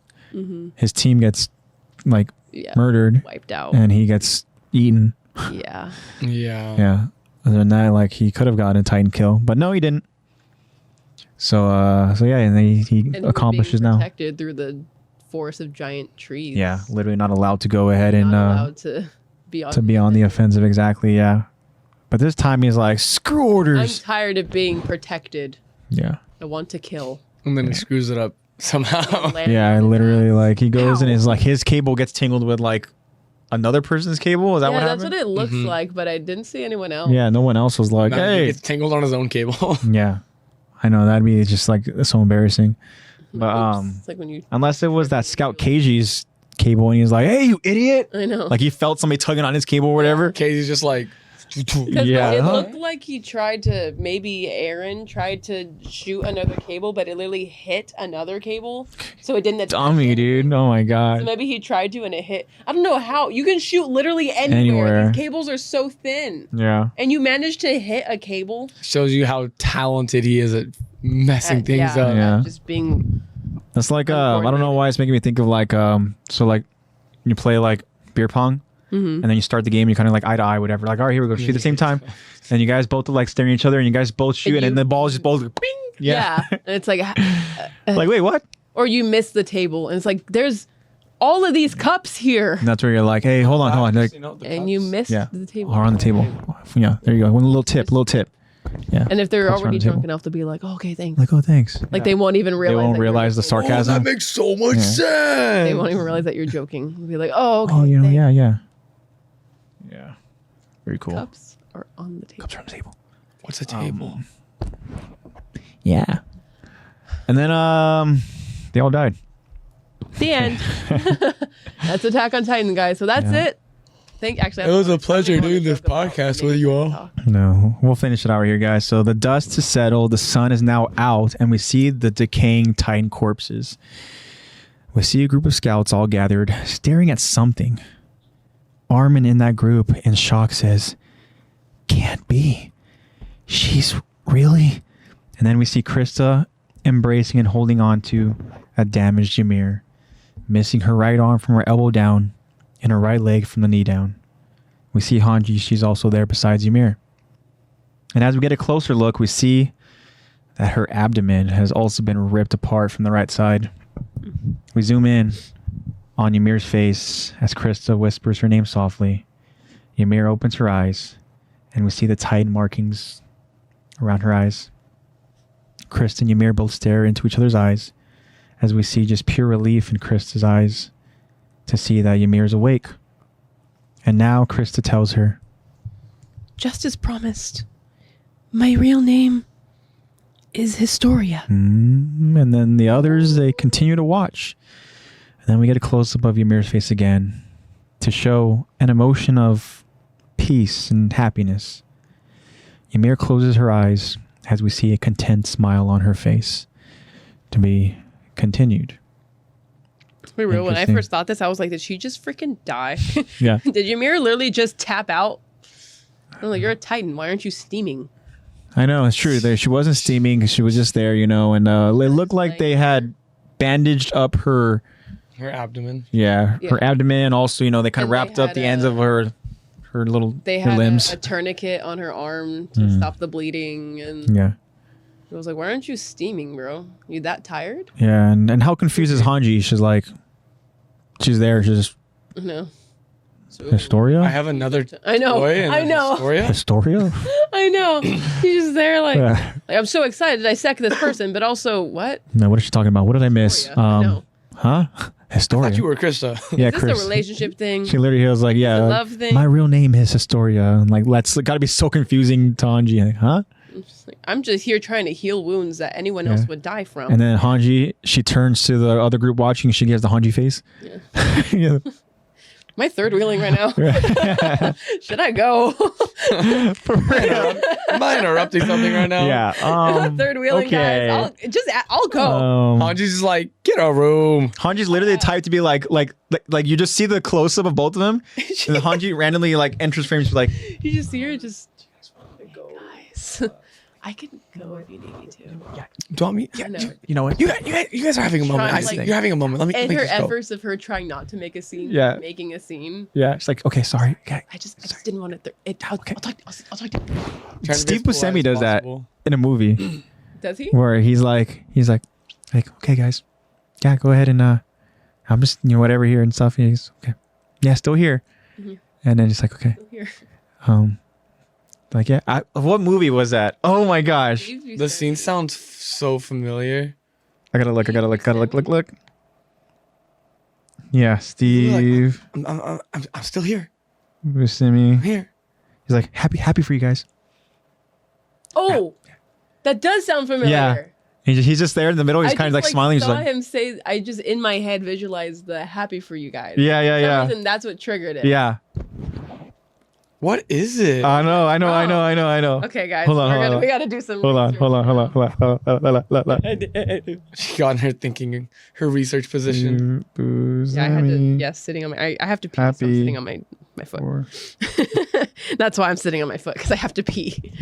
team gets like murdered, wiped out, and he gets eaten. Yeah. Yeah. Other than that, like, he could have gotten a Titan kill, but no, he didn't. So yeah, and he accomplishes now. Protected through the forest of giant trees. Yeah, literally not allowed to go ahead and not allowed to be on the offensive. Exactly. Yeah, but this time he's like, screw orders. I'm tired of being protected. Yeah. I want to kill. And then he screws it up somehow. Yeah, literally, like, he goes and his cable gets tangled with like another person's cable. Is that what happened? That's what it looks like, but I didn't see anyone else. Yeah, no one else was like, hey. He gets tangled on his own cable. Yeah, I know, that'd be just like so embarrassing. But it's like when you unless it was that Scout KG's cable and he's like, hey, you idiot. I know. Like, he felt somebody tugging on his cable or whatever. Casey's just like, Yeah. It looked like he tried to, maybe Aaron tried to shoot another cable, but it literally hit another cable. So it didn't. Dummy, dude. Oh my So God. maybe he tried to and it hit. I don't know how. You can shoot literally anywhere. These cables are so thin. Yeah. And you managed to hit a cable. shows you how talented he is at messing things up. Yeah. Just being. That's like, I don't know why it's making me think of like, so like you play like beer pong. And then you start the game, you kind of like eye to eye, whatever. Like, all right, here we go. Shoot at the same time. And you guys both are like staring at each other and you guys both shoot and the balls just both bing. Yeah. And it's like. Like, wait, what? Or you miss the table. And it's like, there's all of these cups here. And that's where you're like, hey, hold on. Like, And you missed the table. Or on the table. Yeah, there you go. One little tip. Yeah. And if they're Cups already around the drunk table. enough, they'll be like, oh, okay, thanks. Like, oh, thanks. Like they won't even They realize. won't realize the sarcasm. That makes so much sense. They won't even realize that you're joking. They'll be like, oh, okay. Oh, you know, thanks. yeah. Yeah. Very cool. Cups are on the table. Cups are on the table. What's a table? Yeah. And then they all died. The end. That's Attack on Titan, guys. So that's it. Actually, It was a pleasure doing this podcast with you all. No, we'll finish it out here, guys. So the dust has settled, the sun is now out, and we see the decaying Titan corpses. We see a group of scouts all gathered, staring at something. Armin in that group, in shock, says, "Can't be. She's really..." And then we see Krista embracing and holding on to a damaged Ymir, missing her right arm from her elbow down and her right leg from the knee down. We see Hanji, she's also there besides Ymir. And as we get a closer look, we see that her abdomen has also been ripped apart from the right side. We zoom in on Ymir's face as Krista whispers her name softly. Ymir opens her eyes, and we see the Titan markings around her eyes. Krista and Ymir both stare into each other's eyes as we see just pure relief in Krista's eyes to see that Ymir is awake. And now Krista tells her, Just as promised, my real name is Historia. and then the others, they continue to watch. And then we get a close-up of Ymir's face again to show an emotion of peace and happiness. Ymir closes her eyes as we see a content smile on her face. To be continued. Be real, when I Interesting. first thought this, I was like, did she just freaking die? Yeah. Did Ymir literally just tap out? I'm like, you're a Titan. Why aren't you steaming? I know, it's true. She wasn't steaming. She was just there, you know, and it looked like they had bandaged up her... Her abdomen. Yeah, her abdomen. Also, you know, they kind of And they wrapped up had the ends of her little They her had limbs. a tourniquet on her arm to stop the bleeding. And Yeah. I was like, why aren't you steaming, bro? You that tired? Yeah, and how confused is Hanji? She's like, she's there. She's just, No. Historia? I have another I know. toy in I know. Historia. Historia? I know. She's just there like, Yeah. like, I'm so excited to dissect this person, but also, what? No, what is she talking about? What did I miss? Historia. I know. Huh? I Historia. thought you were Krista. Yeah, Is this Chris. a relationship thing? She literally was like, yeah, a like, love thing? my real name is Historia. And like, gotta be so confusing to Hanji. Like, huh? I'm just here trying to heal wounds that anyone else would die from. And then Hanji, she turns to the other group watching. She gives the Hanji face. Yeah. Yeah. Am I third wheeling right now? Should I go? For real. Am I interrupting something right now? Yeah. I'm third wheeling, okay. guys. I'll go. Hanji's just like, get a room. Hanji's literally the type to be like you just see the close up of both of them, and then Hanji randomly like enters frames like, You just see her just. Guys, I can go if you need me to. Do you want me? Yeah, No. you know what? you guys are having a moment. Trying, like- You're having a moment. Let me And her just go. efforts of her trying not to make a scene, Yeah. making a scene. Yeah. She's like, okay, sorry. Okay. I just didn't want to. I'll talk to you. Trying to be Steve as polite Buscemi as does that possible. in a movie Does he? where he's like, okay, guys, yeah, go ahead and I'm just whatever here and stuff. And he's okay, yeah, still here, and then it's like okay, Here. like yeah, what movie was that? Oh my gosh, The scene sounds so familiar. I gotta look. Yeah, Steve I'm still here. Buscemi. I'm here. He's like happy for you guys. Oh, that does sound familiar. Yeah. He's just there in the middle. He's I kind of just, like smiling. He's saw like, him say. I just in my head visualized the happy for you guys. yeah, For some yeah, reason, that's what triggered it. yeah. What is it? I know. Okay, guys. Hold on. We gotta do some. Hold on. She got in her thinking, her research position. Yeah, I had to. Yes, sitting on my. I have to pee. So I'm Happy sitting on my foot. That's why I'm sitting on my foot because I have to pee.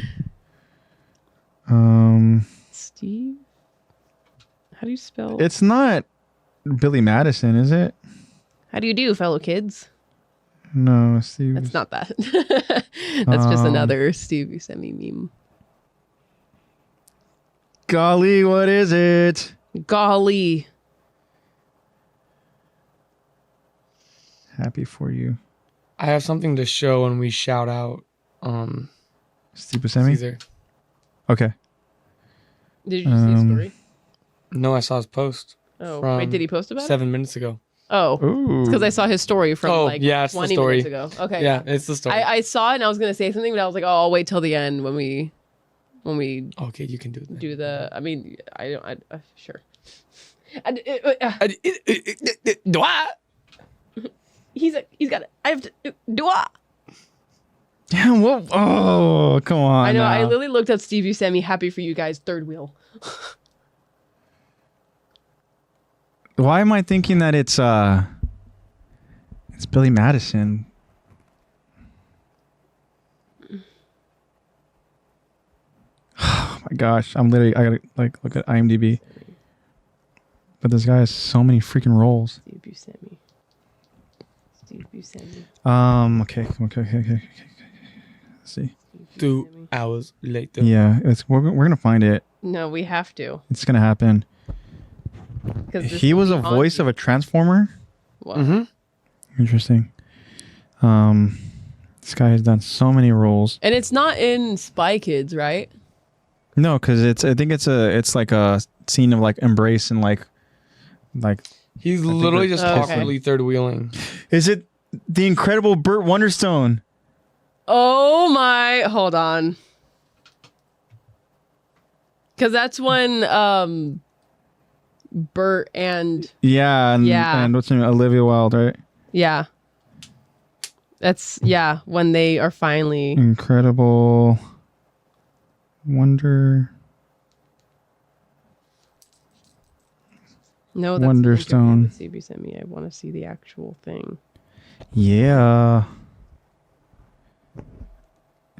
Steve. How do you spell? It's not Billy Madison, is it? How do you do, fellow kids? No, Steve. That's not that. That's just another Steve Buscemi meme. Golly, what is it? Golly. Happy for you, I have something to show when we shout out Steve Buscemi. Caesar. Okay. Did you see his story? No, I saw his post. Oh, from wait, did he post about it? 7 minutes ago. Oh, Ooh. because I saw his story from yeah, it's the 20 story. minutes ago. Okay. Yeah, it's the story. I saw it and I was gonna say something, but I was like, oh, I'll wait till the end when we Okay, you can do it. do the. I mean, I don't. Sure. He's got it. I have to do what? Damn, what? Oh, come on. I know. I now. literally looked up Steve Buscemi. Happy for you guys. Third wheel. Why am I thinking that it's Billy Madison? Oh my gosh, I gotta like look at IMDb. But this guy has so many freaking roles. Steve Buscemi. Okay. Let's see. 2 hours later. Yeah, we're gonna find it. No, we have to. It's gonna happen. He was a voice of a Transformer. Wow. Mm-hmm. Interesting. This guy has done so many roles. And it's not in Spy Kids, right? No, because I think it's like a scene of like embrace and like. He's literally just Okay. awkwardly third wheeling. Is it the incredible Burt Wonderstone? Oh my! Hold on. Because that's when Bert and Yeah, and what's her name? Olivia Wilde, right? yeah. That's when they are finally Incredible Wonder. no. That's Wonderstone. Steve Buscemi. I want to see the actual thing. Yeah.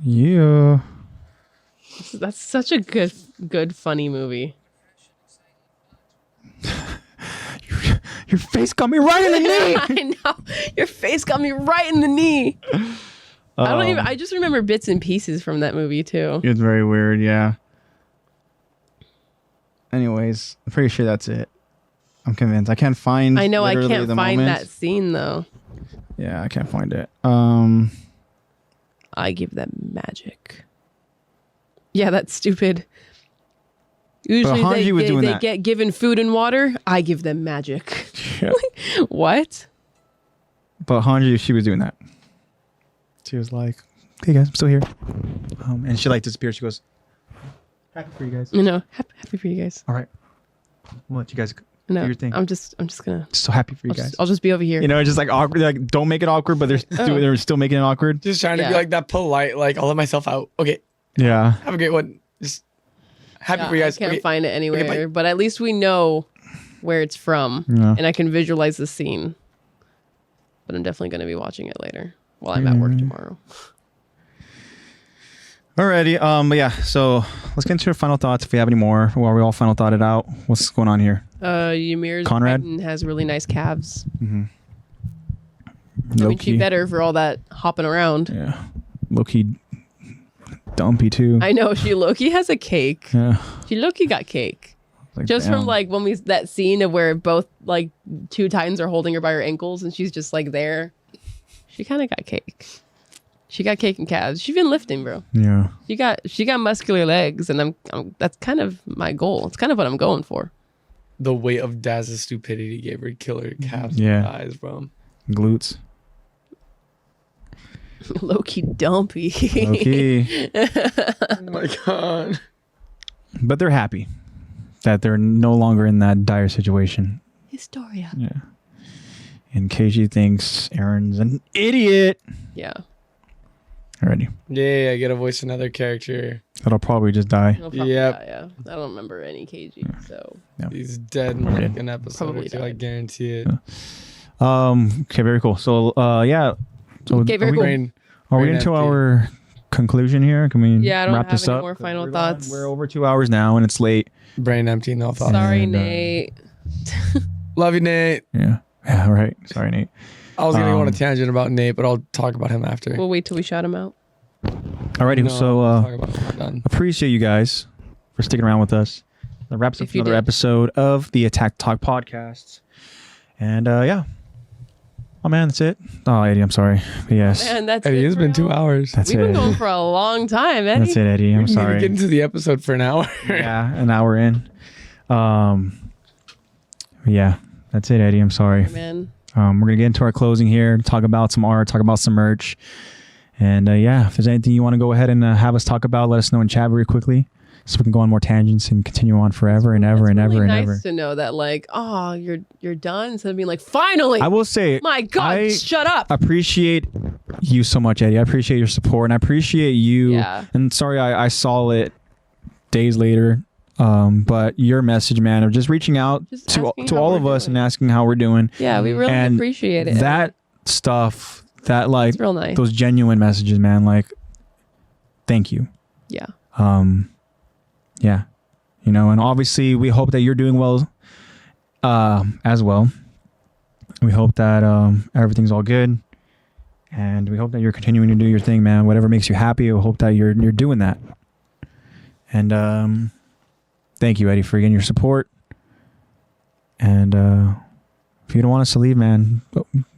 Yeah. That's such a good funny movie. Your face got me right in the knee. I know your face got me right in the knee. I just remember bits and pieces from that movie too. It's very weird, yeah. Anyways, I'm pretty sure that's it. I'm convinced. I can't find. I know I literally can't the find moments. that scene though. Yeah, I can't find it. I give them magic. Yeah, that's stupid. Usually Hanji was doing they that. get given food and water. I give them magic. Yeah. What? But Hanji, she was doing that. She was like, "Hey guys, I'm still here," and she like disappeared. She goes, "Happy for you guys." No, happy for you guys. All right, we'll let you guys No, Do your thing. I'm just gonna. So happy for you guys. I'll just be over here. You know, it's just like awkward. Like, don't make it awkward, but they're still making it awkward. Just trying to be Yeah. like that polite, like I'll let myself out. Okay, Yeah. have a great one. Just happy Yeah, for you guys. I can't Okay. find it anywhere, bye. but at least we know where it's from, Yeah. and I can visualize the scene. But I'm definitely going to be watching it later while I'm at work tomorrow. Alrighty. But yeah. So let's get into your final thoughts. If we have any more, while we all final thought it out, what's going on here? Ymir's Conrad? Titan has really nice calves. I mean, Low she key. better for all that hopping around. Yeah. Low key. Dumpy too. I know she Loki has a cake. Yeah. She Loki got cake. Like, Just damn. from like when that scene of where both like two Titans are holding her by her ankles and she's just like there. She kind of got cake. She got cake and calves. She's been lifting, bro. Yeah. She got muscular legs, and I'm that's kind of my goal. It's kind of what I'm going for. The weight of Daz's stupidity gave her killer calves Yeah. and thighs, bro. Glutes. Low-key dumpy. Okay. Oh my god. But they're happy that they're no longer in that dire situation. Historia. Yeah. And KG thinks Aaron's an idiot. Yeah. Already. Yeah, I get to voice another character. That'll probably just die. I'll probably Yep. die, yeah. I don't remember any KG, so He's dead in We're like dead. an episode Probably or two, I died. guarantee it. Okay, very cool. So yeah. So Okay, very are we, cool. Brain, are we brain into empty. our conclusion here? Can we yeah, I don't wrap have this any up? more final We're thoughts. We're over 2 hours now and it's late. Brain empty, no thoughts. Sorry, And, Nate. Love you, Nate. Yeah. Yeah, right. Sorry, Nate. I was gonna go on a Um, tangent about Nate, but I'll talk about him after. We'll wait till we shout him out. Alrighty. No, So I'll talk about it when we're done. appreciate you guys for sticking around with us. That wraps up If you another did. episode of the Attack Talk podcast. And yeah. Oh man, that's it. Oh, Eddie, I'm sorry. But yes. Man, that's Eddie, it it's for been 2 now. hours. That's We've it. been going for a long time, Eddie. That's it, Eddie. I'm We didn't even sorry. get into the episode for an hour. Yeah, an hour in. Yeah, that's it, Eddie. I'm sorry. Man. We're gonna get into our closing here. Talk about some art. Talk about some merch. And yeah, if there's anything you want to go ahead and have us talk about, let us know in chat very quickly, so we can go on more tangents and continue on forever and ever and It's ever really and nice ever. to know that, like, oh, you're done, instead of being like, finally. I will say, My God, I shut up. appreciate you so much, Eddie. I appreciate your support and I appreciate you. Yeah. And sorry, I saw it days later. But your message, man, of just reaching out Just to asking to how all we're of us doing. and asking how we're doing. Yeah, we really And appreciate it. That stuff, that like It's real nice. those genuine messages, man. Like, thank you. Yeah. Yeah, you know, and obviously we hope that you're doing well, as well. We hope that everything's all good, and we hope that you're continuing to do your thing, man. Whatever makes you happy, we hope that you're doing that. And thank you, Eddie, for getting your support. And if you don't want us to leave, man,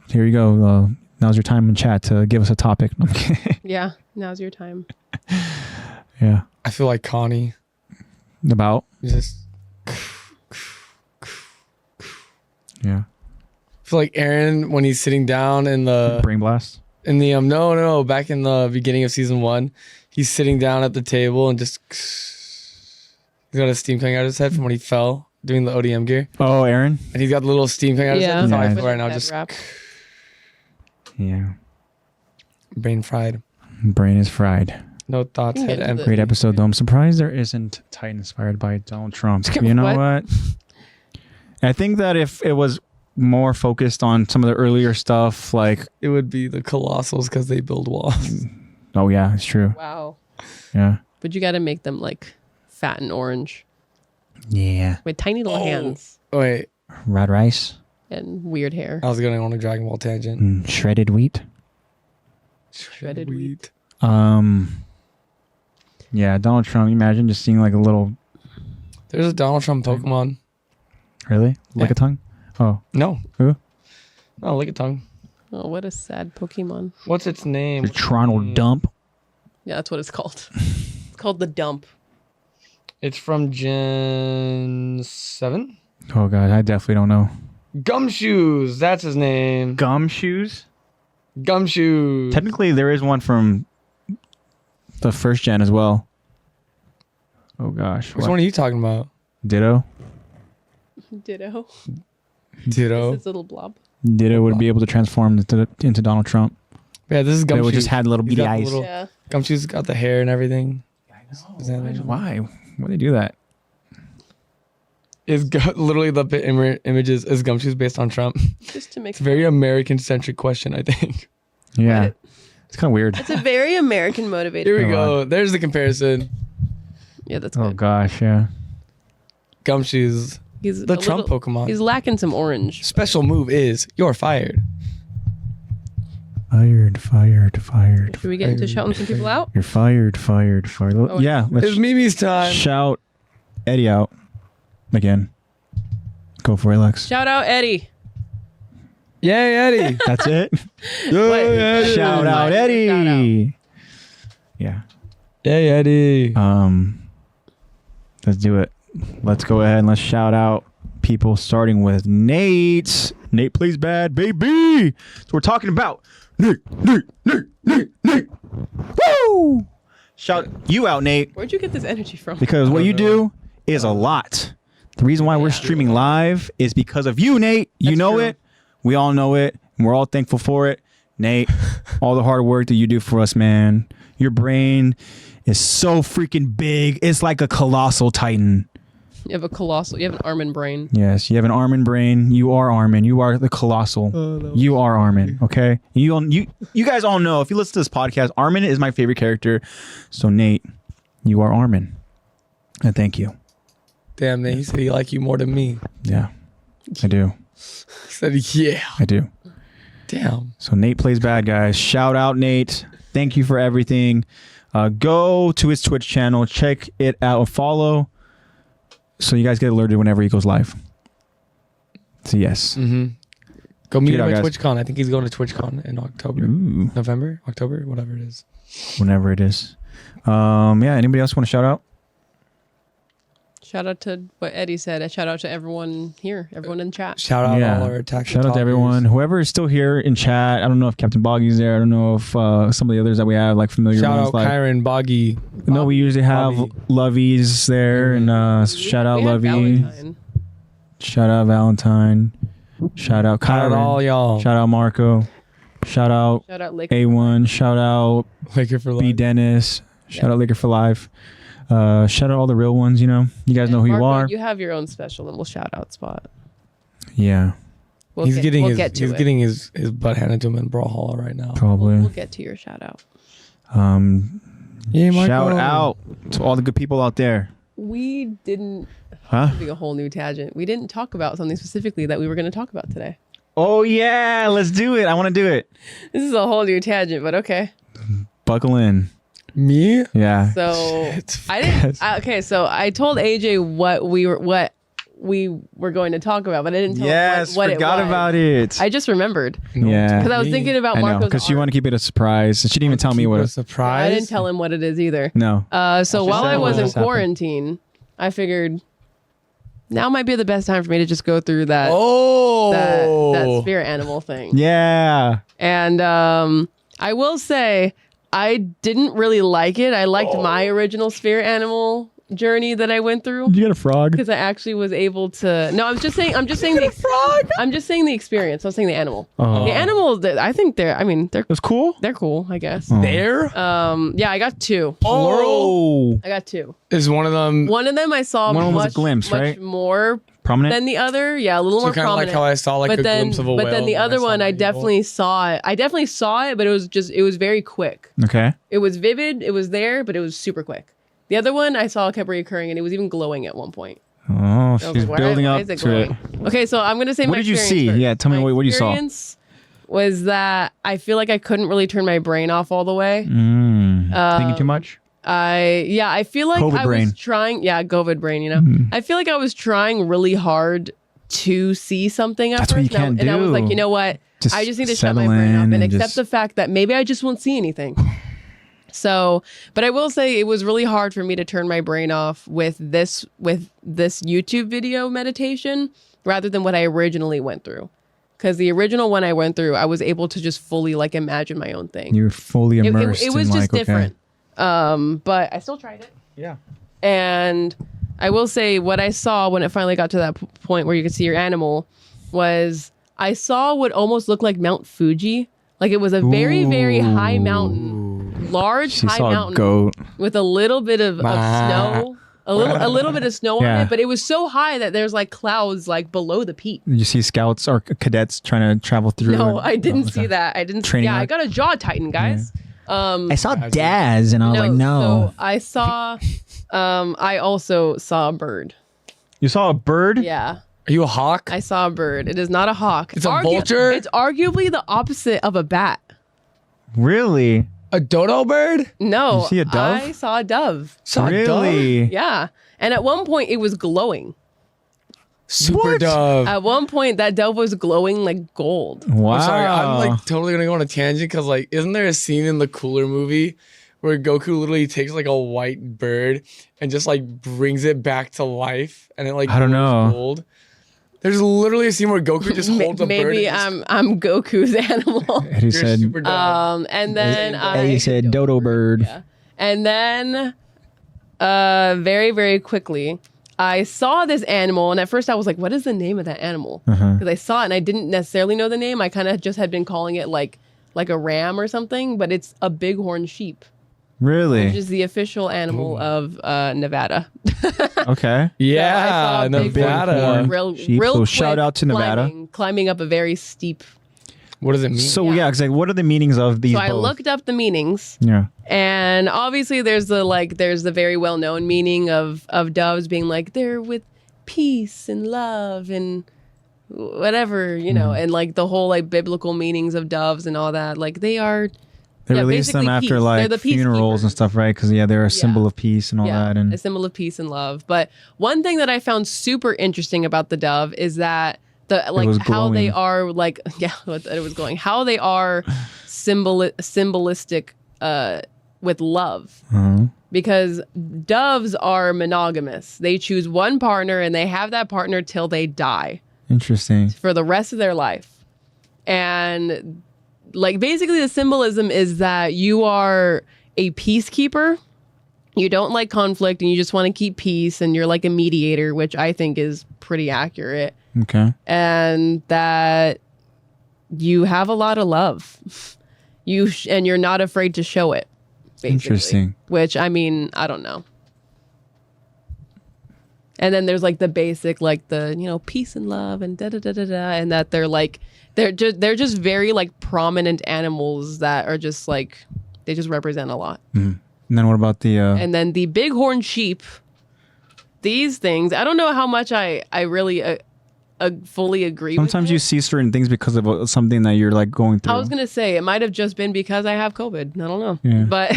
here you go. Now's your time in chat to give us a topic. Yeah. Now's your time. Yeah. I feel like Connie. About. Just Yeah. I feel like Aaron when he's sitting down in the Brain blast. no, back in the beginning of season 1, he's sitting down at the table and just he's got a steam coming out of his head from when he fell doing the ODM gear, Oh, Aaron. and he's got the little steam coming out of his Yeah. head. That's how I Yeah. feel right now. Head Just wrap. Yeah. brain fried. Brain is fried. No thoughts. You can Head get to empty. Great episode, though. I'm surprised there isn't Titan inspired by Donald Trump. You know What? what? I think that if it was more focused on some of the earlier stuff, like, It would be the Colossals because they build walls. oh yeah, it's true. Wow. Yeah. But you got to make them like fat and orange Yeah. with tiny little hands Wait, Red rice, and weird hair. I was going on a Dragon Ball tangent. and shredded wheat. Shredded wheat. Yeah, Donald Trump. You imagine just seeing like a little, There's a Donald Trump Pokemon. really? Yeah. Lick a tongue? Oh. No. Who? No, lick a tongue. Oh, what a sad Pokemon. What's its name? The Toronto Dump. Yeah, that's what it's called. It's called the dump. It's from Gen 7. Oh god, I definitely don't know. Gumshoes. That's his name. Gumshoes? Gumshoes. Technically, there is one from the first gen as well. Oh gosh. Which one are you talking about? Ditto? Ditto. Ditto. This little blob. Ditto would be able to transform into Donald Trump. Yeah, this is But it Gumshoe. would just had little He's beady got the eyes. little- Yeah. Gumshoe's got the hair and everything. Why? Why do they do that? It's got literally the images is Gumshoe's based on Trump. Just to make It's a very American centric question, I think. Yeah. What? It's kind of weird. It's a very American motivated. Here we Come go. There's the comparison. Yeah, that's Oh good. gosh, yeah. Gumshoe's He's the a Trump little- Pokemon. He's lacking some orange. Special move is you're fired. Fired. Should we get into shouting some people out? You're fired. Oh, Yeah, let's It's Mimi's time. shout Eddie out again. Go for it, Lex. Shout out Eddie. Yay, Eddie. That's it. Wait. Shout out Eddie. Shout out. Yeah. Yay, Eddie. Let's do it. Let's go ahead and let's shout out people starting with Nate. Nate plays bad, baby. So we're talking about Nate. Woo! Shout you out, Nate, Where'd you get this energy from? because what you do is a lot. The reason why we're streaming live is because of you, Nate. You That's know true. it. We all know it. And we're all thankful for it. Nate, all the hard work that you do for us, man. Your brain is so freaking big. It's like a colossal titan. You have an Armin brain. Yes, you have an Armin brain. You are Armin. You are the colossal. You are Armin. Okay. You guys all know, if you listen to this podcast, Armin is my favorite character. So Nate, you are Armin, and thank you. Damn, man. He said he liked you more than me. Yeah, I do. He said, yeah. I do. Damn. So Nate plays bad, guys. Shout out Nate. Thank you for everything. Go to his Twitch channel, check it out, follow, so you guys get alerted whenever he goes live. So yes. Mm-hmm. Go meet Check it him out, at guys. TwitchCon. I think he's going to TwitchCon in October. Ooh, November? October? Whatever it is. whenever it is. Yeah. Anybody else want to shout out? Shout out to what Eddie said. Shout out to everyone here, everyone in chat. Shout out Yeah. all our attack. Shout out to everyone. Whoever is still here in chat. I don't know if Captain Boggy's there. I don't know if some of the others that we have, like familiar Shout ones. out like, Kyron, Boggy. no, we usually have Bobby. Lovey's there, and shout out We had Lovey. Valentine. Shout out Valentine. Shout out Shout out Kyron. all y'all. Shout out Marco. Shout out Shout out Lake. A1. Shout out Laker for B life. Dennis. Shout out Laker for Life. Shout out all the real ones. You know, you guys know who you Marco, are. You have your own special little shout out spot. Yeah, We'll He's get, getting we'll his get to he's it. getting his butt handed to him in Brawlhalla right now. probably. We'll get to your shout out. Yeah, Shout out to all the good people out there. We didn't Huh? be a whole new tangent. We didn't talk about something specifically that we were going to talk about today. Oh yeah, let's do it. I want to do it. This is a whole new tangent, but okay. Buckle in. Me? Yeah. So It's I didn't. Okay, so I told AJ what we were going to talk about, but I didn't tell Yes, him what forgot it was. about it. I just remembered Yeah. because I was thinking about I know, Marco's. because she art. wanted to keep it a surprise. She didn't even tell me Keep what a it. surprise. I didn't tell him what it is either. No. So She while said I what was in just happened. quarantine, I figured now might be the best time for me to just go through that Oh. that spirit animal thing. Yeah. And I will say I didn't really like it. I liked my original spirit animal journey that I went through Did you get a frog? because I actually was able to. No, I'm just saying the frog. I'm just saying the experience. I'm saying the animal. Oh. The animals. I think they're. I mean, they're It was cool. cool. I guess. Oh. There Yeah, I got two. Oh. I got two. is one of them. One of them I saw One of them was a much, glimpse, much right? more Prominent. than the other. Yeah, a little So more kind of like prominent. how I saw like a glimpse of a whale. But then the when other saw one, my I eagle. definitely saw it. I definitely saw it, but it was very quick. Okay. It was vivid. It was there, but it was super quick. The other one I saw kept reoccurring, and it was even glowing at one point. Oh, I was she's like, building why up is it to it. glowing? Okay, so I'm gonna say What my did you experience see? first. Yeah, tell me My what you saw. experience was that I feel like I couldn't really turn my brain off all the way. Thinking too much? I feel like COVID I brain. was trying. Yeah, COVID brain. You know, I feel like I was trying really hard to see something at That's what first. you can't and I was like, do. you know what? Just I just need to shut my settle brain off in and and accept just- the fact that maybe I just won't see anything. So, but I will say it was really hard for me to turn my brain off with this YouTube video meditation rather than what I originally went through. Because the original one I went through, I was able to just fully like imagine my own thing. You were fully immersed. It was in, just like, okay. different. But I still tried it. Yeah. And I will say what I saw when it finally got to that point where you could see your animal was I saw what almost looked like Mount Fuji. Like it was a very, very high mountain, large She high saw a mountain goat. with a little bit of snow, a little bit of snow on Yeah. it, but it was so high that there's like clouds like below the peak. Did you see scouts or cadets trying to travel through? No, I didn't see that. I didn't. Training Yeah, I arc? got a jaw titan, guys. I saw Daz, and I was like, no. So I saw. I also saw a bird. You saw a bird? Yeah. Are you a hawk? I saw a bird. It is not a hawk. It's a vulture? It's arguably the opposite of a bat. Really? A dodo bird? No. You see a dove? I saw a dove. Saw a dove? Really? Yeah. And at one point it was glowing. Super What? dove. At one point that dove was glowing like gold. Wow. I'm sorry, I'm like totally gonna go on a tangent because like, isn't there a scene in the Cooler movie where Goku literally takes like a white bird and just like brings it back to life and it like I don't glows know. gold? There's literally a scene where Goku just holds a bird. Maybe And I'm Goku's animal. Eddie you're said, super dove. And then Eddie said dodo bird. Yeah. And then very, very quickly, I saw this animal, and at first I was like, what is the name of that animal? Because I saw it and I didn't necessarily know the name. I kind of just had been calling it like a ram or something, but it's a bighorn sheep, which Really? is the official animal of Nevada. Okay. Yeah, So I saw a bighorn Nevada. real Sheep, so quick shout out to Nevada. climbing up a very steep. What does it mean? So yeah, it's like, what are the meanings of these So I both? looked up the meanings. Yeah. And obviously there's the very well-known meaning of doves being like they're with peace and love and whatever, you know, and like the whole like biblical meanings of doves and all that. Like they are They yeah, release them basically after peace. They're like the funerals and peacekeepers. stuff, right? Because they're a symbol of peace and all that. a And symbol of peace and love. But one thing that I found super interesting about the dove is that the like was how they glowing. are like it was going how they are symbolistic with love. Because doves are monogamous. They choose one partner and they have that partner till they die interesting. for the rest of their life. And like basically the symbolism is that you are a peacekeeper. You don't like conflict and you just want to keep peace and you're like a mediator, which I think is pretty accurate. Okay. And that you have a lot of love. And you're not afraid to show it. Basically. Interesting. Which I mean, I don't know. And then there's like the basic, like the peace and love and da da da da da, and that they're just very like prominent animals that are just like they just represent a lot. And then what about the? And then the bighorn sheep. These things, I don't know how much I really fully agree Sometimes with you it. see certain things because of something that you're like going through. I was gonna say it might have just been because I have COVID. I don't know. Yeah. But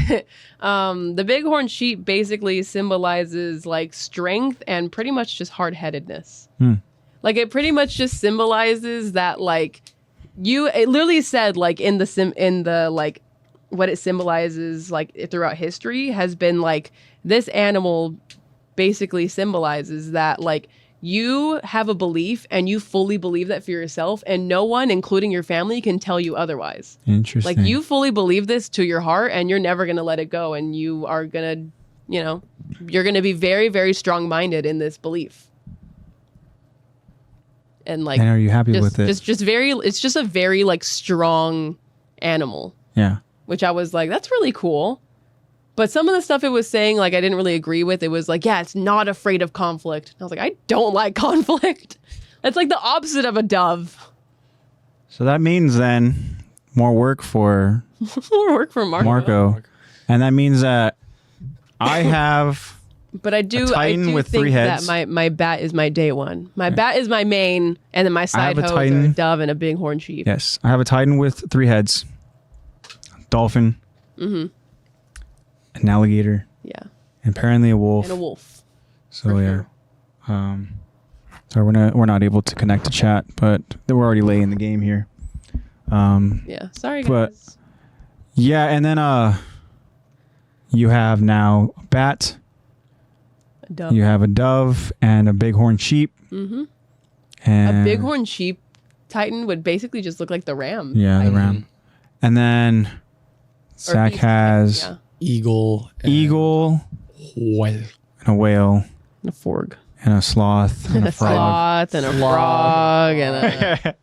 the bighorn sheep basically symbolizes like strength and pretty much just hard-headedness. Like it pretty much just symbolizes that like it literally said like in the like what it symbolizes like throughout history has been like this animal basically symbolizes that like you have a belief and you fully believe that for yourself and no one, including your family, can tell you otherwise. Interesting. Like you fully believe this to your heart and you're never going to let it go. And you are going to, you're going to be very, very strong-minded in this belief. And like, And are you happy with it? It's just a very like strong animal, Yeah. which I was like, that's really cool. But some of the stuff it was saying, like, I didn't really agree with. It was like, yeah, it's not afraid of conflict. And I was like, I don't like conflict. That's like the opposite of a dove. So that means then more work for More work for Marco. And that means that I have But I do titan with think 3 heads. that my bat is my day one. My bat is my main, and then my side have a hoes are a titan. dove and a bighorn sheep. yes, I have a titan with 3 heads, dolphin, an alligator, Yeah, and apparently a wolf. and a wolf. So for yeah. sure. Sorry, we're not able to connect to chat, but we're already late in the game here. Yeah, sorry guys. But- Yeah, and then you have now a bat, A dove. you have a dove, and a bighorn sheep. Mhm. And A bighorn sheep titan would basically just look like the ram. Yeah, the titan. ram. And then Or Zach beast has titan, Eagle. And eagle whale. and a whale. And a forg. And a sloth. And a frog. Sloth and a frog and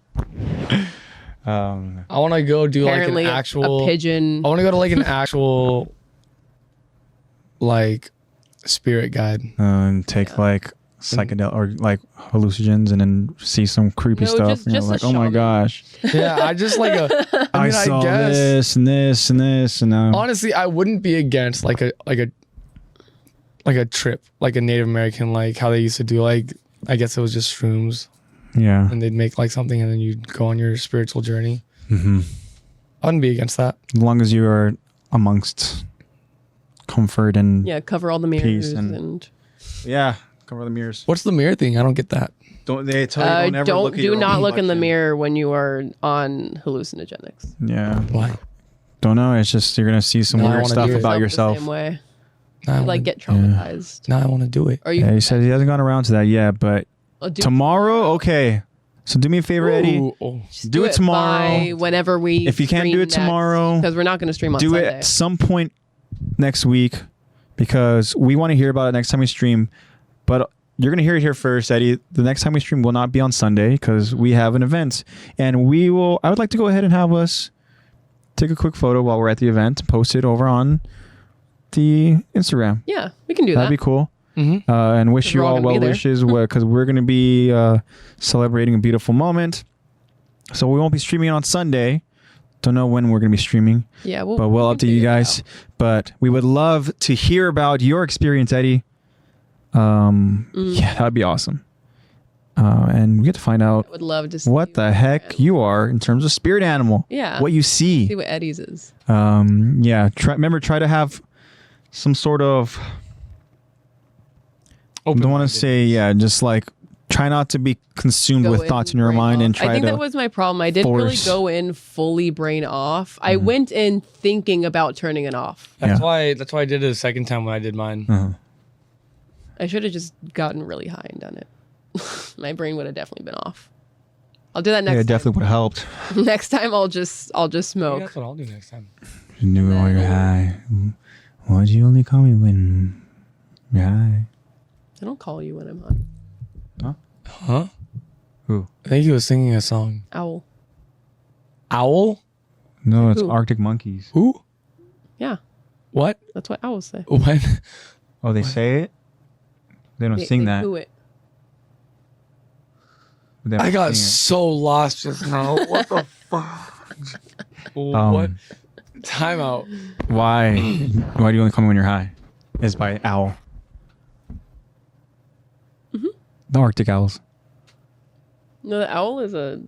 I want to go do like an apparently actual a pigeon. I want to go to like an actual like spirit guide. And take like psychedelic or like hallucinogens and then see some creepy No, stuff. just And you're a like, oh my shaman. gosh. Yeah, I just like I mean, saw I guess this and this and this and honestly, I wouldn't be against like a trip, like a Native American, like how they used to do. Like I guess it was just shrooms, yeah. and they'd make like something, and then you'd go on your spiritual journey. Mm-hmm. I wouldn't be against that. As long as you are amongst comfort and cover all the mirrors and- and yeah, cover the mirrors. What's the mirror thing? I don't get that. Don't they tell you don't ever look at your do not own look in the reflection? mirror when you are on hallucinogenics. Yeah. Why? Don't know. It's just you're gonna see some No, I weird wanna stuff do it. about The yourself. same way. Now I Like wanna- get traumatized. Now I want to do it. Or you Yeah, he said he hasn't gone around to that yet, but do tomorrow, okay. So do me a favor, Eddie. Ooh, oh. just do it tomorrow. by whenever we. If you can't do it tomorrow, because we're not going to stream on Do Sunday. it at some point next week because we want to hear about it next time we stream. But you're gonna hear it here first, Eddie. The next time we stream will not be on Sunday because we have an event, and we will. I would like to go ahead and have us take a quick photo while we're at the event, post it over on the Instagram. Yeah, we can do That'd that. be cool. Mhm. And wish you We're all all gonna be well there. wishes because we're going to be celebrating a beautiful moment. So we won't be streaming on Sunday. Don't know when we're going to be streaming, Yeah, but we'll can up to you figure it guys. out. But we would love to hear about your experience, Eddie. Yeah, that'd be awesome. And we get to find out I would love to see what the heck you are in terms of spirit animal. Yeah. What you see. See what Eddie's is. Yeah. Try to have some sort of. I don't want to say, just like try not to be consumed Go with in, thoughts in your brain mind and off. try I think to. that was my problem. I didn't really force- go in fully brain off. I went in thinking about turning it off. That's Yeah. why. That's why I did it the second time when I did mine. Uh-huh. I should have just gotten really high and done it. My brain would have definitely been off. I'll do that next Yeah, it time. definitely would have helped. Next time I'll just Maybe smoke. that's what I'll do next time. You knew it while you're high. Why'd you only call me when you're high? I don't call you when I'm hot. Huh? Who? I think he was singing a song. Owl. Owl? No, it's Who? Arctic monkeys. Who? Yeah, What? that's what owls say. When? Oh, they say it? They don't sing that. Who it? They don't I got sing it. so lost just now. What the fuck? What? Time out. Why do you only call me when you're high? Is by Owl. The Arctic Owls. No, the owl is a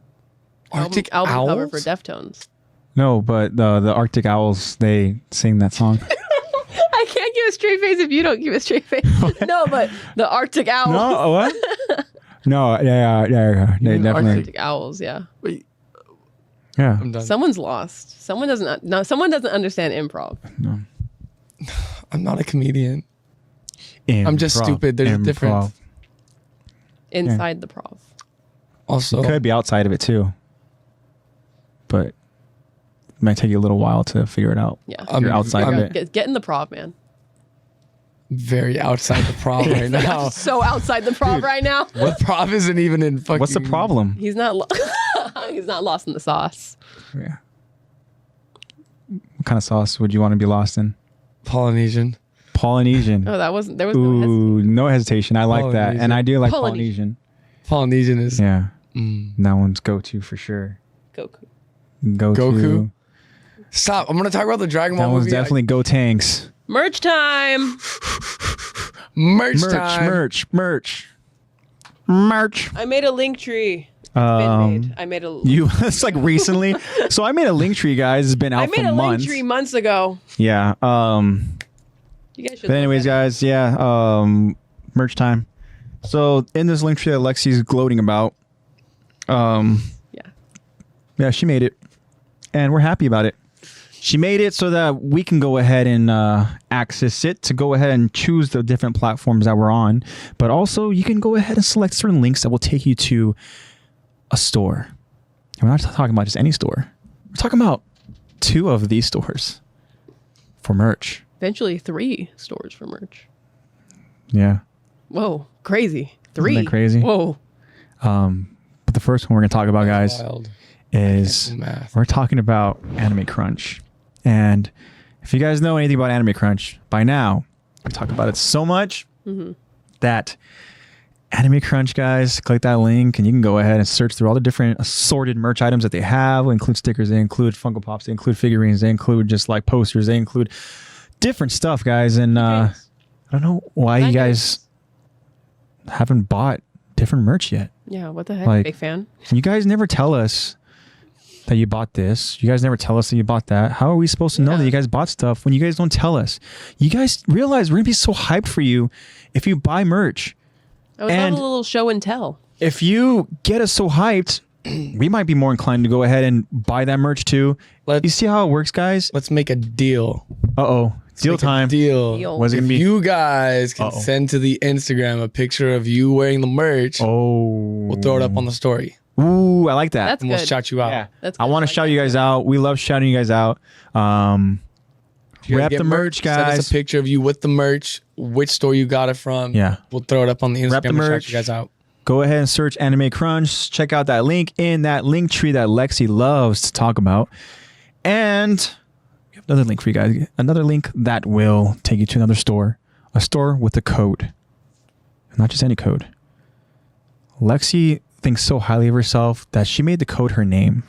Arctic album Owls? cover for Deftones. No, but the Arctic Owls, they sing that song. I can't give a straight face if you don't give a straight face. No, but the Arctic Owls. No, what? No, yeah. They definitely. Arctic Owls, yeah. Wait, Yeah. I'm done. Someone's lost. Someone doesn't understand improv. No. I'm not a comedian. I'm just stupid. There's a difference. Inside the prov. Also, You could be outside of it too, but it might take you a little while to figure it out. Yeah. I'm- You're outside I'm of it. Get in the prov, man. very outside the prov right now. So outside the prov right now. The prov isn't even in fucking. What's the problem? He's not he's not lost in the sauce. Yeah. What kind of sauce would you want to be lost in? Polynesian. Polynesian. Oh, there was no hesitation. Ooh, no hesitation. I like that, and I do like Polynesian. Polynesian. Polynesian is. Yeah, Mm. that one's go-to for sure. Goku. Go-to. Goku? Stop. I'm gonna talk about the Dragon Ball That one's movie. definitely Go Tanks. Merch time. Merch time. Merch. I made a link tree. It's been made. I made a It's like recently. So I made a link tree, guys. It's been out I made for a months. link tree months ago. Yeah. You guys should But anyways, look at it. guys, merch time. So in this link tree that Lexi's gloating about, yeah, she made it, and we're happy about it. She made it so that we can go ahead and access it to go ahead and choose the different platforms that we're on, but also you can go ahead and select certain links that will take you to a store. And we're not talking about just any store. We're talking about 2 of these stores for merch. Eventually 3 stores for merch. Yeah. Whoa, crazy. 3. Isn't that crazy? Whoa. But the first one we're going to talk about, guys, Wild. is Math. we're talking about AnimeCrunch. And if you guys know anything about AnimeCrunch, by now, we talk about it so much that AnimeCrunch, guys, click that link and you can go ahead and search through all the different assorted merch items that they have. They include stickers, they include Funko Pops, they include figurines, they include just like posters, they include different stuff, guys. And I don't know why you guys haven't bought different merch yet. Yeah, what the heck? Like, Big fan. You guys never tell us that you bought this. You guys never tell us that you bought that. How are we supposed to know that you guys bought stuff when you guys don't tell us? You guys realize we're going to be so hyped for you if you buy merch. I would love a little show and tell. If you get us so hyped, we might be more inclined to go ahead and buy that merch too. You see how it works, guys? Let's make a deal. Uh-oh. Deal time. Deal. What's it going to be? You guys can send to the Instagram a picture of you wearing the merch. We'll throw it up on the story. Ooh, I like that. That's and we'll good. shout you out. Yeah. That's I good. want to shout you guys out. We love shouting you guys out. If you guys Rep get the merch, Send us guys. a picture of you with the merch, which store you got it from. Yeah. We'll throw it up on the Instagram Rep the and merch. shout you guys out. Go ahead and search AnimeCrunch. Check out that link in that link tree that Lexi loves to talk about. And we have another link for you guys. Another link that will take you to another store. A store with a code. Not just any code. Lexi thinks so highly of herself that she made the code her name.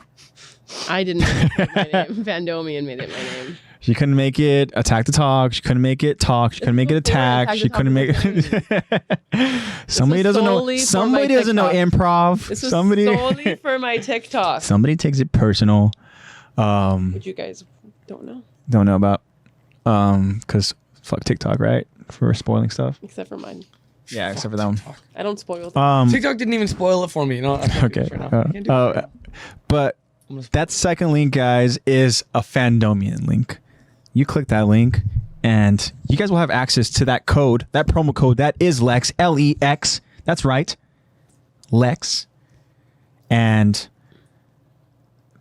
I didn't make it my name. Fandomion made it my name. She couldn't make it attack the talk. She couldn't make it talk. She couldn't make it attack. She couldn't make it. Somebody doesn't know. Somebody doesn't know improv. This was Somebody solely for my TikTok. Somebody takes it personal. Which you guys don't know. Don't know about. Because fuck TikTok, right? For spoiling stuff. Except for mine. Yeah, except for that one. I don't spoil things. TikTok didn't even spoil it for me. No, I can't do Okay. this right now. I can't do it. But that second link, guys, is a Fandomion link. You click that link, and you guys will have access to that code, that promo code that is Lex, L-E-X. That's right, Lex. And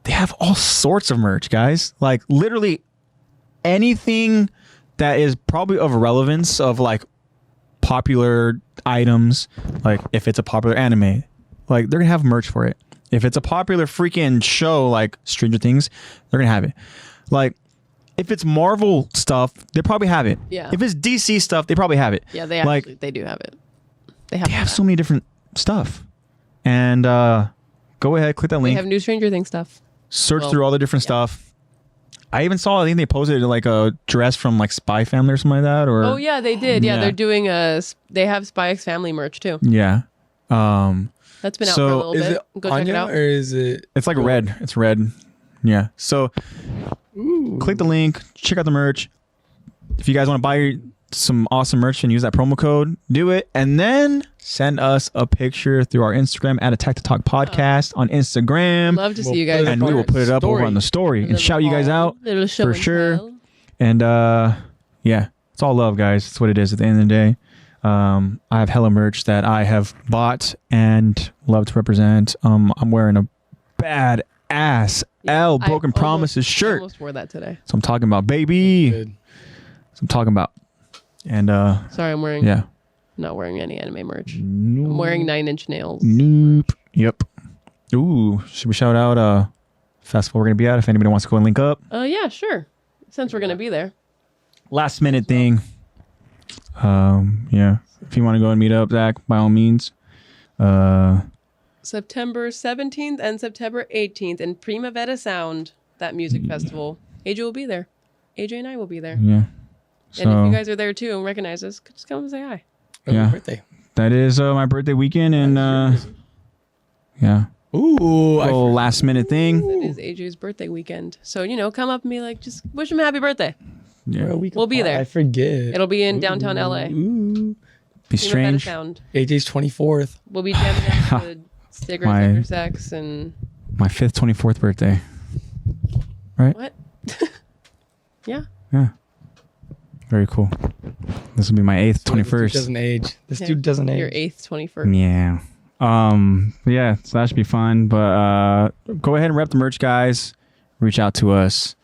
they have all sorts of merch, guys. Like literally anything that is probably of relevance of like popular items. Like if it's a popular anime, like they're gonna have merch for it. If it's a popular freaking show like Stranger Things, they're gonna have it. Like if it's Marvel stuff, they probably have it. Yeah. If it's DC stuff, they probably have it. Yeah, they like, actually they do have it. They They have so many different stuff. And go ahead, click that They link. have new Stranger Things stuff. Search through all the different stuff. I even saw, I think they posted like a dress from like Spy Family or something like that. Or Oh yeah, they did. Yeah, Yeah. they're doing they have Spy X Family merch too. yeah. That's been out for a little Is bit. it Go check it Anya out. or is it? It's like red. It's red. Yeah. So click the link, check out the merch. If you guys want to buy some awesome merch and use that promo code, do it. And then send us a picture through our Instagram at Attack the Talk Podcast on Instagram. Love to see you guys. And we will put it up over on the story and shout you guys out Little show for and sure. tell. And yeah, it's all love, guys. That's what it is at the end of the day. I have hella merch that I have bought and love to represent. I'm wearing a bad ass L I Broken almost- Promises I shirt. almost wore that today. So I'm talking about, baby. Good. So I'm talking about. And Sorry, I'm wearing. yeah. Not wearing any anime merch. I'm wearing 9 Inch Nails. Nope. Yep. Ooh, should we shout out festival we're gonna be at if anybody wants to go and link up? Yeah, sure. Since we're gonna be there. Last minute thing. Yeah. If you want to go and meet up, Zach, by all means. September 17th and September 18th in Primavera Sound, that music festival. AJ will be there. AJ and I will be there. Yeah. And if you guys are there too and recognize us, just come and say hi. Yeah. Birthday. That is my birthday weekend, and yeah. Ooh, I Little last minute thing. It is AJ's birthday weekend. So, come up and be like, just wish him a happy birthday. Yeah. We'll be there. I forget. It'll be in downtown LA. Ooh. Be Primavera strange. Sound. AJ's 24th. We'll be jamming out to Cigarettes My- After Sex and My 5th, 24th birthday. Right? what? Yeah. Yeah. Very cool. This will be my 8th, This dude 21st. doesn't age. This Okay. dude doesn't age. Your 8th, 21st. Yeah. Yeah, so that should be fun. But go ahead and rep the merch, guys. Reach out to us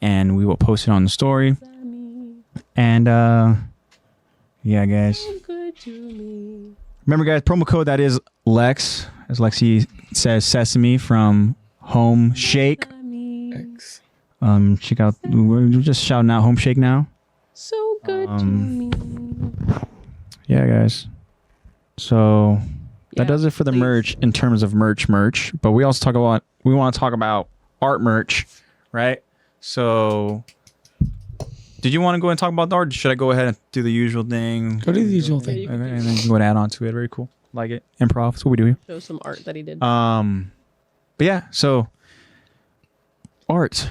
and we will post it on the story. And yeah, guys. Good to me. Remember, guys, promo code that is Lex, as Lexi says, Sesame from Home Shake. Thanks. Check out. We're just shouting out Home Shake now. So good to me. Yeah, guys. So Yeah, that does it for the please. merch in terms of merch. But we also want to talk about art merch, right? So, did you want to go and talk about the art? Should I go ahead and do the usual thing? Go do the usual thing. you Okay, and then you go and add on to it. Very cool. Like it. Improv. That's what we do here. Show some art that he did. But yeah, so art,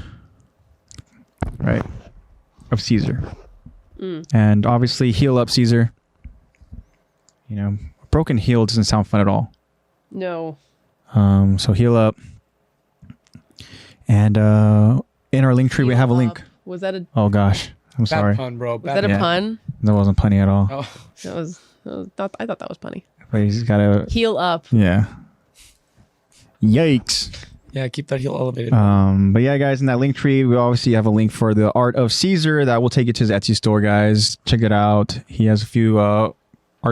right, of Caesar, and obviously heal up Caesar. You know, broken heel doesn't sound fun at all. No. So heal up, and in our link tree we have a link. Was that a Oh gosh, I'm Bad sorry, pun, bro. was that a Yeah. pun? that wasn't punny at all. Oh. I thought that was punny. But he's got to, Heal up. yeah. Yikes. Yeah, keep that heel elevated. But yeah, guys, in that link tree, we obviously have a link for the art of Caesar that will take you to his Etsy store, guys. Check it out. He has a few art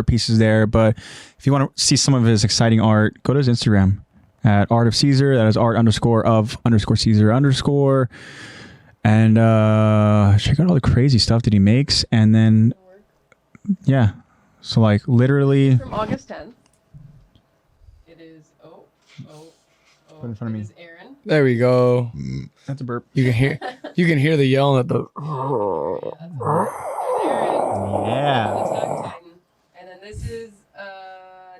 pieces there. But if you want to see some of his exciting art, go to his Instagram at Art of Caesar. That is art_of_Caesar_. And check out all the crazy stuff that he makes. And then, yeah. So like literally. From August 10th. It is Put it in front of me. It is Aaron. There we go. That's a burp. You can hear the yelling at the. Yeah. Attack Titan. And then this is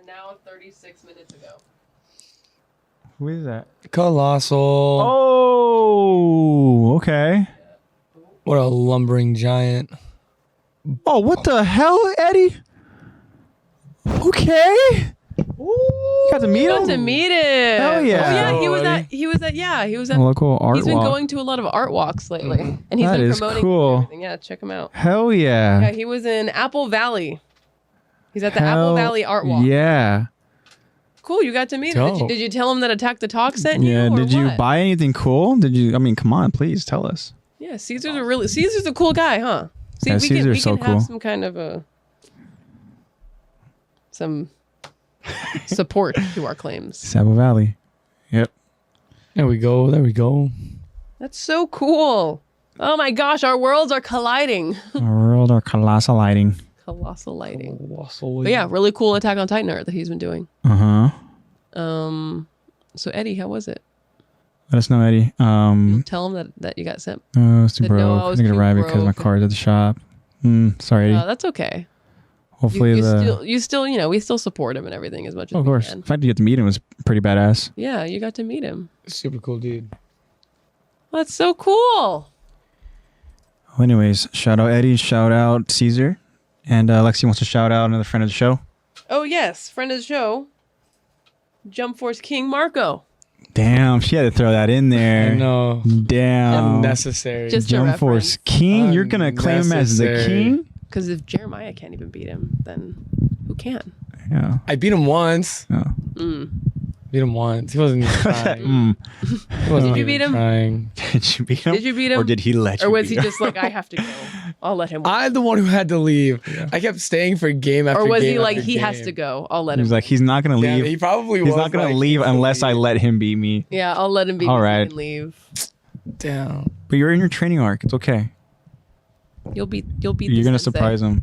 now 36 minutes ago. Who is that? Colossal. Oh, okay. What a lumbering giant. Oh, what the hell, Eddie? Okay. You got to meet him? Got to meet him. Hell yeah. Oh, yeah, he was Oh, at he was at Local art he's been walk. going to a lot of art walks lately. And he's That been is promoting cool. everything. Yeah, check him out. Hell yeah. Yeah, he was in Apple Valley. He's at the Apple Hell Valley Art Walk. Yeah. Cool, you got to meet him. Dope. Did you tell him that Attack the Talk sent you? Yeah. or Did you what? buy anything cool? Did you? I mean, come on, please tell us. Yeah, Caesar's a cool guy, huh? See, Yeah, we can Caesar's so have cool. some kind of some support to our claims. Sabo Valley. Yep. There we go. That's so cool. Oh my gosh, our worlds are colliding. Our world are colossal lighting. Colossal lighting. Colossal. But yeah, really cool Attack on Titan art that he's been doing. Uh huh. So Eddie, how was it? Let us know, Eddie. Tell him that you got sent. It's too Said, "No, I broke. was I'm gonna too arrive because my broke." car's at the shop. Sorry, Eddie. That's okay. Hopefully You still, we still support him and everything as much as of we course. can. The fact that you get to meet him was pretty badass. Yeah, you got to meet him. Super cool dude. That's so cool. Well, anyways, shout out Eddie, shout out Caesar, and Lexi wants to shout out another friend of the show. Oh yes, friend of the show, Jump Force King Marco. Damn, she had to throw that in there. No. Damn. Unnecessary. Just- a Jump Force King. You're gonna claim him as the Unnecessary. king? Because if Jeremiah can't even beat him, then who can? Yeah. I beat him once. Oh. Beat him once. He wasn't even trying. He wasn't Did you even beat him? trying. Did you beat him? Did you beat him? Or did he let you Or was beat he him? just like, I have to go. I'll let him win. I'm the one who had to leave. I kept staying for game after Or game. was he like, after he has game. to go? I'll let He him. was like, he's not gonna Yeah, leave. he probably He's was. not gonna like, leave he's gonna unless I leave. let him beat me. Yeah, I'll let him beat All me. right. He can leave. Damn. But you're in your training arc. It's okay. You'll beat. You're the gonna sensei. surprise him.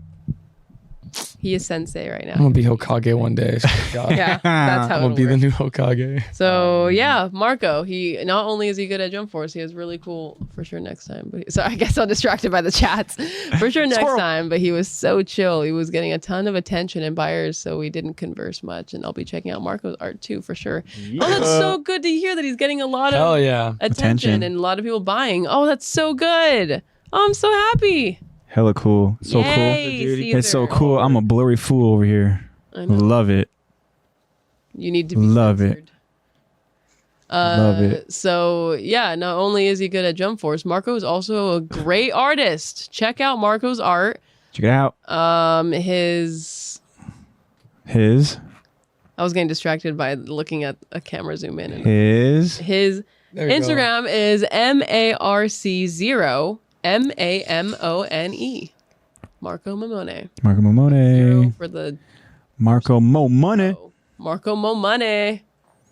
He is sensei right I'm now. gonna be Hokage one day. So God. Yeah, that's how I'm it'll gonna be the work. new Hokage. So yeah, Marco. He not only is he good at Jump Force, he is really cool for sure next time. But so I guess I'm distracted by the chats. For sure next Squirrel. time. But he was so chill. He was getting a ton of attention and buyers, so we didn't converse much. And I'll be checking out Marco's art too for sure. Oh, that's so good to hear that he's getting a lot Hell of yeah. attention and a lot of people buying. Oh, that's so good. Oh, I'm so happy. Hella cool. So Yay, cool. It's so Caesar. cool. I'm a blurry fool over here. I know. Love it. You need to be Love it. censored. Love it. So yeah, not only is he good at Jump Force, Marco is also a great artist. Check out Marco's art. Check it out. His I was getting distracted by looking at a camera zoom in. And his his There we go. Instagram is MARC0 MAMONE. Marco Momone. Marco Zero Momone. for the Marco Mo Money. Marco Momone.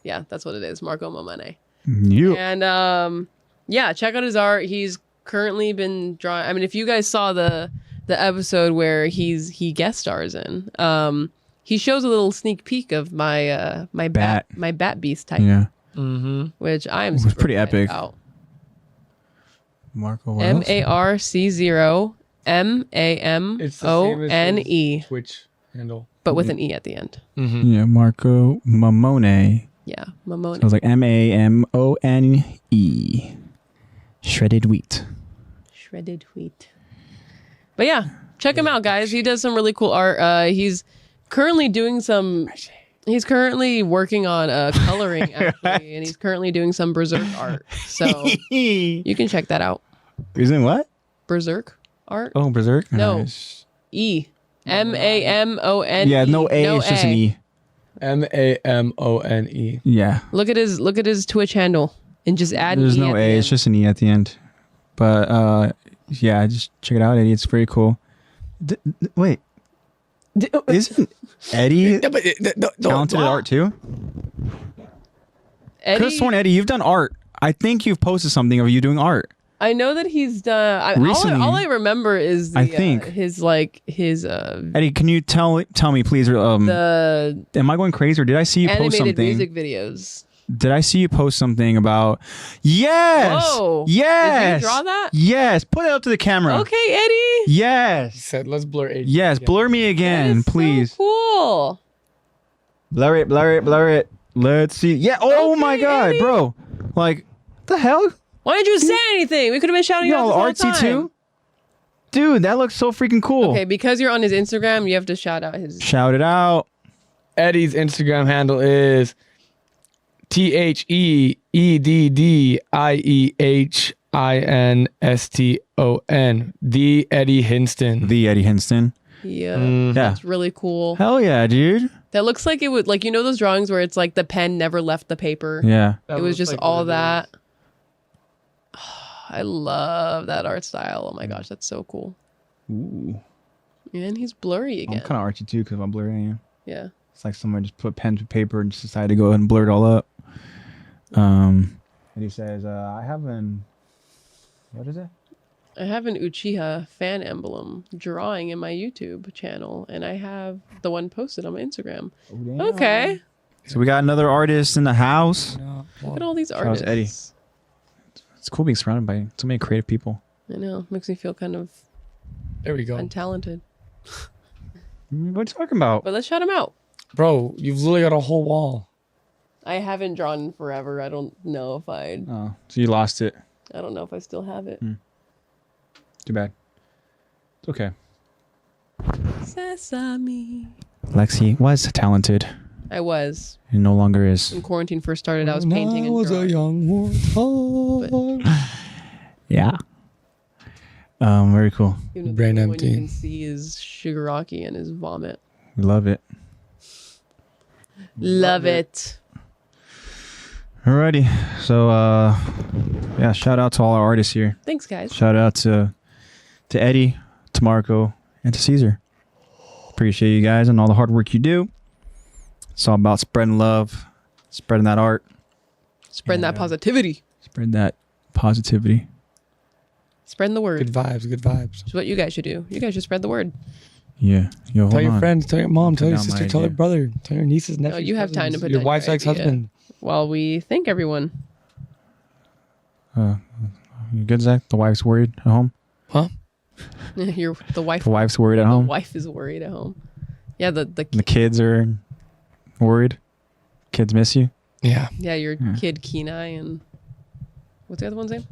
Yeah, that's what it is. Marco Momone. You. And yeah, check out his art. He's currently been drawing. I mean, if you guys saw the episode where he guest stars in, he shows a little sneak peek of my my bat beast type. Yeah. Which I am. It was pretty epic. About. Marco. What else? MARC0 It's the same as MAMONE, his Twitch handle. but with an E at the end. Yeah, Marco Mamone. Yeah, Mamone. So it was like MAMONE. Shredded wheat. Shredded wheat. But yeah, check him out, guys. He does some really cool art. He's currently doing some. He's currently working on coloring, actually, and he's currently doing some Berserk art. So you can check that out. He's in what? Berserk art? Oh, Berserk? No. Nice. E. MAMONE. Yeah, no A, it's just an E. MAMONE. Yeah. Look at his Twitch handle and just add There's an E no at the A, it's end. just an E at the end. But yeah, just check it out, Eddie. It's very cool. Wait. Isn't Eddie talented at art too? Eddie, Could have sworn, Eddie, you've done art. I think you've posted something of you doing art. I know that he's done. Recently, all I remember is I think his Eddie, can you tell me please? the Am I going crazy or did I see you post animated something? music videos. Did I see you post something about? Yes. Whoa. Yes. Did you draw that? Yes. Put it up to the camera. Okay, Eddie. He Yes. said, let's blur it. Yes. Blur me That again, is so please. cool. Blur it. Blur it. Blur it. Let's see. Yeah. Oh Okay, my God, Eddie. bro. Like, the hell? Why didn't you say anything? We could have been shouting You out all this whole artsy time. too, dude. That looks so freaking cool. Okay, because you're on his Instagram, you have to shout out his. Shout it out. Eddie's Instagram handle is TheEddieHinston. The Eddie Hinston. The Eddie Hinston. Yeah, Yeah. that's really cool. Hell yeah, dude. That looks like it would, like, you know those drawings where it's like the pen never left the paper. Yeah. It was just all that. I love that art style. Oh my gosh, that's so cool. Ooh. And he's blurry again. I'm kind of artsy too because I'm blurry. Yeah. Yeah. It's like someone just put pen to paper and just decided to go ahead and blur it all up. And he says, I have an, what is it? I have an Uchiha fan emblem drawing in my YouTube channel, and I have the one posted on my Instagram. Oh, damn. Okay. So we got another artist in the house. Look at all these Shout out artists. to Eddie. It's cool being surrounded by so many creative people. I know. Makes me feel kind of There we go. untalented. What are you talking about? But let's shout him out. Bro, you've literally got a whole wall. I haven't drawn in forever. I don't know if I Oh, so you lost it. don't know if I still have it. Too bad. It's okay. Sesame. Lexi was talented. I was. He no longer is. When quarantine first started, I was When painting I and was a drawing. young warthog. Yeah. Very cool. Even though Brain the only one empty. you can see is Shigaraki and his vomit. We love it. Love it. Alrighty. So, yeah, shout out to all our artists here. Thanks, guys. Shout out to Eddie, to Marco, and to Caesar. Appreciate you guys and all the hard work you do. It's all about spreading love, spreading that art, Spreading that positivity. spread that positivity. Spreading the word. Good vibes, good vibes. Which is what you guys should do. You guys should spread the word. Yeah. Yo, hold Tell your on. friends, tell your mom, tell your down my sister, tell your idea. brother, tell your nieces, nephews. you have time to cousins, put your down wife's your ex-husband. While we thank everyone. You good, Zach? The wife's worried at home? Huh? The wife. The wife's worried at The home? wife is worried at home. Yeah, the The kids are worried? Kids miss you? Yeah. yeah, your kid Kenai and what's the other one's name?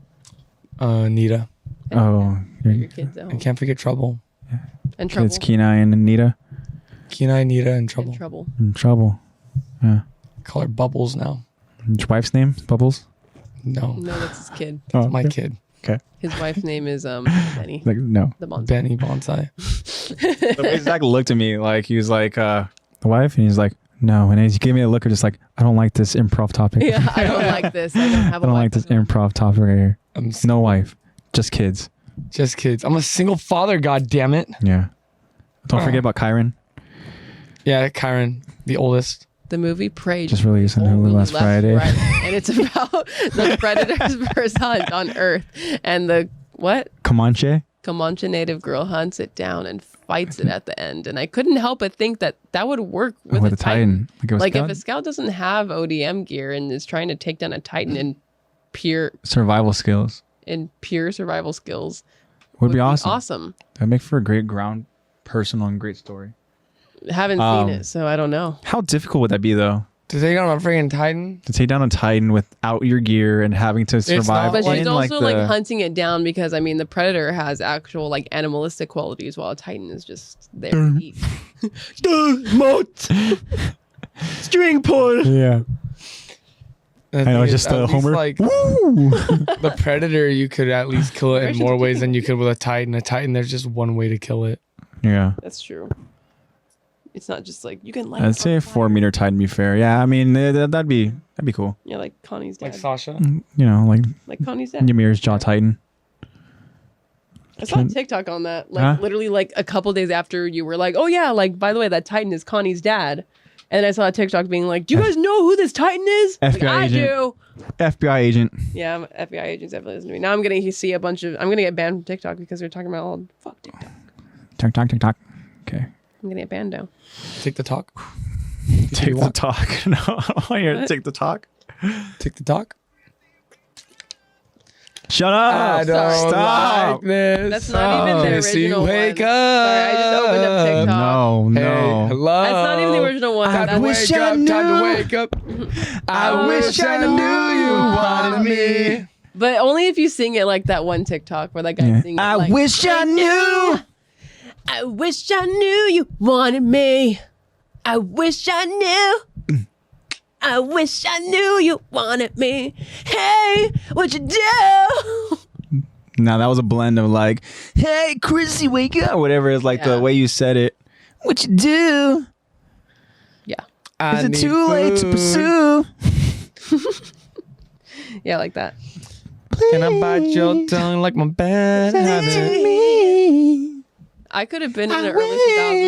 Nita. Oh, Your kids at I home. can't forget Trouble. And trouble. kids Kenai and Anita Kenai, Nita, and And Trouble. trouble. in trouble. Yeah. Call her Bubbles now. Your wife's name? Bubbles? No, No, that's his kid. Oh, my okay. kid. Okay. His wife's name is Benny. Like, no. The monster. Benny Bonsai. The way Zach looked at me like he was like, the wife? And he's like, no. And he gave me a look of just like, I don't like this improv topic. Yeah, I don't like this. I don't have I a don't wife. like this improv topic right here. I'm No wife, just kids. Just kids. I'm a single father, god damn it. Yeah. Don't forget about Kyron. Yeah, Kyron, the oldest. The movie Prey Just released on Hulu last Friday. and it's about the predators first hunt on Earth, and the Comanche. Comanche native girl hunts it down and fights it at the end. And I couldn't help but think that would work with a Titan. Like if a scout doesn't have ODM gear and is trying to take down a Titan in pure survival skills. Survival skills, Would be awesome. Awesome. That'd make for a great ground, personal, and great story. Haven't seen it, so I don't know. How difficult would that be, though? To take down a freaking Titan? To take down a Titan without your gear and having to survive. But she's in, also like hunting it down because I mean the predator has actual like animalistic qualities while a Titan is just there to eat. Moat. String pull. Yeah. I know, it's just the Homer. Like, the predator, you could at least kill it in more ways than you could with a Titan. A Titan, there's just one way to kill it. Yeah. That's true. It's not just like you can like. I'd say a 4-meter Titan be fair. Yeah, I mean that'd be cool. Yeah, like Connie's dad. Like Sasha. You know, like Connie's dad. Ymir's Jaw Titan. I saw a TikTok on that. Like literally like a couple days after you were like, oh yeah, like by the way, that Titan is Connie's dad. And I saw a TikTok being like, do you guys know who this Titan is? FBI like, agent. I do. FBI agent. Yeah, FBI agents definitely listen to me. Now I'm gonna see a bunch of. I'm gonna get banned from TikTok because they're talking about all fuck TikTok. TikTok. Okay. I'm gonna get banned now. Take the talk. Take the talk. No, I don't want you to take the talk. Take the talk. Shut up. I don't Stop. like this. That's not even the original one. Wake up. Sorry, I just opened up TikTok. No. Hey, hello. That's not even the original one. Time to wake up. Time to wake up. I wish I knew you wanted me. But only if you sing it like that one TikTok where that guy sings it I like, wish I knew. I wish I knew you wanted me. I wish I knew. I wish I knew you wanted me. Hey, what you do? Now that was a blend of like, hey, Chrissy, wake up. Whatever is like the way you said it. What you do? Yeah. Is it too late to pursue? Yeah, like that. Can I bite your tongue like my bad habit? I could have been in the early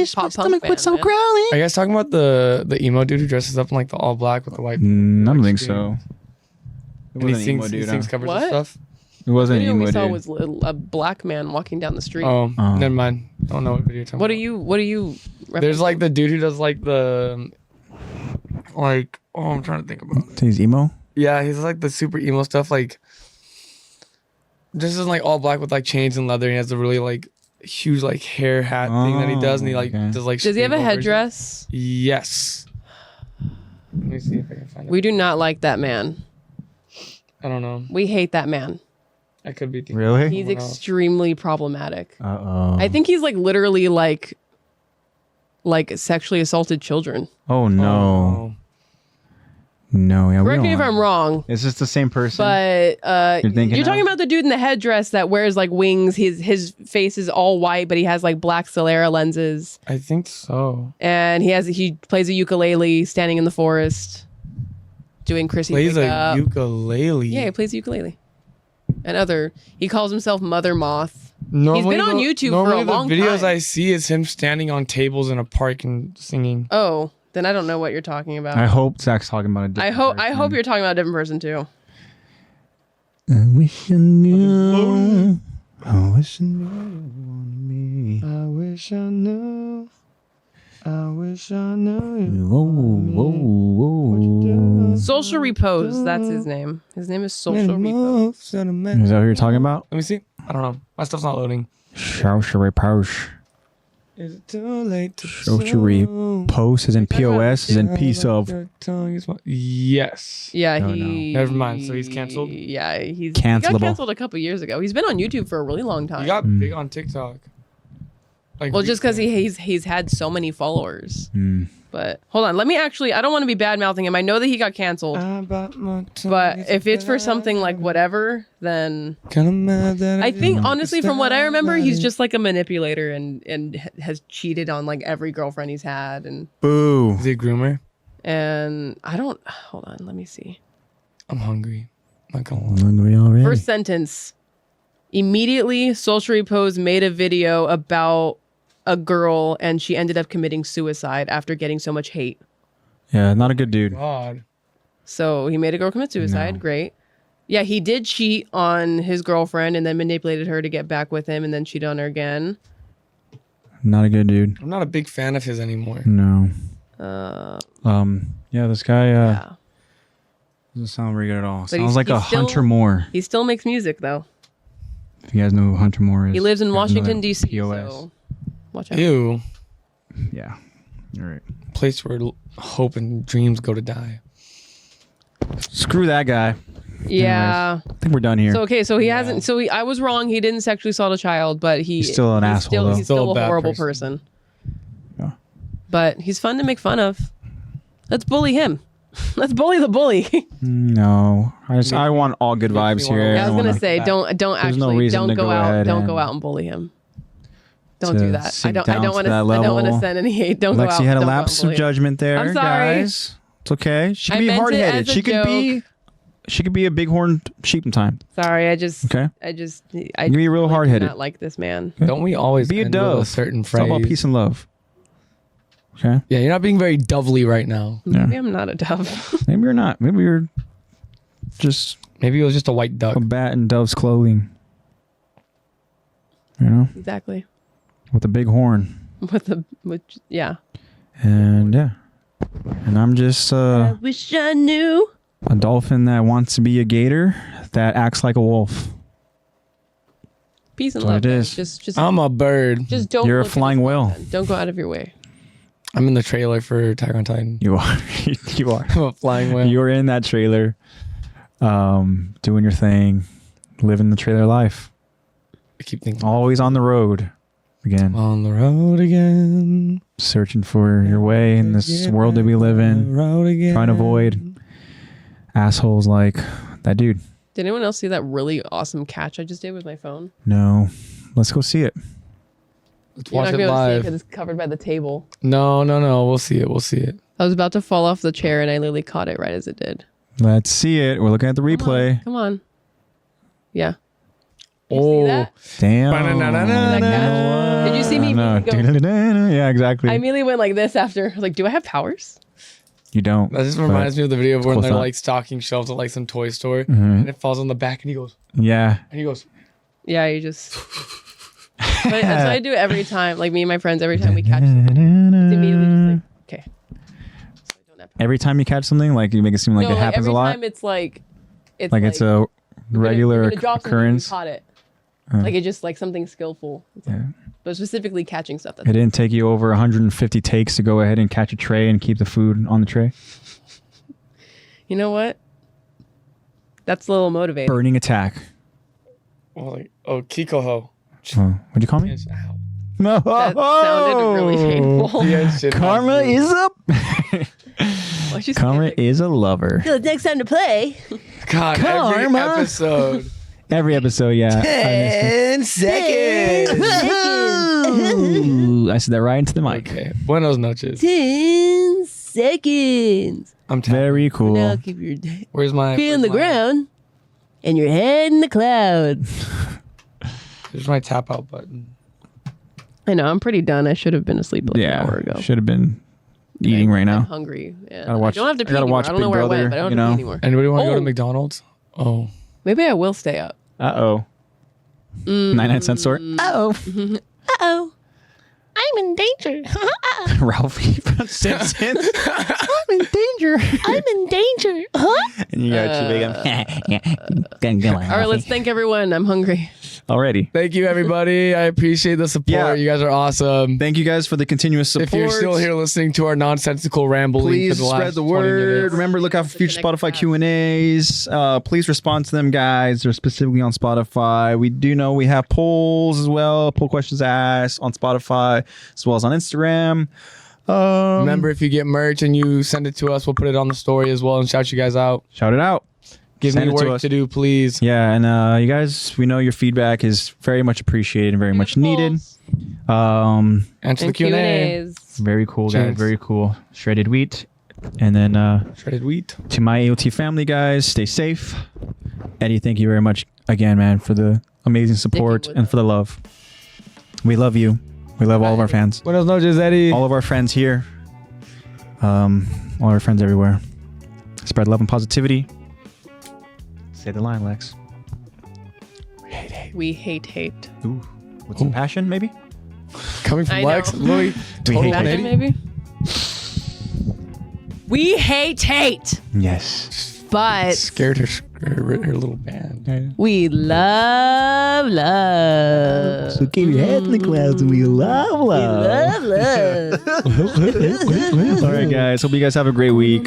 2000s pop punk band. so Man. growling. Are you guys talking about the emo dude who dresses up in like the all black with the white? I don't think so. It And he wasn't sings, emo he dude. sings covers What? and stuff. It The wasn't video emo we saw dude. was a black man walking down the street. Oh, never mind. Don't know what video you're talking What about. are you There's like the dude who does like the I'm trying to think about. He's emo? Yeah, he's like the super emo stuff, like just in like all black with like chains and leather. And he has a really like huge like hair hat thing that he does, and he like does like. Does he have a straight over his- headdress? Yes. Let me see if I can find it. We do not like that man. I don't know. We hate that man. I could be. Really? He's extremely problematic. Uh-oh. I think he's like literally like sexually assaulted children. Oh, no. No, yeah, Correct me if I'm wrong. Is this the same person? But You're thinking you're talking of? about the dude in the headdress that wears like wings. His face is all white, but he has like black Solera lenses, I think so. and he plays a ukulele standing in the forest, doing Chrissy Plays Wake a Up. ukulele. Yeah, he plays ukulele. And he calls himself Mother Moth. Normally, been on YouTube for a normally long the videos time. I see is him standing on tables in a park and singing. Oh, then I don't know what you're talking about. I hope Zach's talking about a different I hope you're talking about a different person too. I wish I knew. I wish I knew you wanted me. I wish I knew. I wish I knew. Whoa, whoa, whoa. Social Repose, that's his name. His name is Social Repose. Is that what you're talking about? Let me see. I don't know. My stuff's not loading. Social repose. Is it too late to Social repose is in POS is in piece of. Yes. Yeah, Oh, he. no. Never mind, so he's canceled? Yeah, he Cancelable. got canceled a couple years ago. He's been on YouTube for a really long time. He got big on TikTok. Like Well, just because he's had so many followers. Mm. But hold on, let me actually. I don't want to be bad mouthing him. I know that he got canceled, but if it's for something like whatever, then I think honestly, from what I remember, he's just like a manipulator and has cheated on like every girlfriend he's had Boo. Is he a groomer? and I don't. Hold on, let me see. I'm hungry. Not gonna lie. Hungry already. First sentence. Immediately, Social Repose made a video about a girl, and she ended up committing suicide after getting so much hate. Yeah, not a good dude. God. So he made a girl commit suicide. No. Great. Yeah, he did cheat on his girlfriend and then manipulated her to get back with him and then cheat on her again. Not a good dude. I'm not a big fan of his anymore. No. Yeah, this guy Yeah. doesn't sound very good at all. But Sounds like a still- Hunter Moore. He still makes music, though. If you guys know who Hunter Moore is. He lives in you guys know Washington, that D.C., POS. so watch out. Ew. Yeah. All right. Place where hope and dreams go to die. Screw that guy. Yeah. I think we're done here. So, okay, so he hasn't... So I was wrong. He didn't sexually assault a child, but He's still an asshole, though. He's still Still a a bad horrible person. Yeah. But he's fun to make fun of. Let's bully him. Let's bully the bully. No. I want all good vibes me wanna here. laugh. I was wanna- gonna say, don't There's no actually, reason don't to go go out, ahead don't and- go out and bully him. Don't to do that. I sink don't down want to that I don't want to level. send any hate. Don't go out. Lexi had a don't go out lapse and bully of him. judgment there, I'm sorry. guys. It's okay. She I could be meant it hard-headed. as a She could be a bighorned sheep in time. Sorry, I Okay. I be real really do hard-headed. not like this man. Don't we always Be a end with dove. a certain It's all about phrase? peace and love. Okay. Yeah, you're not being very dovely right now. Yeah. Maybe I'm not a dove. Maybe you're not. Maybe you're just Maybe it was just a white duck. a bat in dove's clothing. You know, Exactly. with a big horn. Yeah. And yeah. And I'm just I wish I knew. a dolphin that wants to be a gator that acts like a wolf. Peace and That's what love. it guys. is. Just I'm a bird. just don't. You're a look at flying his whale. content. Don't go out of your way. I'm in the trailer for Attack on Titan. You are. You are. I'm a flying whale. You're in that trailer, doing your thing, living the trailer life. I keep thinking. Always on the road. Again, On the road again. searching for your way in this world that we live in. Road again. Trying to avoid assholes like that dude. Did anyone else see that really awesome catch I just did with my phone? No. Let's go see it. Let's You're watch not it gonna be able to see it live. because it's covered by the table. No. We'll see it. We'll see it. I was about to fall off the chair and I literally caught it right as it did. Let's see it. We're looking at the replay. Come on. Yeah. Oh, See that? Damn. Ba-na-na-na-na-na. That catch? Did you see me No. immediately go? Yeah, exactly. I immediately went like this after. I was like, do I have powers? You don't. that just reminds me of the video of when close they're up. like stocking shelves at like some toy store, Mhm. and it falls on the back, and he goes, Yeah. Yeah, you just. But that's what I do every time. Like me and my friends, every time we catch something, it's immediately just like, okay. So I don't have powers. Every time you catch something, like you make it seem like No, it happens a every lot. time it's like It's a you're regular gonna drop something, occurrence. You caught it. Uh. Like it's just like something skillful. Yeah. But specifically catching stuff. It didn't take you over 150 takes to go ahead and catch a tray and keep the food on the tray. You know what? That's a little motivating. Burning attack. Kikoho. What'd you call me? Yes, ow. No. That sounded really painful. Yeah, shit. Karma is up. Why'd you say Karma it like- is a lover. Till it's next time to play. God, every Karma. episode. Every episode, yeah. I missed it. 10 seconds. Ooh, I said that right into the mic. Okay. Buenos noches. 10 seconds. I'm tapping. Very cool. Now keep your Where's my feet on the ground and your head in the clouds. There's my tap out button. I know, I'm pretty done. I should have been asleep like an hour ago. Should have been eating right I'm now. hungry. Yeah. Gotta watch- I don't have to pee I gotta anymore. watch I don't know Big where I Brother, went, but I don't you have to know? pee anymore. Anybody want to go Oh. to McDonald's? Oh. Maybe I will stay up. Uh-oh. 99-cent store. Uh-oh. Uh-oh. I'm in danger. Ralphie from Simpsons. I'm in danger. I'm in danger. Huh? And you got Chewbacca. All right, let's thank everyone. I'm hungry. Already. Thank you, everybody. I appreciate the support. Yeah. You guys are awesome. Thank you guys for the continuous support. If you're still here listening to our nonsensical rambling please for the last spread the 20 word. minutes. Remember, look out for future Connect Spotify tab. Q&As. Please respond to them, guys. They're specifically on Spotify. We do know we have polls as well. Poll questions asked on Spotify as well as on Instagram. Remember, if you get merch and you send it to us, we'll put it on the story as well and shout you guys out. Shout it out. Give Send me it to work us. to do, please. Yeah, and you guys, we know your feedback is very much appreciated and very much needed. Answer the And Q&A. Q&As. Very cool, guys. Cheers. Very cool. Shredded wheat. And then Shredded wheat. to my AOT family, guys, stay safe. Eddie, thank you very much again, man, for the amazing support with and us. for the love. We love you. We love all of our fans. Buenas noches, Eddie. All of our friends here. All our friends everywhere. Spread love and positivity. Say the line, Lex. We hate. Ooh. With some passion, maybe? Coming from I Lex, know. Louis, total hate Passion, 180. maybe. We hate, Yes. but Scared her little band. we love. So keep your head in the clouds and we love love. Love. All right, guys. Hope you guys have a great week.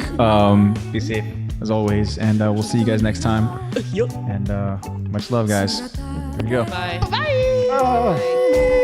Be safe as always, and we'll see you guys next time. And much love, guys. Here we go. Bye. Bye.